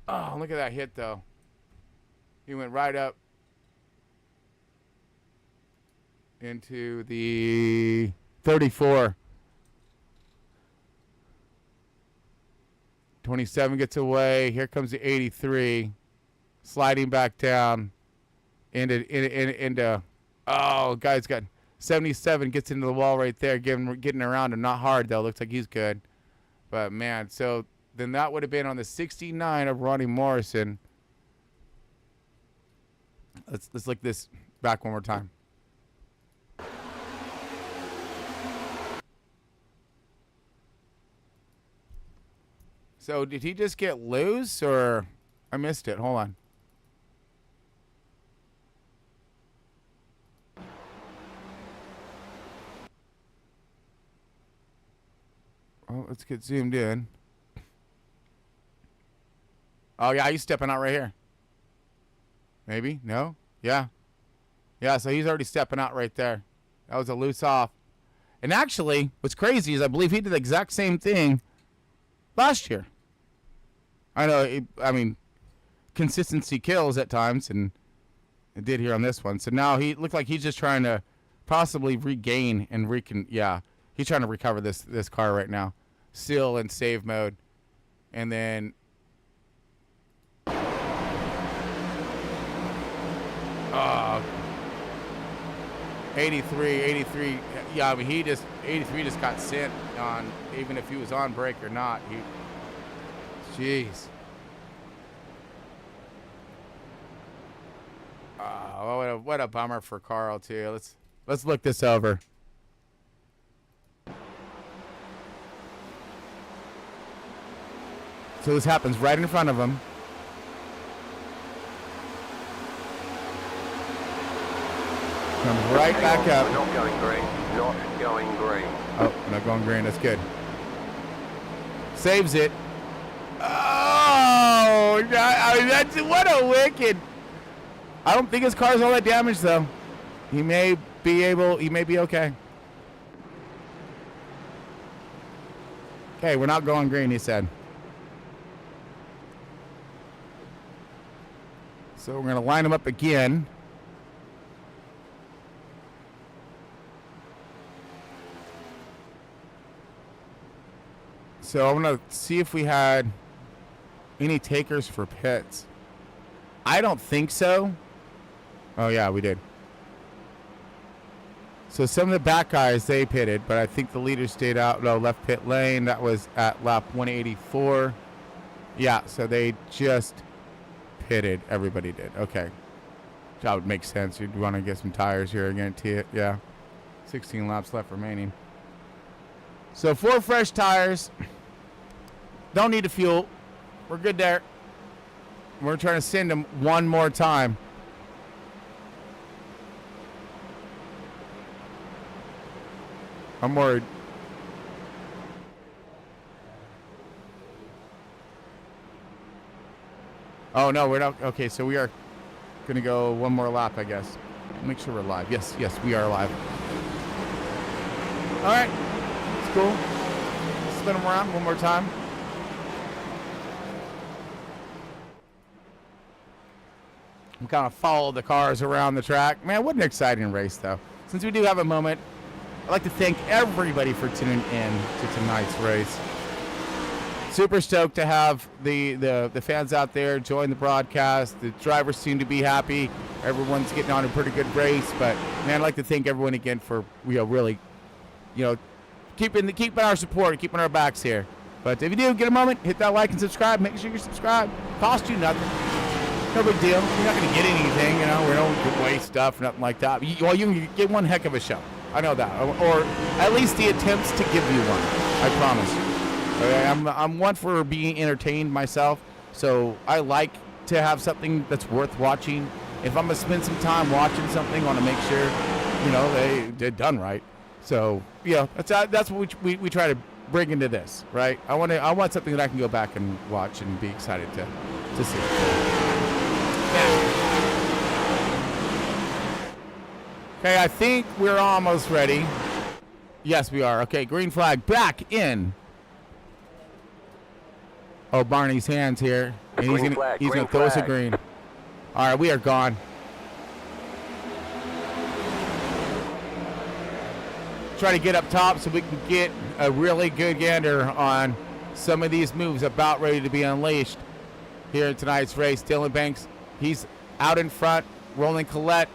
Oh, look at that hit, though. He went right up into the 34. 27 gets away. Here comes the 83. Sliding back down into oh, guy's got 77, gets into the wall right there, getting around him. Not hard, though. Looks like he's good. But, man, so then that would have been on the 69 of Ronnie Morrison. Let's look this back one more time. So did he just get loose, or I missed it? Hold on. Oh, let's get zoomed in. Oh, yeah, he's stepping out right here. Maybe? No? Yeah. Yeah, so he's already stepping out right there. That was a loose off. And actually, what's crazy is I believe he did the exact same thing last year. I know, I mean, consistency kills at times, and it did here on this one. So now he looked like he's just trying to possibly regain and he's trying to recover this car right now. Still in save mode. And then 83. Yeah, I mean, 83 just got sent on, even if he was on break or not. Jeez. Oh, what a bummer for Carl too. Let's look this over. So this happens right in front of him. Comes right back up. Not going green. Not going green. Oh, not going green. That's good. Saves it. Oh, I mean, that's what a wicked. I don't think his car's all that damaged though. He may be okay. Okay, we're not going green, he said. So we're going to line him up again. So I'm going to see if we had any takers for pits. I don't think so. Oh, yeah, we did. So some of the back guys, they pitted, but I think the leaders stayed out. No, left pit lane. That was at lap 184. Yeah, so they just pitted. Everybody did. Okay. That would make sense. You'd want to get some tires here, I guarantee it. Yeah. 16 laps left remaining. So 4 fresh tires. Don't need to fuel. We're good there. We're trying to send them one more time. I'm worried. Oh, no, we're not. Okay, so we are going to go one more lap, I guess. Make sure we're live. Yes, we are live. All right. It's cool. Spin them around one more time. We kind of follow the cars around the track. Man, what an exciting race, though. Since we do have a moment, I'd like to thank everybody for tuning in to tonight's race. Super stoked to have the fans out there join the broadcast. The drivers seem to be happy. Everyone's getting on a pretty good race. But, man, I'd like to thank everyone again for, really, keeping our support, keeping our backs here. But if you do get a moment, hit that like and subscribe. Make sure you're subscribed. Cost you nothing. No big deal. You're not going to get anything, We don't give away stuff or nothing like that. You can get one heck of a show. I know that. Or at least the attempts to give you one. I promise. Okay, I'm one for being entertained myself. So I like to have something that's worth watching. If I'm going to spend some time watching something, I want to make sure, they're done right. So, that's what we try to bring into this, right? I want something that I can go back and watch and be excited to see. Okay, I think we're almost ready. Yes, we are. Okay, green flag back in. Oh, Barney's hands here. And Green flag, he's green gonna throw us a flag. green. All right, we are gone. Try to get up top so we can get a really good gander on some of these moves about ready to be unleashed here in tonight's race. Dylan Banks, he's out in front. Roland Collette,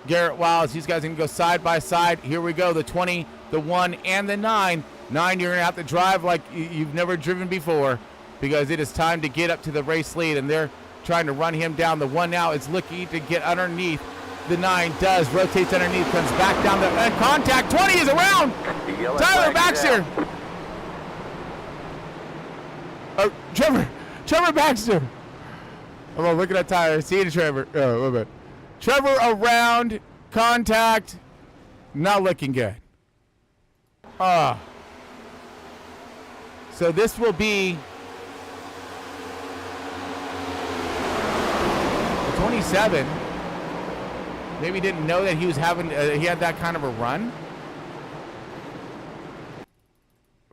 Garrett Wiles, these guys are going to go side by side. Here we go, the 20, the 1, and the 9. 9, you're going to have to drive like you've never driven before because it is time to get up to the race lead, and they're trying to run him down. The 1 now is looking to get underneath. The 9 does, rotates underneath, comes back down the contact. 20 is around. Tyler Baxter. Trevor Baxter. I'm looking at Tyler, seeing Trevor. Oh, a little bit. Trevor around, contact, not looking good. So this will be 27. Maybe didn't know that he was having, he had that kind of a run.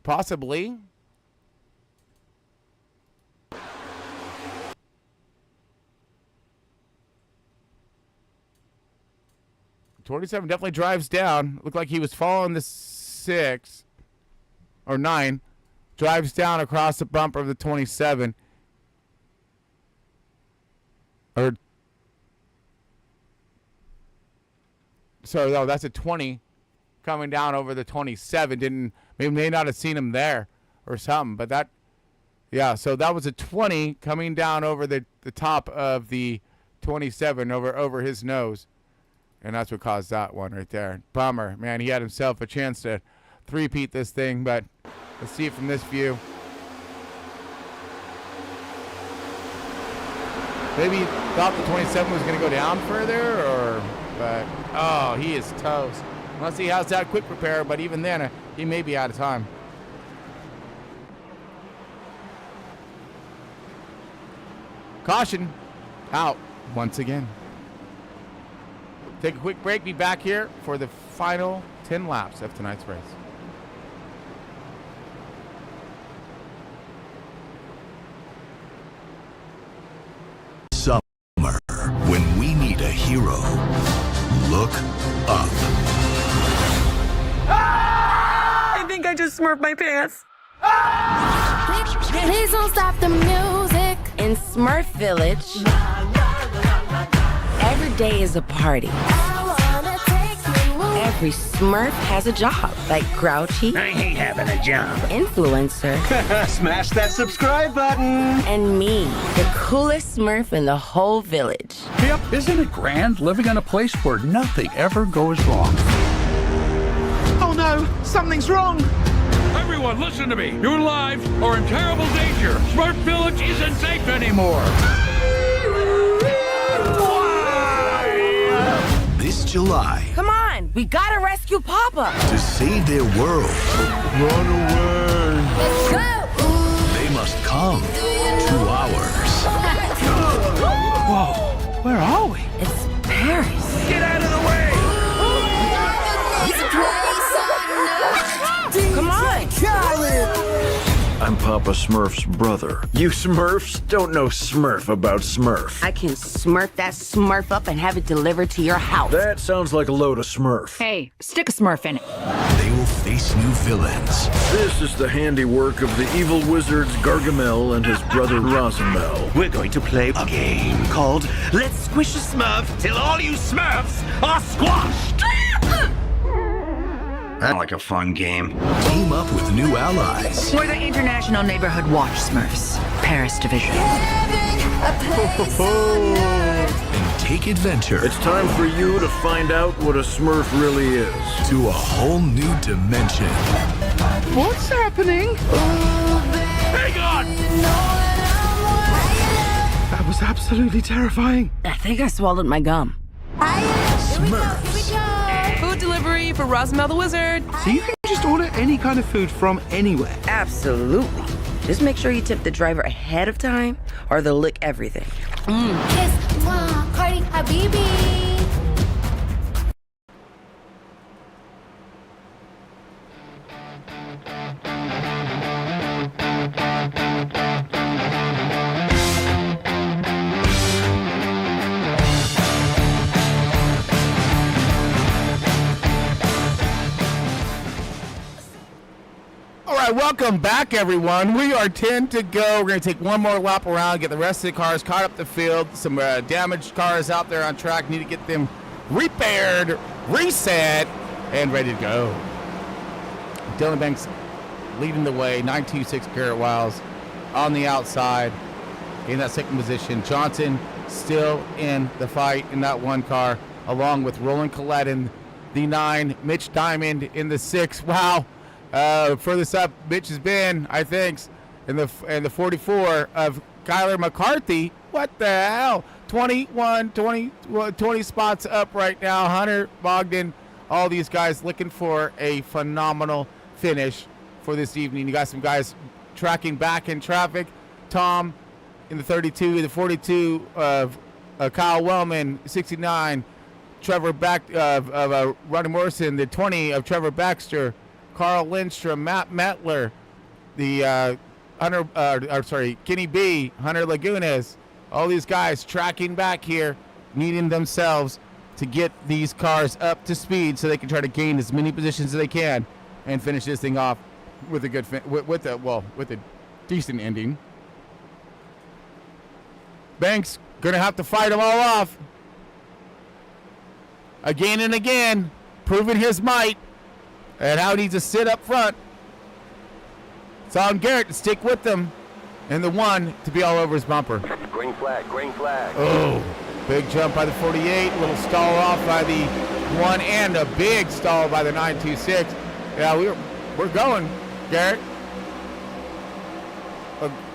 Possibly. $27 definitely drives down. Looked like he was following the 6 or 9. Drives down across the bumper of the 27. So no, that's a 20 coming down over the 27. May not have seen him there or something, but that, yeah. So that was a 20 coming down over the top of the 27 over his nose, and that's what caused that one right there. Bummer, man. He had himself a chance to three-peat this thing, but let's see it from this view. Maybe he thought the 27 was going to go down further, but oh, he is toast. Unless he has that quick repair, but even then, he may be out of time. Caution, out once again. Take a quick break, be back here for the final 10 laps of tonight's race. Summer, when we need a hero, look up. I think I just smurfed my pants. Please don't stop the music. In Smurf Village, every day is a party. Every Smurf has a job, like Grouchy. I hate having a job. Influencer. Smash that subscribe button. And me, the coolest Smurf in the whole village. Yep, isn't it grand living in a place where nothing ever goes wrong? Oh no, something's wrong. Everyone, listen to me. Your lives are in terrible danger. Smurf Village isn't safe anymore. This July, Come on, we gotta rescue Papa. to save their world, run away. Let's go. They must come to ours. Whoa, where are we? It's Paris. Get out of the way! Come on. I'm Papa Smurf's brother. You Smurfs don't know Smurf about Smurf. I can smurf that Smurf up and have it delivered to your house. That sounds like a load of Smurf. Hey, stick a Smurf in it. They will face new villains. This is the handiwork of the evil wizards Gargamel and his brother Rosamel. We're going to play a game called Let's Squish a Smurf Till All You Smurfs Are Squashed. That's like a fun game. Team up with new allies. We're the International Neighborhood Watch Smurfs, Paris Division. And take adventure It's time for you to find out what a Smurf really is. to a whole new dimension. What's happening? Hang on! That was absolutely terrifying. I think I swallowed my gum. Smurfs. Food delivery for Rosamel the Wizard. So you can just order any kind of food from anywhere. Absolutely. Just make sure you tip the driver ahead of time or they'll lick everything. Kiss, mwah, Cardi, Habibi. right, welcome back, everyone. We are 10 to go. We're going to take one more lap around, get the rest of the cars caught up the field. Some damaged cars out there on track. Need to get them repaired, reset, and ready to go. Dylan Banks leading the way, 926 Garrett Wiles on the outside in that second position. Johnson still in the fight in that one car, along with Roland Collette in the 9, Mitch Diamond in the 6. Wow. Furthest up, Mitch has been, I think, in the 44 of Kyler McCarthy. What the hell? 20 spots up right now. Hunter Bogdan, all these guys looking for a phenomenal finish for this evening. You got some guys tracking back in traffic. Tom in the 32, the 42 of Kyle Wellman, 69. Trevor Ronnie Morrison, the 20 of Trevor Baxter. Carl Lindstrom, Matt Metler, the Kenny B, Hunter Lagunas, all these guys tracking back here, needing themselves to get these cars up to speed so they can try to gain as many positions as they can and finish this thing off with a good with a decent ending. Banks gonna have to fight them all off again and again, proving his might. And how he needs to sit up front. It's on Garrett to stick with them. And the 1 to be all over his bumper. Green flag, green flag. Oh, big jump by the 48. Little stall off by the 1 and a big stall by the 926. Yeah, we're going, Garrett.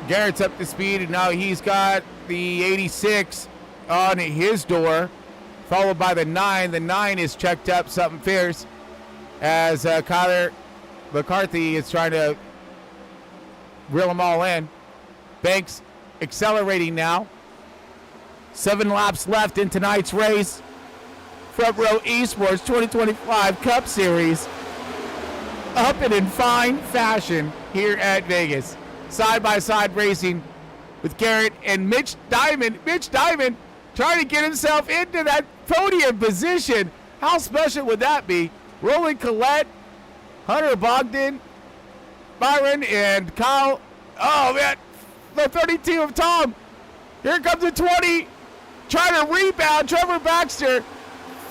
Garrett's up to speed, and now he's got the 86 on his door, followed by the 9. The 9 is checked up, something fierce, as Kyler McCarthy is trying to reel them all in. Banks accelerating now. 7 laps left in tonight's race. Front Row Esports 2025 Cup Series. Up and in fine fashion here at Vegas. Side-by-side racing with Garrett and Mitch Diamond. Mitch Diamond trying to get himself into that podium position. How special would that be? Roland Collette, Hunter Bogdan, Byron, and Kyle. Oh, man. The 32 of Tom. Here comes the 20. Trying to rebound. Trevor Baxter.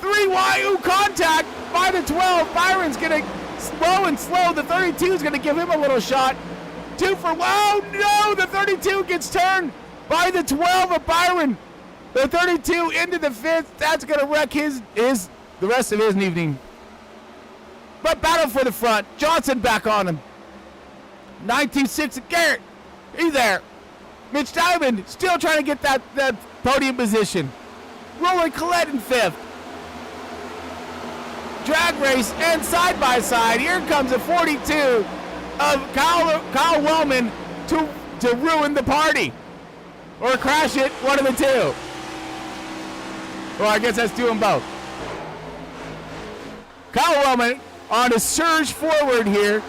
3 wide contact by the 12. Byron's going to slow. The 32 is going to give him a little shot. 2 for, oh, no. The 32 gets turned by the 12 of Byron. The 32 into the 5th. That's going to wreck the rest of his evening. But battle for the front. Johnson back on him. 926 Garrett. He's there. Mitch Diamond still trying to get that podium position. Roland Collette in 5th. Drag race and side by side. Here comes a 42 of Kyle Wellman to ruin the party. Or crash it, one of the two. Well, I guess that's doing both. Kyle Wellman on a surge forward here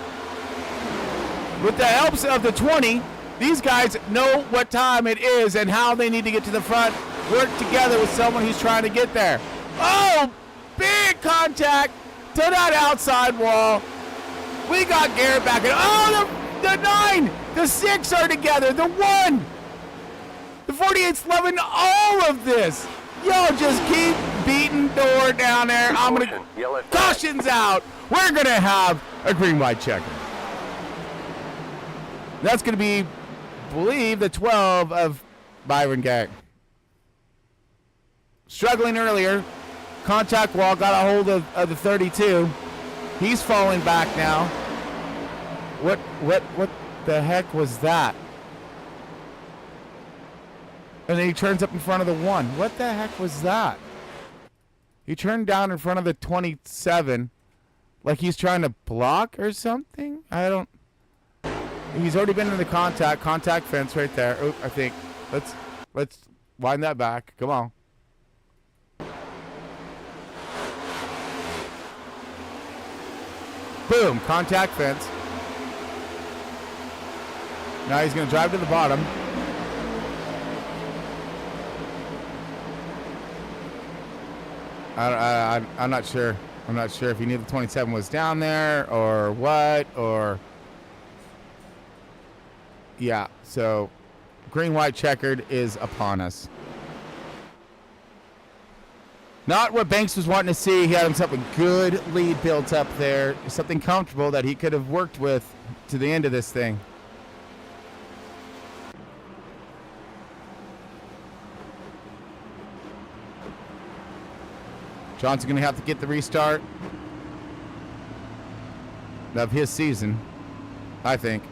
with the helps of the 20. These guys know what time it is and how they need to get to the front. Work together with someone who's trying to get there. Oh, big contact to that outside wall. We got Garrett back in. Oh, the 9, the 6 are together. The 1, the 48's loving all of this. Y'all just keep beating door down there. I'm going to, caution's out. We're going to have a green white checker. That's going to be, I believe, the 12 of Byron Gag. Struggling earlier. Contact wall, got a hold of the 32. He's falling back now. What the heck was that? And then he turns up in front of the 1. What the heck was that? He turned down in front of the 27 like he's trying to block or something. I don't. He's already been in the contact fence right there. Oop, I think. Let's wind that back. Come on. Boom, contact fence. Now he's going to drive to the bottom. I'm not sure. I'm not sure if he knew the 27 was down there or what, or Yeah, so green, white, checkered is upon us. Not what Banks was wanting to see. He had himself a good lead built up there. Something comfortable that he could have worked with to the end of this thing. Johnson going to have to get the restart of his season, I think.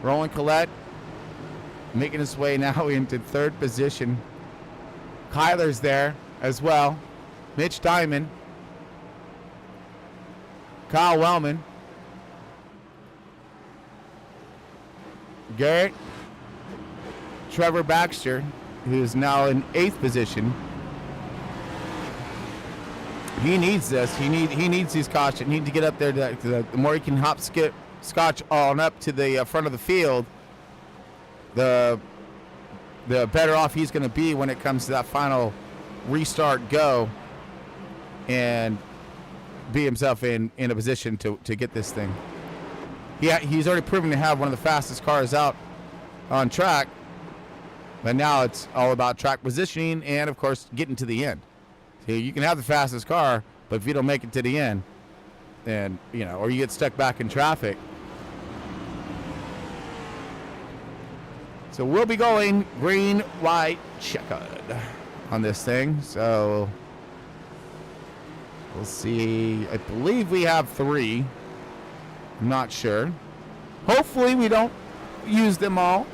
Roland Collette making his way now into third position. Kyler's there as well. Mitch Diamond. Kyle Wellman. Garrett. Trevor Baxter, who's now in 8th position. He needs this. He needs his caution. He needs to get up there. The more he can hop, skip, scotch on up to the front of the field, the better off he's going to be when it comes to that final restart go and be himself in a position to get this thing. He's already proven to have one of the fastest cars out on track, but now it's all about track positioning and, of course, getting to the end. So you can have the fastest car, but if you don't make it to the end, then, or you get stuck back in traffic. So we'll be going green, white, checkered on this thing. So we'll see. I believe we have 3. I'm not sure. Hopefully we don't use them all.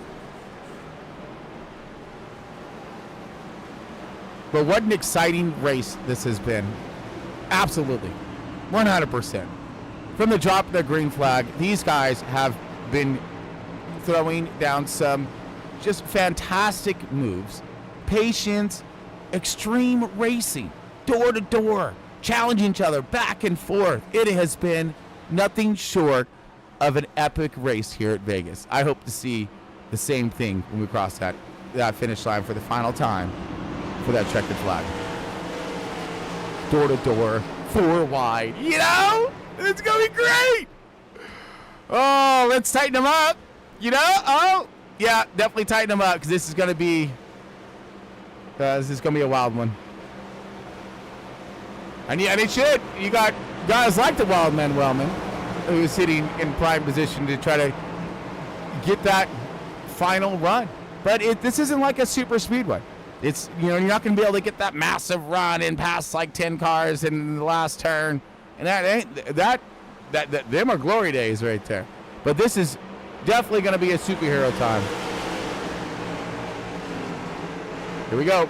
But what an exciting race this has been. Absolutely. 100%. From the drop of the green flag, these guys have been throwing down some just fantastic moves. Patience, extreme racing, door to door, challenging each other back and forth. It has been nothing short of an epic race here at Vegas. I hope to see the same thing when we cross that finish line for the final time for that checkered flag. Door to door, 4 wide. It's going to be great. Oh, let's tighten them up. Oh, yeah, definitely tighten them up because this is going to be a wild one. And it should. You got guys like the Wildman Wellman, who's sitting in prime position to try to get that final run. But this isn't like a super speedway. It's, you're not going to be able to get that massive run and pass like 10 cars in the last turn. And them are glory days right there. But this is definitely going to be a superhero time. Here we go.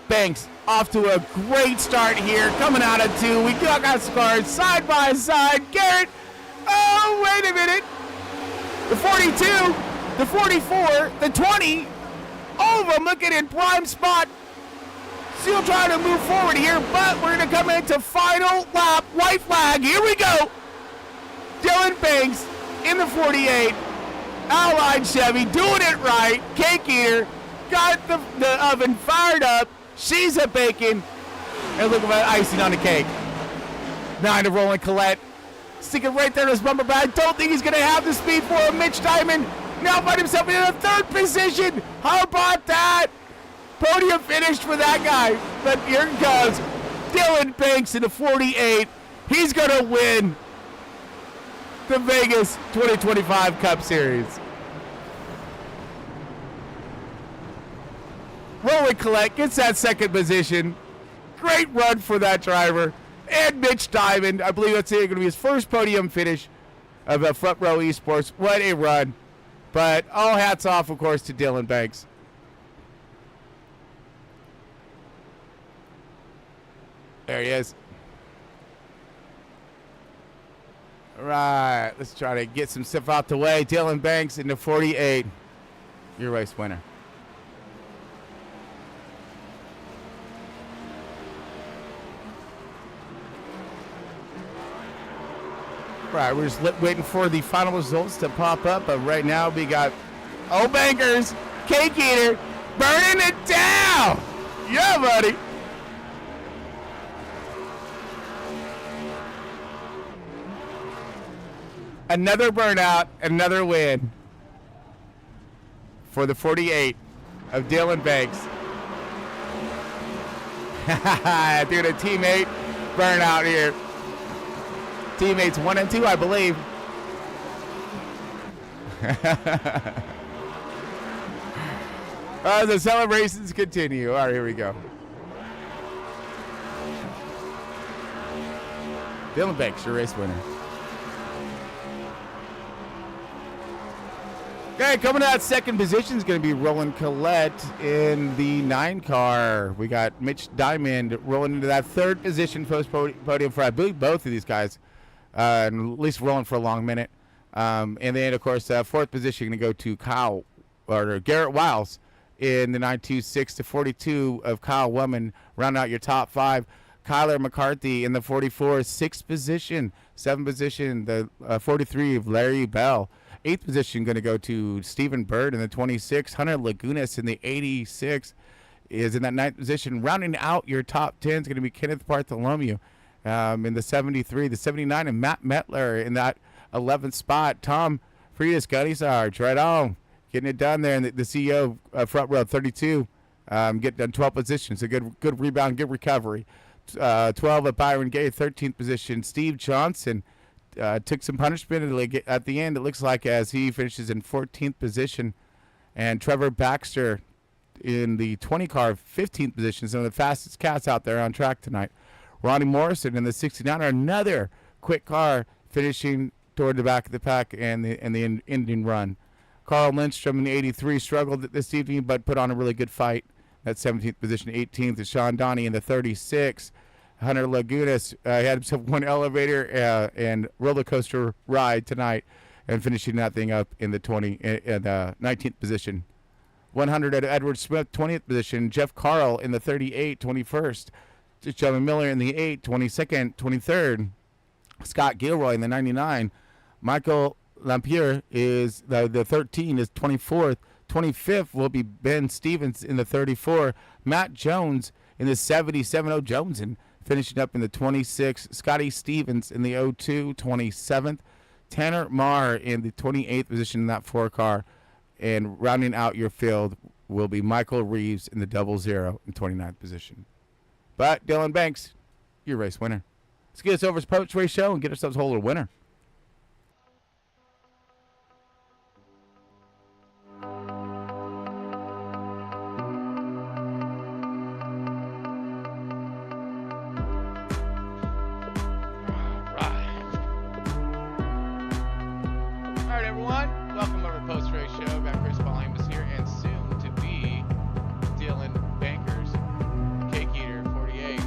Banks off to a great start here, coming out of 2. We got cars side by side. Garrett, oh, wait a minute. The 42, the 44, the 20, all of them looking in prime spot. Still trying to move forward here, but we're going to come into final lap. White flag, here we go. Dylan Banks in the 48. Allied Chevy doing it right. Cake eater, got the oven fired up. She's a bacon. And look at that icing on the cake. 9 to Roland Collette. Sticking right there in his bumper bag. Don't think he's going to have the speed for him. Mitch Diamond now find himself in a 3rd position. How about that? Podium finished for that guy. But here goes Dylan Banks in the 48. He's going to win the Vegas 2025 Cup Series. Roland Collette gets that 2nd position. Great run for that driver. And Mitch Diamond, I believe that's going to be his first podium finish of a Front Row Esports. What a run. But all hats off, of course, to Dylan Banks. There he is. All right, let's try to get some stuff out the way. Dylan Banks in the 48. Your race winner. Right, we're just waiting for the final results to pop up, but right now we got Bankers, Cake Eater, burning it down! Yeah, buddy! Another burnout, another win for the 48 of Dylan Banks. Dude, a teammate burnout here. Teammates 1 and 2, I believe. The celebrations continue. All right, here we go. Dylan Banks, your race winner. Okay, coming out second position is going to be Roland Collette in the 9 car. We got Mitch Diamond rolling into that third position post podium for, I believe, both of these guys. And at least rolling for a long minute. And then, of course, fourth position going to go to Garrett Wiles in the 926 to 42 of Kyle Wellman. Round out your top 5. Kyler McCarthy in the 44, 6th position. 7th position, the 43 of Larry Bell. 8th position going to go to Stephen Bird in the 26. Hunter Lagunas in the 86 is in that 9th position. Rounding out your top 10 is going to be Kenneth Bartholomew in the 73. The 79 and Matt Metler in that 11th spot. Tom Friedis, Gunny Sarge, right on. Getting it done there. And the CEO of Front Row 32 getting done 12 positions. A good rebound, good recovery. 12 of Byron Gay, 13th position. Steve Johnson took some punishment at the end, it looks like, as he finishes in 14th position. And Trevor Baxter in the 20 car, 15th position. Some of the fastest cats out there on track tonight. Ronnie Morrison in the 69, another quick car, finishing toward the back of the pack and the ending run. Carl Lindstrom in the 83 struggled this evening, but put on a really good fight. That 17th position. 18th is Sean Donnie in the 36. Hunter Lagunas had himself one elevator and roller coaster ride tonight, and finishing that thing up in the 19th position. 100 at Edward Smith, 20th position. Jeff Carl in the 38, 21st. John Miller in the 8, 22nd, 23rd. Scott Gilroy in the 99. Michael Lampier is the 13 is 24th. 25th will be Ben Stevens in the 34. Matt Jones in the 77. Jones and finishing up in the 26. Scotty Stevens in the 02, 27th. Tanner Marr in the 28th position in that 4 car. And rounding out your field will be Michael Reeves in the 00 in 29th position. But Dylan Banks, your race winner. Let's get us over to Poach Race Show and get ourselves a whole winner. Alright everyone, welcome over to Post Race Show. Got Chris Ballhamus here and soon to be Dylan Bankers, Cake Eater 48.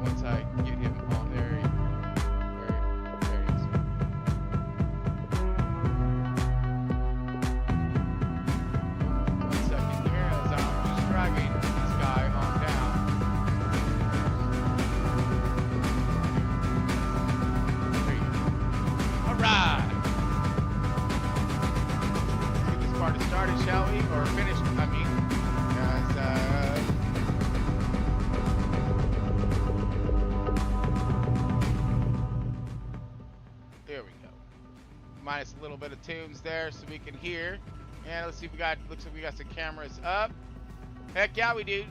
Once I get him on there, there he is. One second here as I'm just dragging this guy on down. There you go. Alright. Party started, shall we? Or finished, I mean. There we go. Minus a little bit of tunes there so we can hear. And let's see if looks like we got some cameras up. Heck yeah, we do.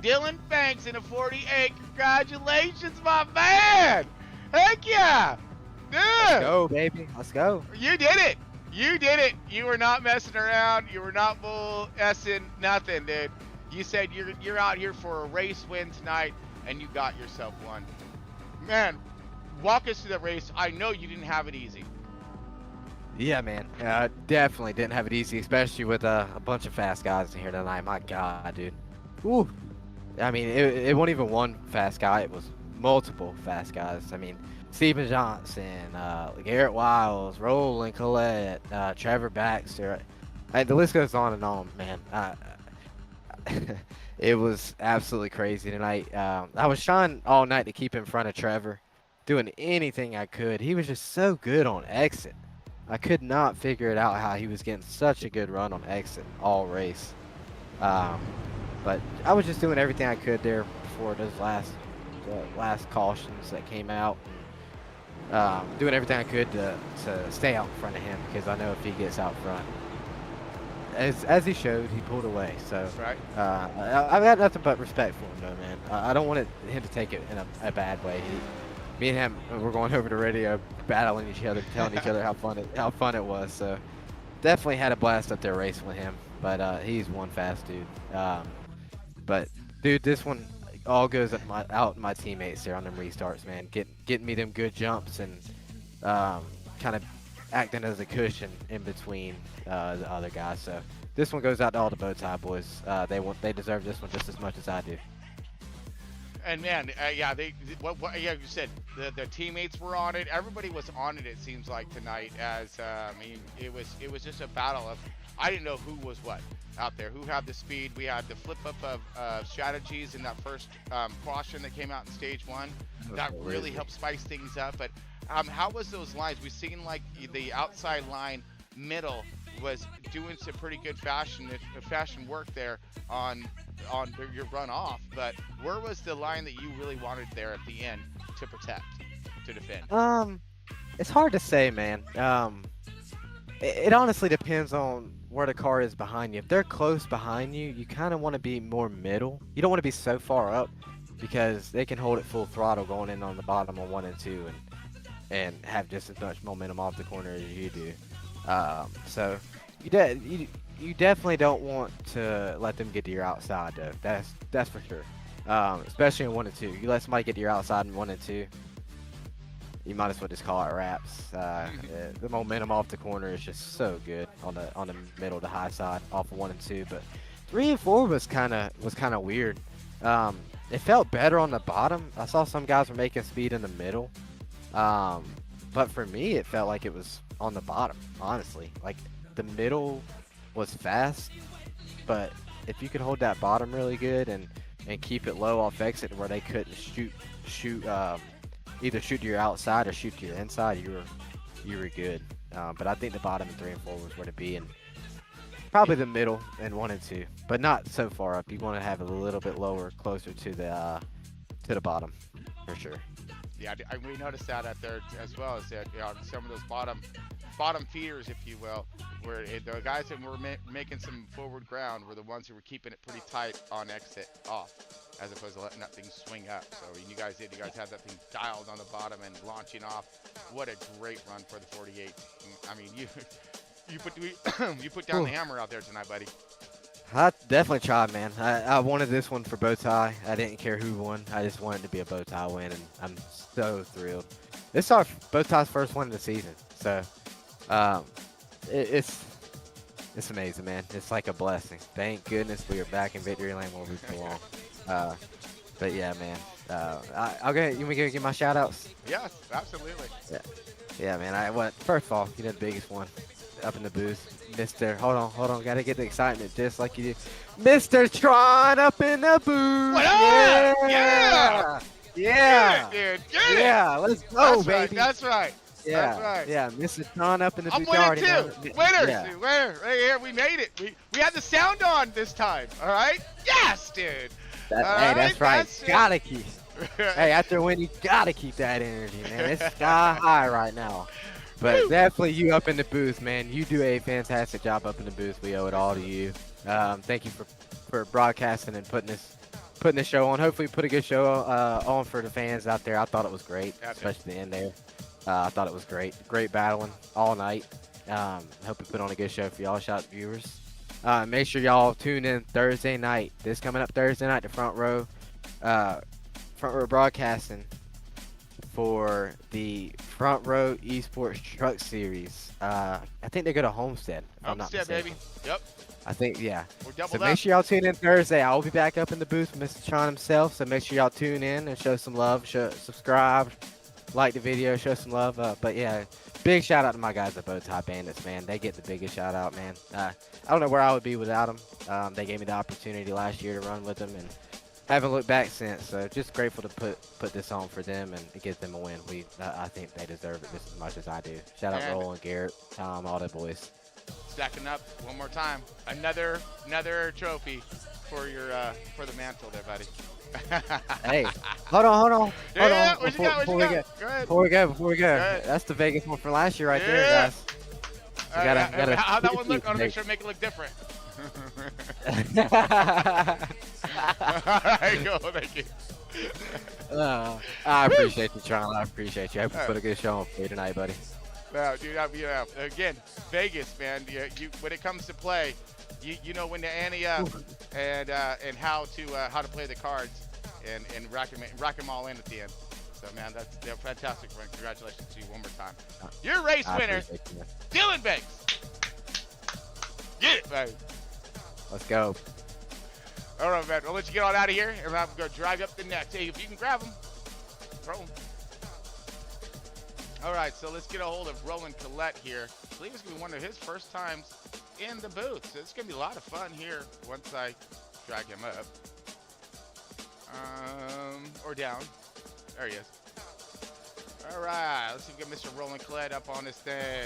Dylan Banks in a 48. Congratulations, my man! Heck yeah! Dude! Let's go, baby. Let's go. You did it! You did it. You were not messing around. You were not bull-essing nothing, dude. You said you're out here for a race win tonight, and you got yourself one. Man, walk us through the race. I know you didn't have it easy. Yeah, man. Definitely didn't have it easy, especially with a bunch of fast guys in here tonight. My God, dude. Ooh. I mean, it wasn't even one fast guy. It was multiple fast guys. I mean, Stephen Johnson, Garrett Wiles, Roland Collette, Trevor Baxter. The list goes on and on, man. It was absolutely crazy tonight. I was trying all night to keep in front of Trevor, doing anything I could. He was just so good on exit. I could not figure it out how he was getting such a good run on exit all race. But I was just doing everything I could there before those last cautions that came out. Doing everything I could to stay out in front of him, because I know if he gets out front, as he showed, he pulled away. So Right. I've got nothing but respect for him, though, man. I don't want him to take it in a bad way. Me and him, we're going over the radio, battling each other, telling each other how fun it was. So definitely had a blast up there racing with him. But he's one fast dude. But dude, this one all goes out my teammates there on them restarts, man. Getting me them good jumps and kind of acting as a cushion in between the other guys. So this one goes out to all the bow tie boys. They deserve this one just as much as I do. And man, yeah, yeah, you said the teammates were on it. Everybody was on it. It seems like tonight, as I mean, it was just a battle of, I didn't know who was what out there, who had the speed. We had the flip up of strategies in that first caution that came out in stage 1. That really helped spice things up. But how was those lines? We seen like the outside line middle was doing some pretty good fashion work there on your run off, but where was the line that you really wanted there at the end to protect, to defend? It's hard to say, man. It honestly depends on where the car is behind you. If they're close behind you, you kind of want to be more middle. You don't want to be so far up, because they can hold it full throttle going in on the bottom on 1 and 2 and have just as much momentum off the corner as you do. So you definitely don't want to let them get to your outside, though. That's for sure. Especially in 1 and 2. You let somebody get to your outside in 1 and 2, you might as well just call it wraps. The momentum off the corner is just so good on the middle to high side off of 1 and 2. But 3 and 4 was kind of weird. It felt better on the bottom. I saw some guys were making speed in the middle. But for me, it felt like it was on the bottom, honestly. Like, the middle was fast, but if you could hold that bottom really good and keep it low off exit where they couldn't either shoot to your outside or shoot to your inside, you were good. But I think the bottom in 3 and 4 was where to be, and probably the middle in 1 and 2, but not so far up. You want to have it a little bit lower, closer to the bottom, for sure. Yeah, we noticed that out there as well, as that some of those bottom feeders, if you will, where the guys that were making some forward ground were the ones who were keeping it pretty tight on exit off, as opposed to letting that thing swing up. So you guys had that thing dialed on the bottom and launching off. What a great run for the 48. I mean, you put down the hammer out there tonight, buddy. I definitely tried, man. I wanted this one for bow tie. I didn't care who won. I just wanted it to be a bow tie win, and I'm so thrilled. This is our bow tie's first win of the season, so it's amazing, man. It's like a blessing. Thank goodness we are back in victory lane where we belong. But yeah, man. You want me to give my shout outs? Yes, absolutely. Yeah, man. First of all, the biggest one up in the booth, Mr. Hold on, gotta get the excitement just like you do. Mr. Tron up in the booth. What up? Yeah. Get it, dude. Get it. Yeah, let's go, baby. That's right. Yeah, That's right. Yeah, Mr. Tron up in the booth. I'm winning too. Winner right here. We made it. We had the sound on this time. All right. Yes, dude. That's right. Gotta keep. Hey, after a win, you gotta keep that energy, man. It's sky high right now. But definitely you up in the booth, man. You do a fantastic job up in the booth. We owe it all to you. Thank you for broadcasting and putting this show on. Hopefully put a good show on for the fans out there. I thought it was great, especially the end there. I thought it was great. Great battling all night. Hope we put on a good show for y'all. Shout out to viewers. Make sure y'all tune in Thursday night. This coming up Thursday night, the front row broadcasting for the Front Row Esports Truck Series. I think they go to Homestead. Homestead, baby. Yep. I think, yeah. We're doubled so up. make sure y'all tune in Thursday. I'll be back up in the booth with Mr. Tron himself. So make sure y'all tune in and show some love. Subscribe, like the video, show some love. But yeah, big shout out to my guys at Bow Tie Bandits, man. They get the biggest shout out, man. I don't know where I would be without them. They gave me the opportunity last year to run with them, and haven't looked back since. So just grateful to put this on for them and get them a win. I think they deserve it just as much as I do. Shout out Roland, Garrett, Tom, all the boys. Stacking up one more time. Another trophy for your for the mantle there, buddy. Hey, hold on. Yeah, what you got? Go ahead. Before we go. That's the Vegas one for last year right there, guys. How'd that one look? I want to make sure to make it look different. All right, go. Thank you. I appreciate you, Charlie. I appreciate you. I hope you put a good show on for you tonight, buddy. No, dude, again, Vegas, man. You when it comes to play, you know when to ante up and how to play the cards and rack them all in at the end. So, man, that's a fantastic run. Congratulations to you one more time. Your race winner, Dylan Banks. Yeah, man. Let's go. All right, man. I'll let you get on out of here, and I'm going to drive up the next. Hey, if you can grab them, throw them. All right, so let's get a hold of Roland Collette here. I believe it's going to be one of his first times in the booth. So it's going to be a lot of fun here once I drag him up. Or down. There he is. All right, let's see if we get Mr. Roland Collette up on this thing.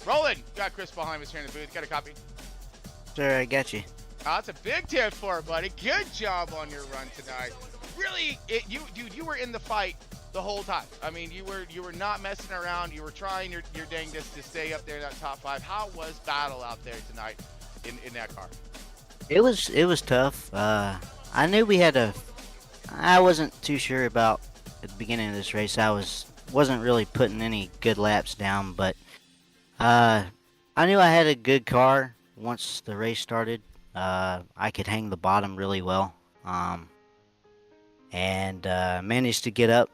Roland, got Chris behind us here in the booth. Got a copy? Sure, I got you. That's a big 10-4, buddy. Good job on your run tonight. Really, you were in the fight the whole time. I mean, you were not messing around. You were trying your dangest to stay up there in that top 5. How was battle out there tonight in that car? It was tough. I knew we had I wasn't too sure about at the beginning of this race. I wasn't really putting any good laps down, but I knew I had a good car once the race started. I could hang the bottom really well, and managed to get up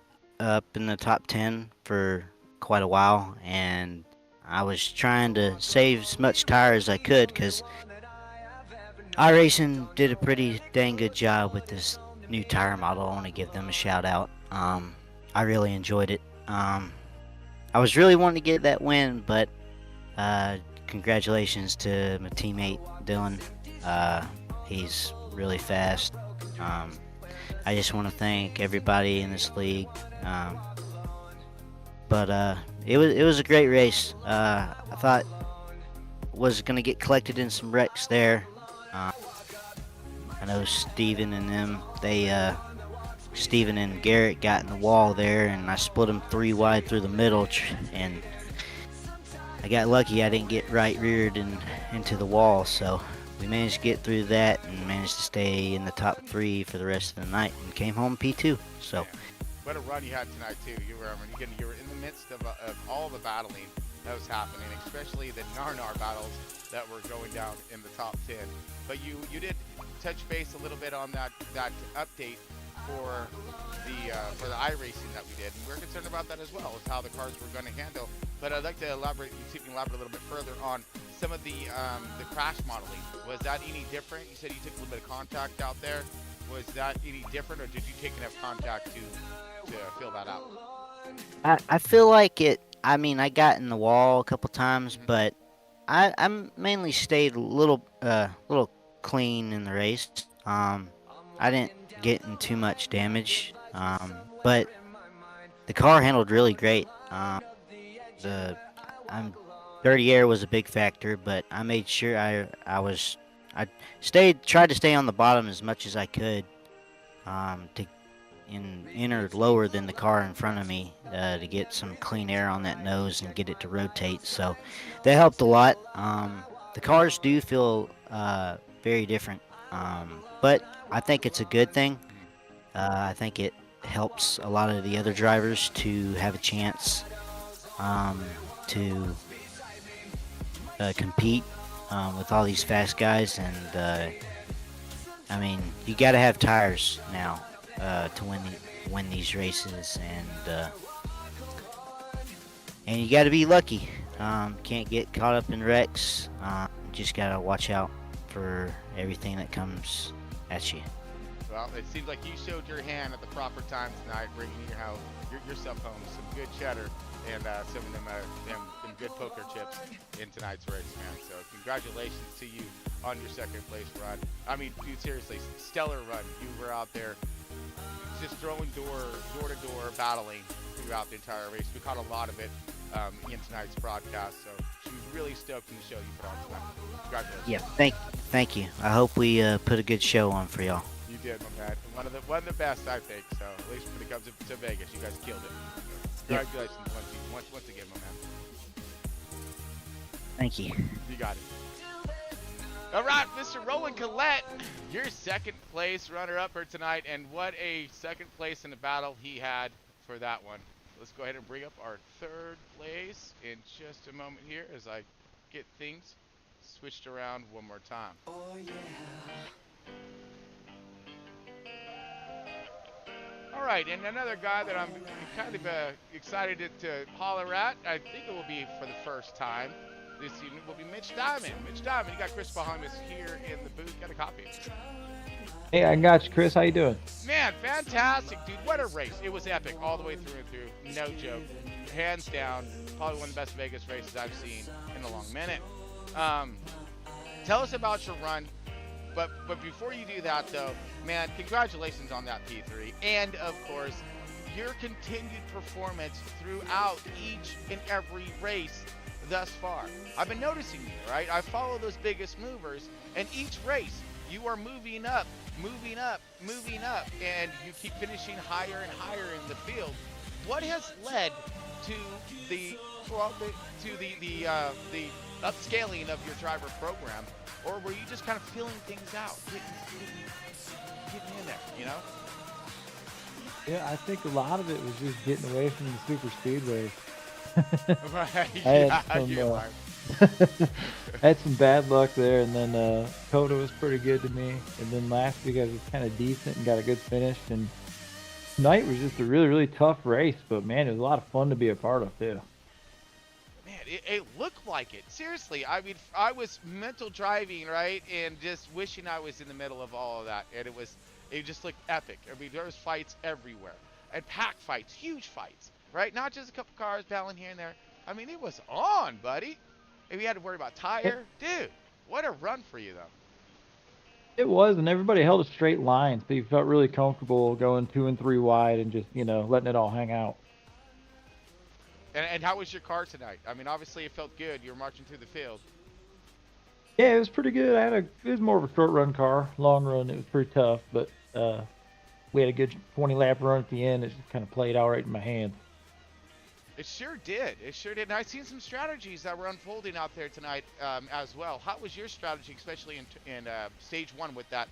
in the top 10 for quite a while, and I was trying to save as much tire as I could because Iracing did a pretty dang good job with this new tire model. I want to give them a shout out. I really enjoyed it. I was really wanting to get that win, but congratulations to my teammate Dylan. He's really fast. I just want to thank everybody in this league. But it was a great race. I thought was going to get collected in some wrecks there. I know Steven and them, Steven and Garrett got in the wall there, and I split them 3 wide through the middle, and I got lucky I didn't get right reared into the wall, so we managed to get through that and managed to stay in the top 3 for the rest of the night and came home P2. So what a run you had tonight too. You were in the midst of all the battling that was happening, especially the Narnar battles that were going down in the top 10. But you did touch base a little bit on that update for the iRacing that we did, and we're concerned about that as well, as how the cars were going to handle. But I'd like to elaborate, see if you can elaborate a little bit further on some of the crash modeling. Was that any different? You said you took a little bit of contact out there. Was that any different, or did you take enough contact to fill that out? I feel like it. I mean, I got in the wall a couple times, but I mainly stayed a little clean in the race. I didn't get in too much damage, but the car handled really great. Dirty air was a big factor, but I made sure I tried to stay on the bottom as much as I could, to enter lower than the car in front of me, to get some clean air on that nose and get it to rotate. So that helped a lot. The cars do feel very different, but I think it's a good thing. I think it helps a lot of the other drivers to have a chance to compete with all these fast guys, and I mean, you got to have tires now to win these races, and you got to be lucky. Can't get caught up in wrecks. Just got to watch out for everything that comes at you. Well, it seems like you showed your hand at the proper time tonight, bringing yourself home with some good cheddar and some of them good poker chips in tonight's race, man. So congratulations to you on your second place run. I mean, dude, seriously, stellar run. You were out there just throwing door to door, battling throughout the entire race. We caught a lot of it in tonight's broadcast, so she was really stoked in the show you put on tonight. Congratulations. Yeah, thank you. I hope we put a good show on for y'all. You did, my man. One of the best, I think. So at least when it comes to Vegas, you guys killed it. Congratulations once again, my man. Thank you. You got it. All right, Mr. Roland Collette, your second place runner-up for tonight, and what a second place in the battle he had for that one. Let's go ahead and bring up our third place in just a moment here as I get things switched around one more time. Oh, yeah. All right, and another guy that I'm kind of excited to holler at, I think it will be for the first time this evening, will be Mitch Diamond. Mitch Diamond, you got Chris behind us here in the booth. Got a copy. Hey, I got you, Chris. How you doing? Man, fantastic, dude. What a race. It was epic all the way through and through. No joke. Hands down, probably one of the best Vegas races I've seen in a long minute. Tell us about your run. But before you do that, though, man, congratulations on that P3. And, of course, your continued performance throughout each and every race thus far. I've been noticing you, right? I follow those biggest movers, and each race, you are moving up, and you keep finishing higher and higher in the field. What has led to the upscaling of your driver program, or were you just kind of feeling things out, getting in there, you know? Yeah, I think a lot of it was just getting away from the super speedways. Right. I had some bad luck there, and then Coda was pretty good to me, and then last week I was kind of decent and got a good finish, and tonight was just a really, really tough race, but man, it was a lot of fun to be a part of too. Man, it looked like it. Seriously, I mean, I was mental driving, right, and just wishing I was in the middle of all of that, and it just looked epic. I mean, there was fights everywhere, and pack fights, huge fights, right? Not just a couple cars battling here and there. I mean, it was on, buddy. If you had to worry about tire, dude, what a run for you, though. It was, and everybody held a straight line, so you felt really comfortable going 2 and 3 wide and just, letting it all hang out. And how was your car tonight? I mean, obviously it felt good. You were marching through the field. Yeah, it was pretty good. It was more of a short run car. Long run, it was pretty tough, but we had a good 20 lap run at the end. It just kind of played all right in my hands. It sure did. It sure did. And I've seen some strategies that were unfolding out there tonight as well. How was your strategy, especially in stage 1 with that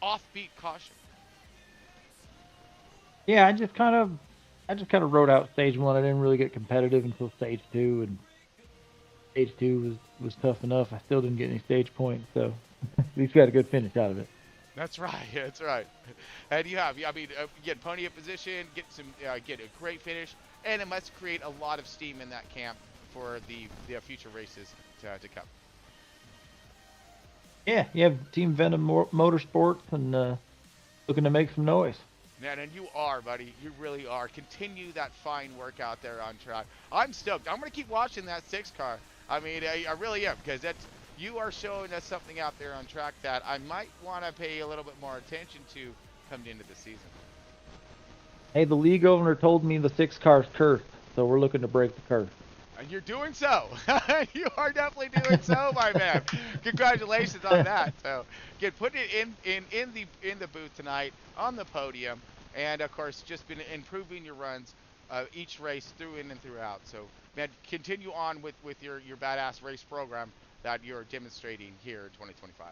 offbeat caution? Yeah, I just kind of rode out stage 1. I didn't really get competitive until stage 2, and stage 2 was tough enough. I still didn't get any stage points, so at least we got a good finish out of it. That's right. That's right. And you get pony in position, get a great finish, and it must create a lot of steam in that camp for the future races to come. Yeah, you have Team Venom Motorsports and looking to make some noise. Man, and you are, buddy. You really are. Continue that fine work out there on track. I'm stoked. I'm going to keep watching that 6 car. I mean, I really am, because you are showing us something out there on track that I might want to pay a little bit more attention to coming into the season. Hey, the league owner told me the 6 car's cursed, so we're looking to break the curse. And you're doing so. You are definitely doing so, my man. Congratulations on that. So, put it in the booth tonight on the podium, and of course, just been improving your runs each race through in and throughout. So, man, continue on with your badass race program that you're demonstrating here in 2025.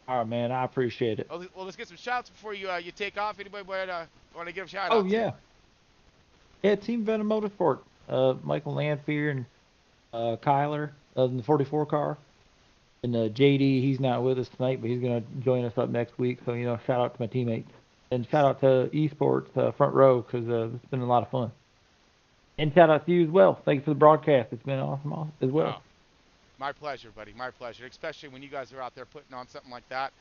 All right, man. I appreciate it. Well, let's get some shouts before you take off. Anybody want to give a shout out? Oh, yeah. Yeah, Team Venom Motorsport. Michael Lanfear and Kyler in the 44 car. And JD, he's not with us tonight, but he's going to join us up next week. So, shout out to my teammates. And shout out to ESPORTS Front Row, because it's been a lot of fun. And shout out to you as well. Thanks for the broadcast. It's been awesome as well. Oh, my pleasure, buddy. My pleasure. Especially when you guys are out there putting on something like that.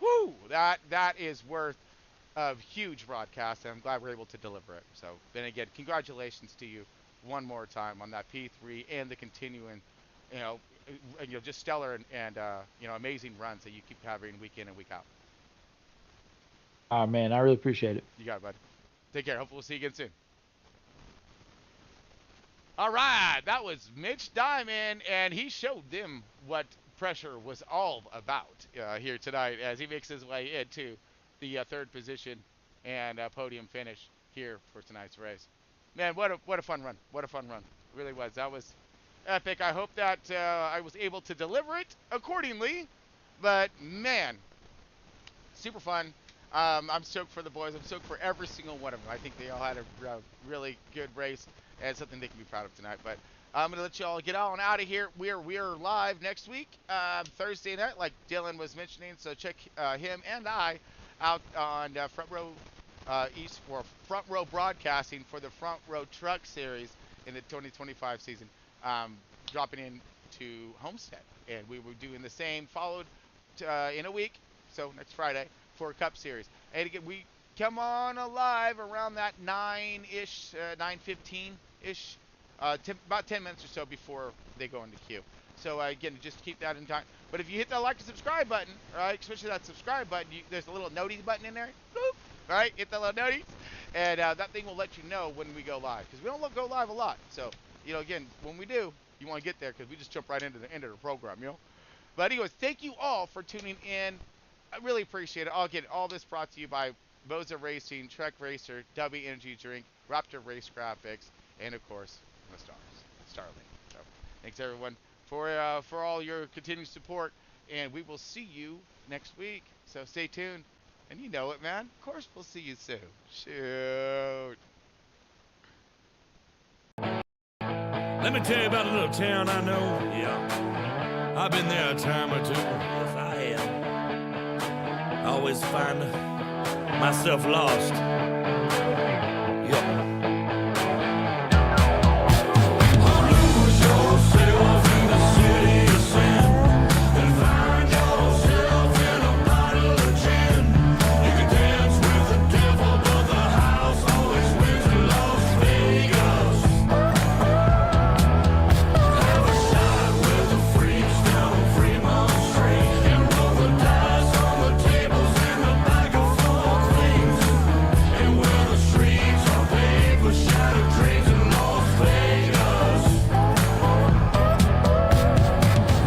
Whoo! That is worth a huge broadcast, and I'm glad we're able to deliver it. So, then again, congratulations to you one more time on that P3 and the continuing, just stellar and amazing runs that you keep having week in and week out. Oh, man, I really appreciate it. You got it, bud. Take care. Hopefully we'll see you again soon. All right, that was Mitch Diamond, and he showed them what pressure was all about here tonight as he makes his way into the third position and podium finish here for tonight's race. Man, what a fun run. What a fun run. It really was. That was epic. I hope that I was able to deliver it accordingly, but man, super fun. I'm stoked for the boys. I'm stoked for every single one of them. I think they all had a really good race and something they can be proud of tonight. But I'm going to let you all get on out of here. We're live next week, Thursday night, like Dylan was mentioning. So check him and I out on Front Row East for Front Row Broadcasting for the Front Row Truck Series in the 2025 season, dropping in to Homestead. And we were doing the same, followed in a week, so next Friday, for a Cup Series. And again, we come on alive around that 9-ish, 9:15-ish, about 10 minutes or so before they go into queue. So again, just keep that in time. But if you hit that like and subscribe button, right, especially that subscribe button, there's a little notice button in there. Boop, right, hit that little notice, and that thing will let you know when we go live, because we don't go live a lot. So, again, when we do, you want to get there, because we just jump right into the end of the program, But anyways, thank you all for tuning in. I really appreciate it. Again, all this brought to you by Boza Racing, Trek Racer, W Energy Drink, Raptor Race Graphics, and of course, the Starlink. So, thanks everyone for all your continued support, and we will see you next week. So stay tuned, and you know it, man. Of course, we'll see you soon. Shoot. Let me tell you about a little town I know. Yeah. I've been there a time or two. Yes, I have. I always find myself lost. Yeah. Lose yourself in the city of sin and find yourself in a bottle of gin. You can dance with the devil, but the house always wins in Las Vegas. Have a shot with the freaks down on Fremont Street and roll the dice on the tables in the bag of four queens. And where the streets are paved with shattered dreams in Las Vegas.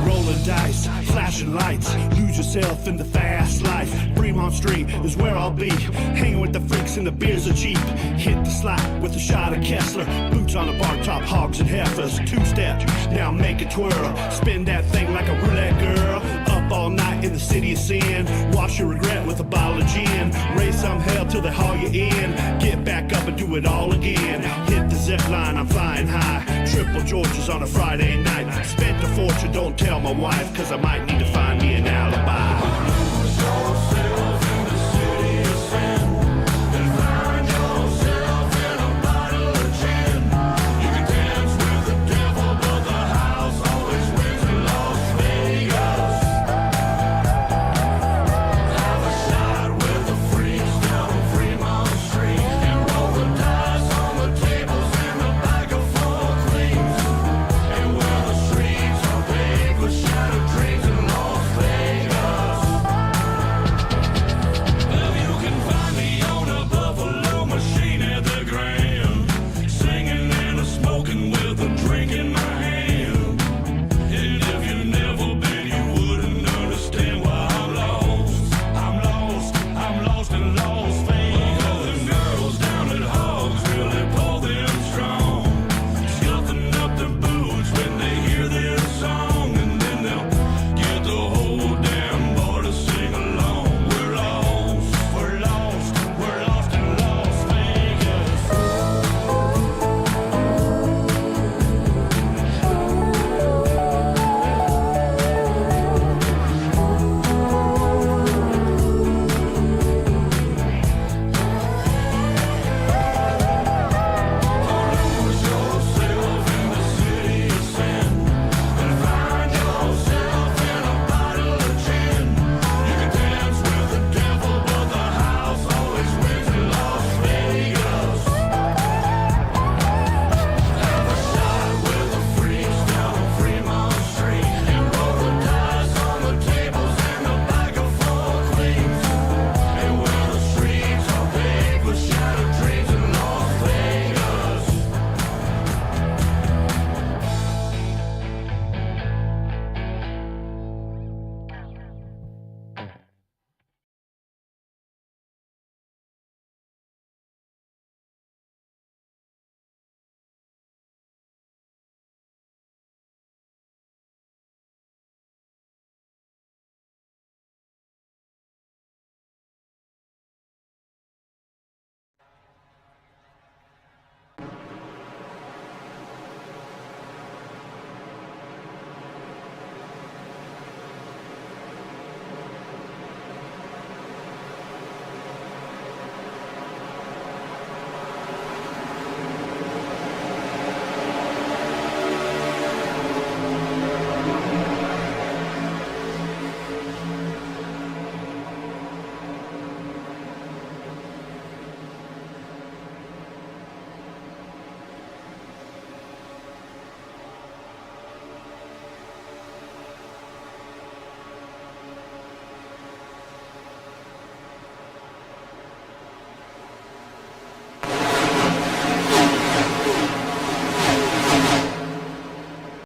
Rolling dice, flashing lights, lose yourself in the fast life. Fremont Street is where I'll be, hanging with the freaks and the beers are cheap. Hit the slot with a shot of Kessler, boots on a bar top, hogs and heifers. Two-step, now make it twirl, spin that thing like a roulette girl. Up all night in the city of sin, wash your regret with a bottle of gin. Raise some hell till they haul you in, get back up and do it all again. Hit the zip line, I'm flying high, triple Georges on a Friday night. Spent a fortune, don't tell my wife, cause I might need to find me an alibi.